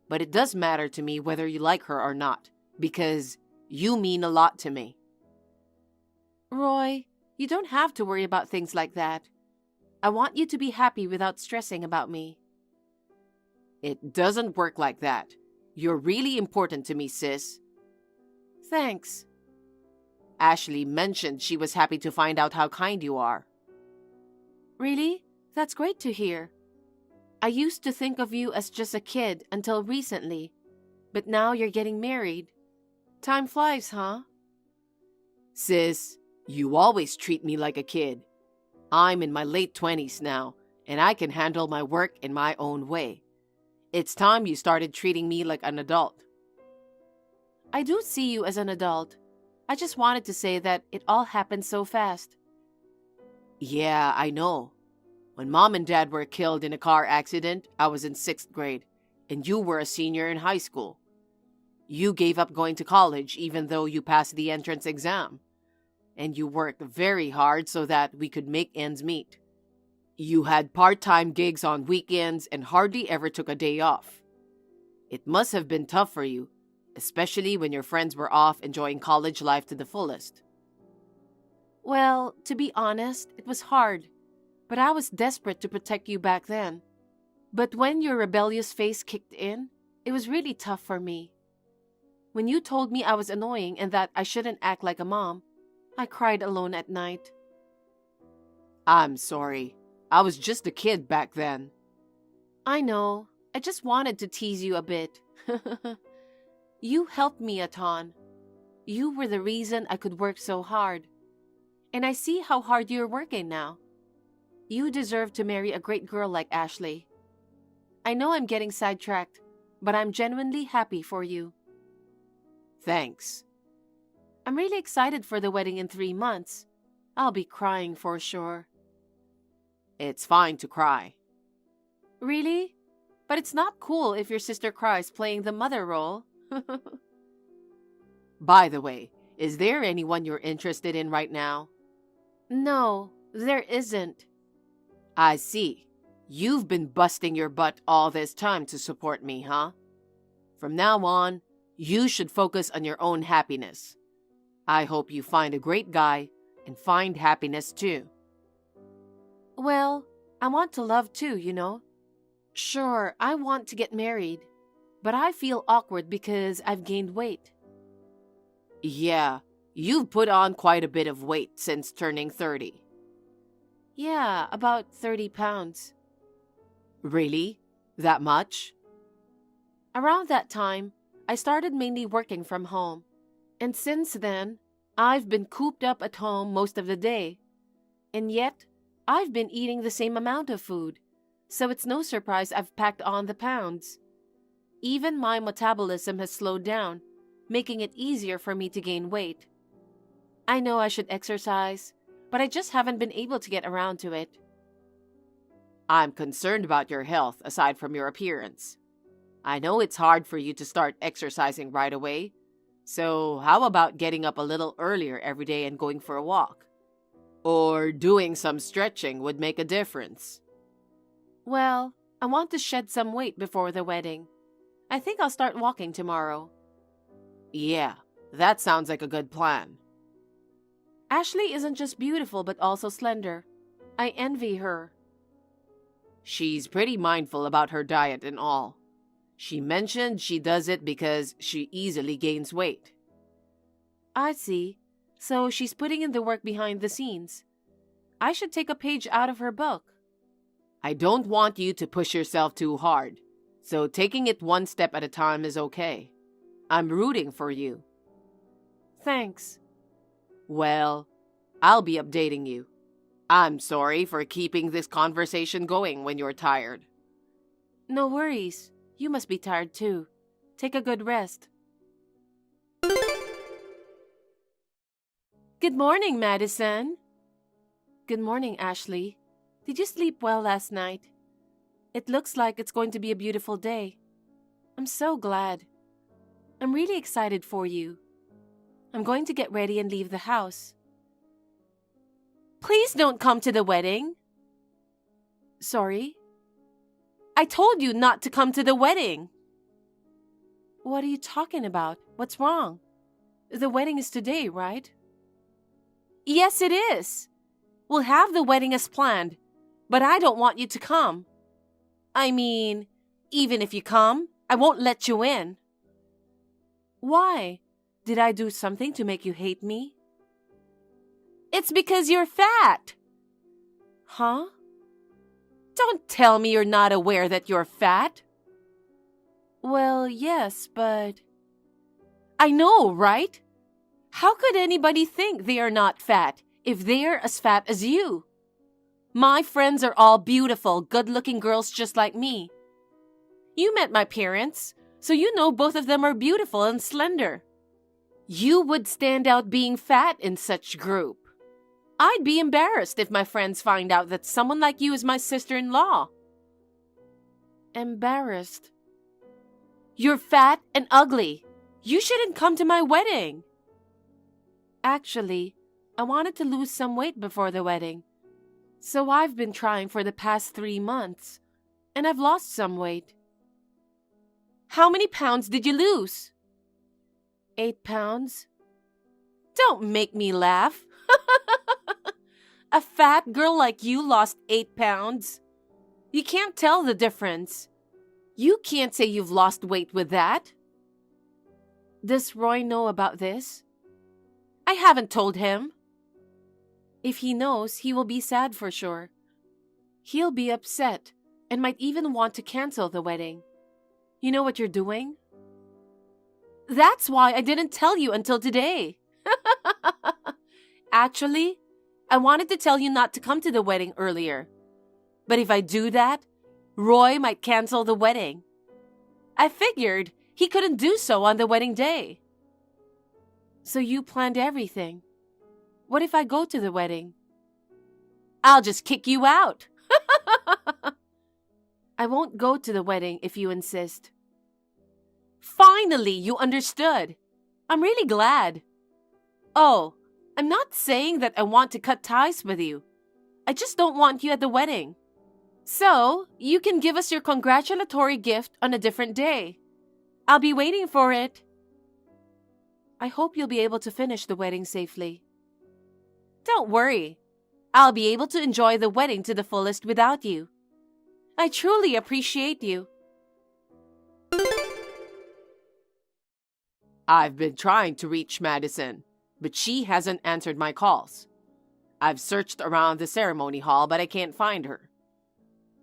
But it does matter to me whether you like her or not, because you mean a lot to me. Roy, you don't have to worry about things like that. I want you to be happy without stressing about me. It doesn't work like that. You're really important to me, sis. Thanks. Ashley mentioned she was happy to find out how kind you are. Really? That's great to hear. I used to think of you as just a kid until recently, but now you're getting married. Time flies, huh? Sis, you always treat me like a kid. I'm in my late 20s now, and I can handle my work in my own way. It's time you started treating me like an adult. I do see you as an adult. I just wanted to say that it all happened so fast. Yeah, I know. When Mom and Dad were killed in a car accident, I was in 6th grade, and you were a senior in high school. You gave up going to college even though you passed the entrance exam. And you worked very hard so that we could make ends meet. You had part-time gigs on weekends and hardly ever took a day off. It must have been tough for you, especially when your friends were off enjoying college life to the fullest. Well, to be honest, it was hard, but I was desperate to protect you back then. But when your rebellious phase kicked in, it was really tough for me. When you told me I was annoying and that I shouldn't act like a mom, I cried alone at night. I'm sorry. I was just a kid back then. I know. I just wanted to tease you a bit. You helped me a ton. You were the reason I could work so hard. And I see how hard you're working now. You deserve to marry a great girl like Ashley. I know I'm getting sidetracked, but I'm genuinely happy for you. Thanks. I'm really excited for the wedding in 3 months. I'll be crying for sure. It's fine to cry. Really? But it's not cool if your sister cries playing the mother role. By the way, is there anyone you're interested in right now? No, there isn't. I see. You've been busting your butt all this time to support me, huh? From now on, you should focus on your own happiness. I hope you find a great guy and find happiness too. Well, I want to love too, you know. Sure, I want to get married, but I feel awkward because I've gained weight. Yeah, you've put on quite a bit of weight since turning 30. Yeah, about 30 pounds. Really? That much? Around that time, I started mainly working from home. And since then, I've been cooped up at home most of the day. And yet, I've been eating the same amount of food, so it's no surprise I've packed on the pounds. Even my metabolism has slowed down, making it easier for me to gain weight. I know I should exercise, but I just haven't been able to get around to it. I'm concerned about your health aside from your appearance. I know it's hard for you to start exercising right away, so how about getting up a little earlier every day and going for a walk? Or doing some stretching would make a difference. Well, I want to shed some weight before the wedding. I think I'll start walking tomorrow. Yeah, that sounds like a good plan. Ashley isn't just beautiful but also slender. I envy her. She's pretty mindful about her diet and all. She mentioned she does it because she easily gains weight. I see. So she's putting in the work behind the scenes. I should take a page out of her book. I don't want you to push yourself too hard, so taking it one step at a time is okay. I'm rooting for you. Thanks. Well, I'll be updating you. I'm sorry for keeping this conversation going when you're tired. No worries. You must be tired too. Take a good rest. Good morning, Madison. Good morning, Ashley. Did you sleep well last night? It looks like it's going to be a beautiful day. I'm so glad. I'm really excited for you. I'm going to get ready and leave the house. Please don't come to the wedding. Sorry? I told you not to come to the wedding. What are you talking about? What's wrong? The wedding is today, right? Yes, it is. We'll have the wedding as planned, but I don't want you to come. I mean, even if you come, I won't let you in. Why? Did I do something to make you hate me? It's because you're fat. Huh? Don't tell me you're not aware that you're fat. Well, yes, but... I know, right? How could anybody think they are not fat if they're as fat as you? My friends are all beautiful, good-looking girls just like me. You met my parents, so you know both of them are beautiful and slender. You would stand out being fat in such group. I'd be embarrassed if my friends find out that someone like you is my sister-in-law. Embarrassed? You're fat and ugly. You shouldn't come to my wedding. Actually, I wanted to lose some weight before the wedding. So I've been trying for the past 3 months, and I've lost some weight. How many pounds did you lose? 8 pounds. Don't make me laugh. A fat girl like you lost 8 pounds. You can't tell the difference. You can't say you've lost weight with that. Does Roy know about this? I haven't told him. If he knows, he will be sad for sure. He'll be upset and might even want to cancel the wedding. You know what you're doing? That's why I didn't tell you until today. Actually, I wanted to tell you not to come to the wedding earlier. But if I do that, Roy might cancel the wedding. I figured he couldn't do so on the wedding day. So you planned everything. What if I go to the wedding? I'll just kick you out. I won't go to the wedding if you insist. Finally, you understood. I'm really glad. Oh, I'm not saying that I want to cut ties with you. I just don't want you at the wedding. So, you can give us your congratulatory gift on a different day. I'll be waiting for it. I hope you'll be able to finish the wedding safely. Don't worry. I'll be able to enjoy the wedding to the fullest without you. I truly appreciate you. I've been trying to reach Madison, but she hasn't answered my calls. I've searched around the ceremony hall, but I can't find her.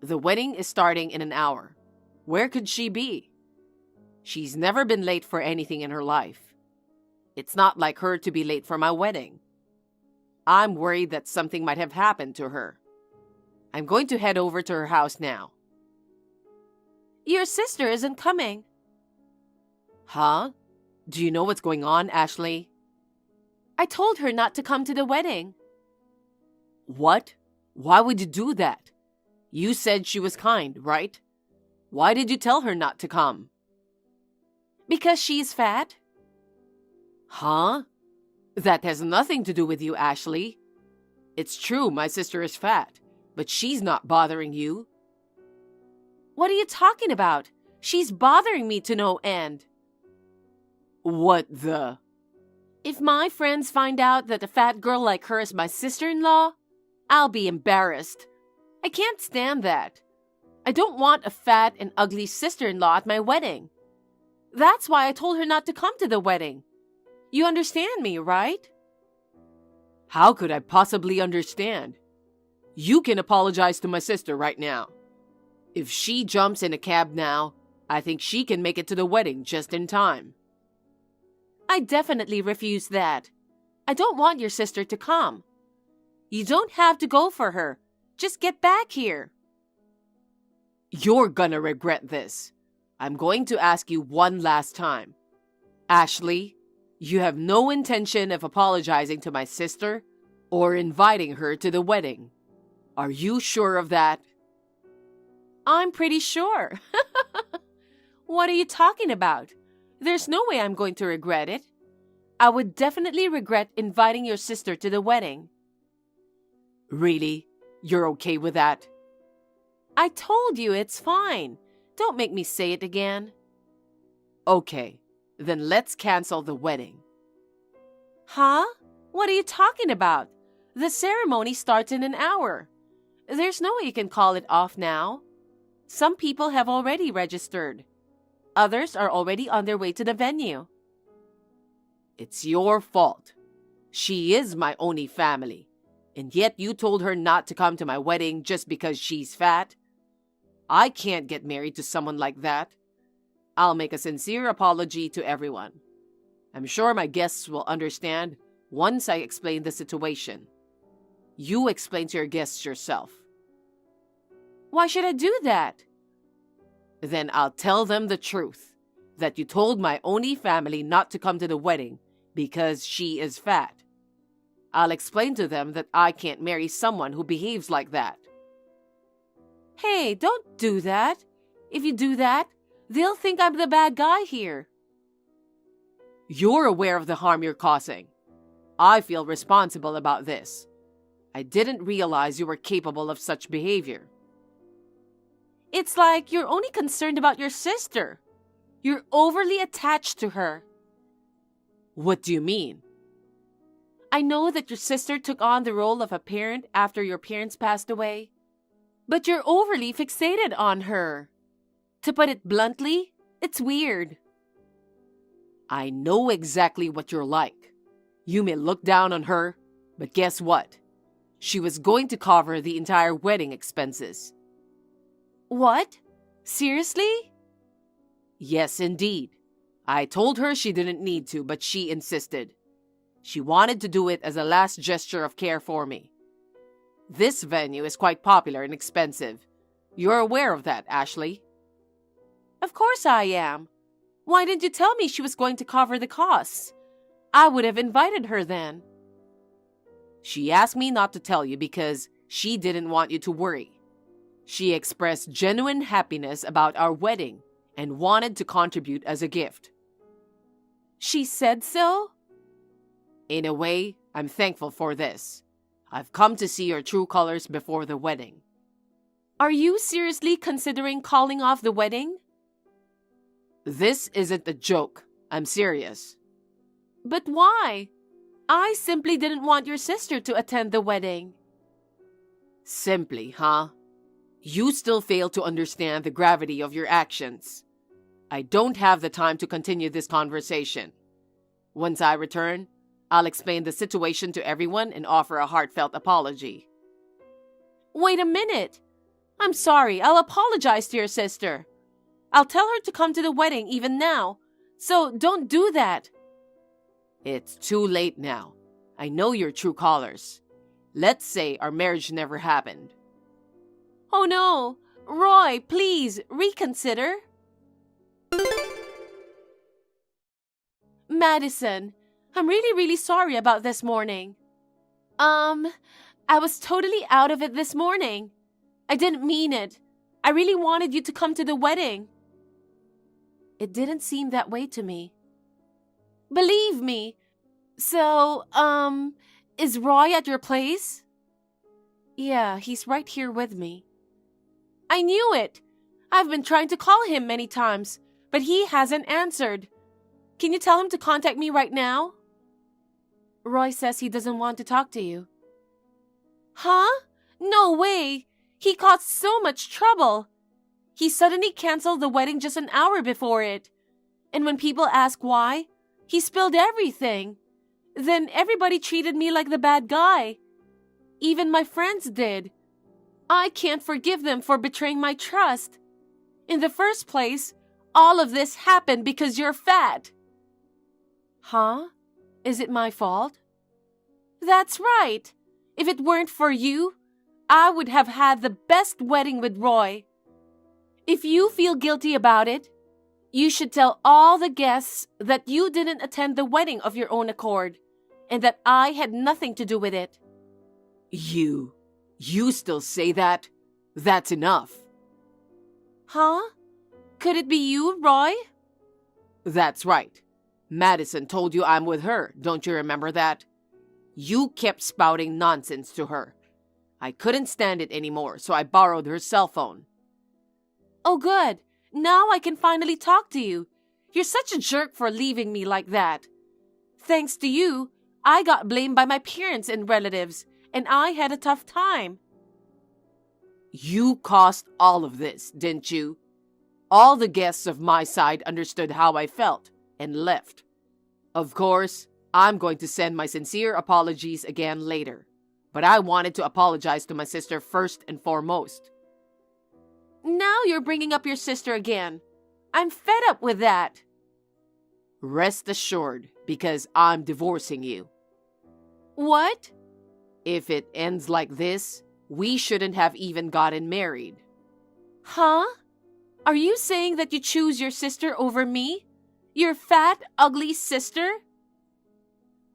The wedding is starting in an hour. Where could she be? She's never been late for anything in her life. It's not like her to be late for my wedding. I'm worried that something might have happened to her. I'm going to head over to her house now. Your sister isn't coming. Huh? Do you know what's going on, Ashley? I told her not to come to the wedding. What? Why would you do that? You said she was kind, right? Why did you tell her not to come? Because she's fat. Huh? That has nothing to do with you, Ashley. It's true my sister is fat, but she's not bothering you. What are you talking about? She's bothering me to no end. What the? If my friends find out that a fat girl like her is my sister-in-law, I'll be embarrassed. I can't stand that. I don't want a fat and ugly sister-in-law at my wedding. That's why I told her not to come to the wedding. You understand me, right? How could I possibly understand? You can apologize to my sister right now. If she jumps in a cab now, I think she can make it to the wedding just in time. I definitely refuse that. I don't want your sister to come. You don't have to go for her. Just get back here. You're gonna regret this. I'm going to ask you one last time. Ashley, you have no intention of apologizing to my sister or inviting her to the wedding. Are you sure of that? I'm pretty sure. What are you talking about? There's no way I'm going to regret it. I would definitely regret inviting your sister to the wedding. Really? You're okay with that? I told you it's fine. Don't make me say it again. Okay, then let's cancel the wedding. Huh? What are you talking about? The ceremony starts in an hour. There's no way you can call it off now. Some people have already registered. Others are already on their way to the venue. It's your fault. She is my only family, and yet you told her not to come to my wedding just because she's fat. I can't get married to someone like that. I'll make a sincere apology to everyone. I'm sure my guests will understand once I explain the situation. You explain to your guests yourself. Why should I do that? Then I'll tell them the truth, that you told my only family not to come to the wedding because she is fat. I'll explain to them that I can't marry someone who behaves like that. Hey, don't do that. If you do that, they'll think I'm the bad guy here. You're aware of the harm you're causing. I feel responsible about this. I didn't realize you were capable of such behavior. It's like you're only concerned about your sister. You're overly attached to her. What do you mean? I know that your sister took on the role of a parent after your parents passed away, but you're overly fixated on her. To put it bluntly, it's weird. I know exactly what you're like. You may look down on her, but guess what? She was going to cover the entire wedding expenses. What? Seriously? Yes, indeed. I told her she didn't need to, but she insisted. She wanted to do it as a last gesture of care for me. This venue is quite popular and expensive. You're aware of that, Ashley? Of course I am. Why didn't you tell me she was going to cover the costs? I would have invited her then. She asked me not to tell you because she didn't want you to worry. She expressed genuine happiness about our wedding and wanted to contribute as a gift. She said so? In a way, I'm thankful for this. I've come to see your true colors before the wedding. Are you seriously considering calling off the wedding? This isn't a joke. I'm serious. But why? I simply didn't want your sister to attend the wedding. Simply, huh? You still fail to understand the gravity of your actions. I don't have the time to continue this conversation. Once I return, I'll explain the situation to everyone and offer a heartfelt apology. Wait a minute. I'm sorry. I'll apologize to your sister. I'll tell her to come to the wedding even now. So don't do that. It's too late now. I know your true colors. Let's say our marriage never happened. Oh no. Roy, please reconsider. Madison, I'm really sorry about this morning. I was totally out of it this morning. I didn't mean it. I really wanted you to come to the wedding. It didn't seem that way to me. Believe me. So, is Roy at your place? Yeah, he's right here with me. I knew it. I've been trying to call him many times, but he hasn't answered. Can you tell him to contact me right now? Roy says he doesn't want to talk to you. Huh? No way. He caused so much trouble. He suddenly canceled the wedding just an hour before it. And when people ask why, he spilled everything. Then everybody treated me like the bad guy. Even my friends did. I can't forgive them for betraying my trust. In the first place, all of this happened because you're fat. Huh? Is it my fault? That's right. If it weren't for you, I would have had the best wedding with Roy. If you feel guilty about it, you should tell all the guests that you didn't attend the wedding of your own accord, and that I had nothing to do with it. You still say that? That's enough. Huh? Could it be you, Roy? That's right. Madison told you I'm with her. Don't you remember that? You kept spouting nonsense to her. I couldn't stand it anymore, so I borrowed her cell phone. Oh, good. Now I can finally talk to you. You're such a jerk for leaving me like that. Thanks to you, I got blamed by my parents and relatives, and I had a tough time. You caused all of this, didn't you? All the guests of my side understood how I felt and left. Of course, I'm going to send my sincere apologies again later, but I wanted to apologize to my sister first and foremost. Now you're bringing up your sister again. I'm fed up with that. Rest assured, because I'm divorcing you. What? If it ends like this, we shouldn't have even gotten married. Huh? Are you saying that you choose your sister over me? Your fat, ugly sister?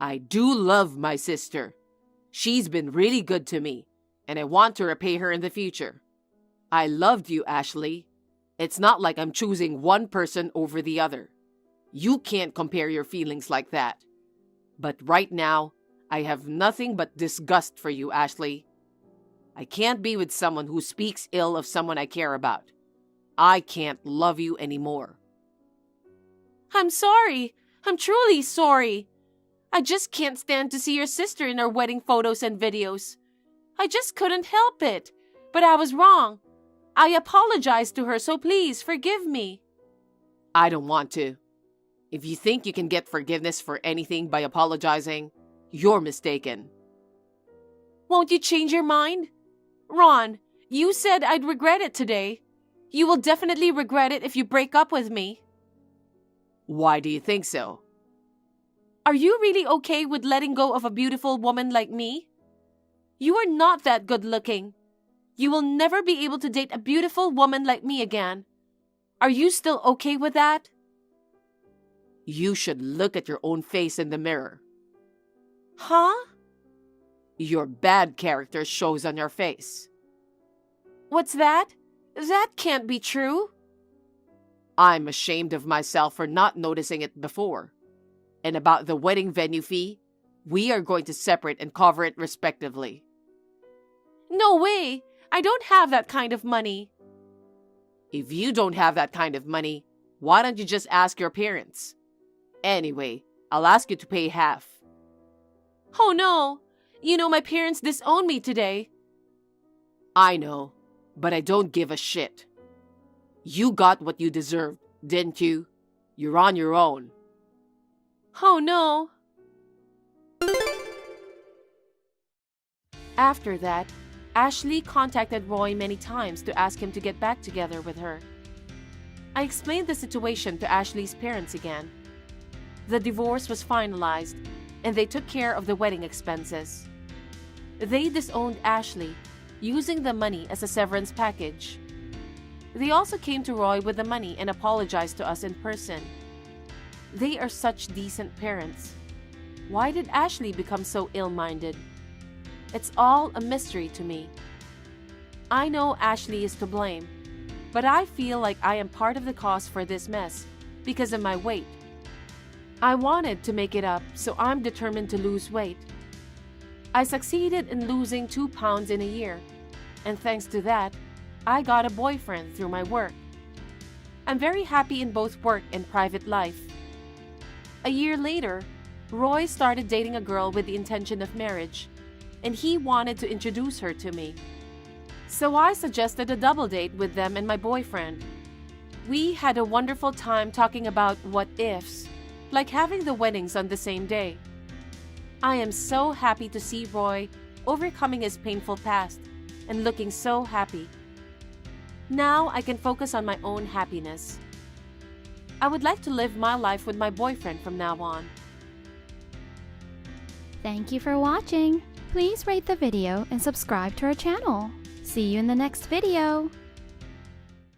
I do love my sister. She's been really good to me, and I want to repay her in the future. I loved you, Ashley. It's not like I'm choosing one person over the other. You can't compare your feelings like that. But right now, I have nothing but disgust for you, Ashley. I can't be with someone who speaks ill of someone I care about. I can't love you anymore. I'm sorry. I'm truly sorry. I just can't stand to see your sister in our wedding photos and videos. I just couldn't help it. But I was wrong. I apologized to her, so please forgive me. I don't want to. If you think you can get forgiveness for anything by apologizing, you're mistaken. Won't you change your mind? Ron, you said I'd regret it today. You will definitely regret it if you break up with me. Why do you think so? Are you really okay with letting go of a beautiful woman like me? You are not that good looking. You will never be able to date a beautiful woman like me again. Are you still okay with that? You should look at your own face in the mirror. Huh? Your bad character shows on your face. What's that? That can't be true. I'm ashamed of myself for not noticing it before. And about the wedding venue fee, we are going to separate and cover it respectively. No way! I don't have that kind of money. If you don't have that kind of money, why don't you just ask your parents? Anyway, I'll ask you to pay half. Oh no! You know my parents disowned me today. I know, but I don't give a shit. You got what you deserved, didn't you? You're on your own. Oh no! After that, Ashley contacted Roy many times to ask him to get back together with her. I explained the situation to Ashley's parents again. The divorce was finalized, and they took care of the wedding expenses. They disowned Ashley, using the money as a severance package. They also came to Roy with the money and apologized to us in person. They are such decent parents. Why did Ashley become so ill-minded? It's all a mystery to me. I know Ashley is to blame, but I feel like I am part of the cause for this mess because of my weight. I wanted to make it up, so I'm determined to lose weight. I succeeded in losing 2 pounds in a year, and thanks to that, I got a boyfriend through my work. I'm very happy in both work and private life. A year later, Roy started dating a girl with the intention of marriage, and he wanted to introduce her to me. So I suggested a double date with them and my boyfriend. We had a wonderful time talking about what ifs, like having the weddings on the same day. I am so happy to see Roy overcoming his painful past and looking so happy. Now I can focus on my own happiness. I would like to live my life with my boyfriend from now on. Thank you for watching. Please rate the video and subscribe to our channel. See you in the next video.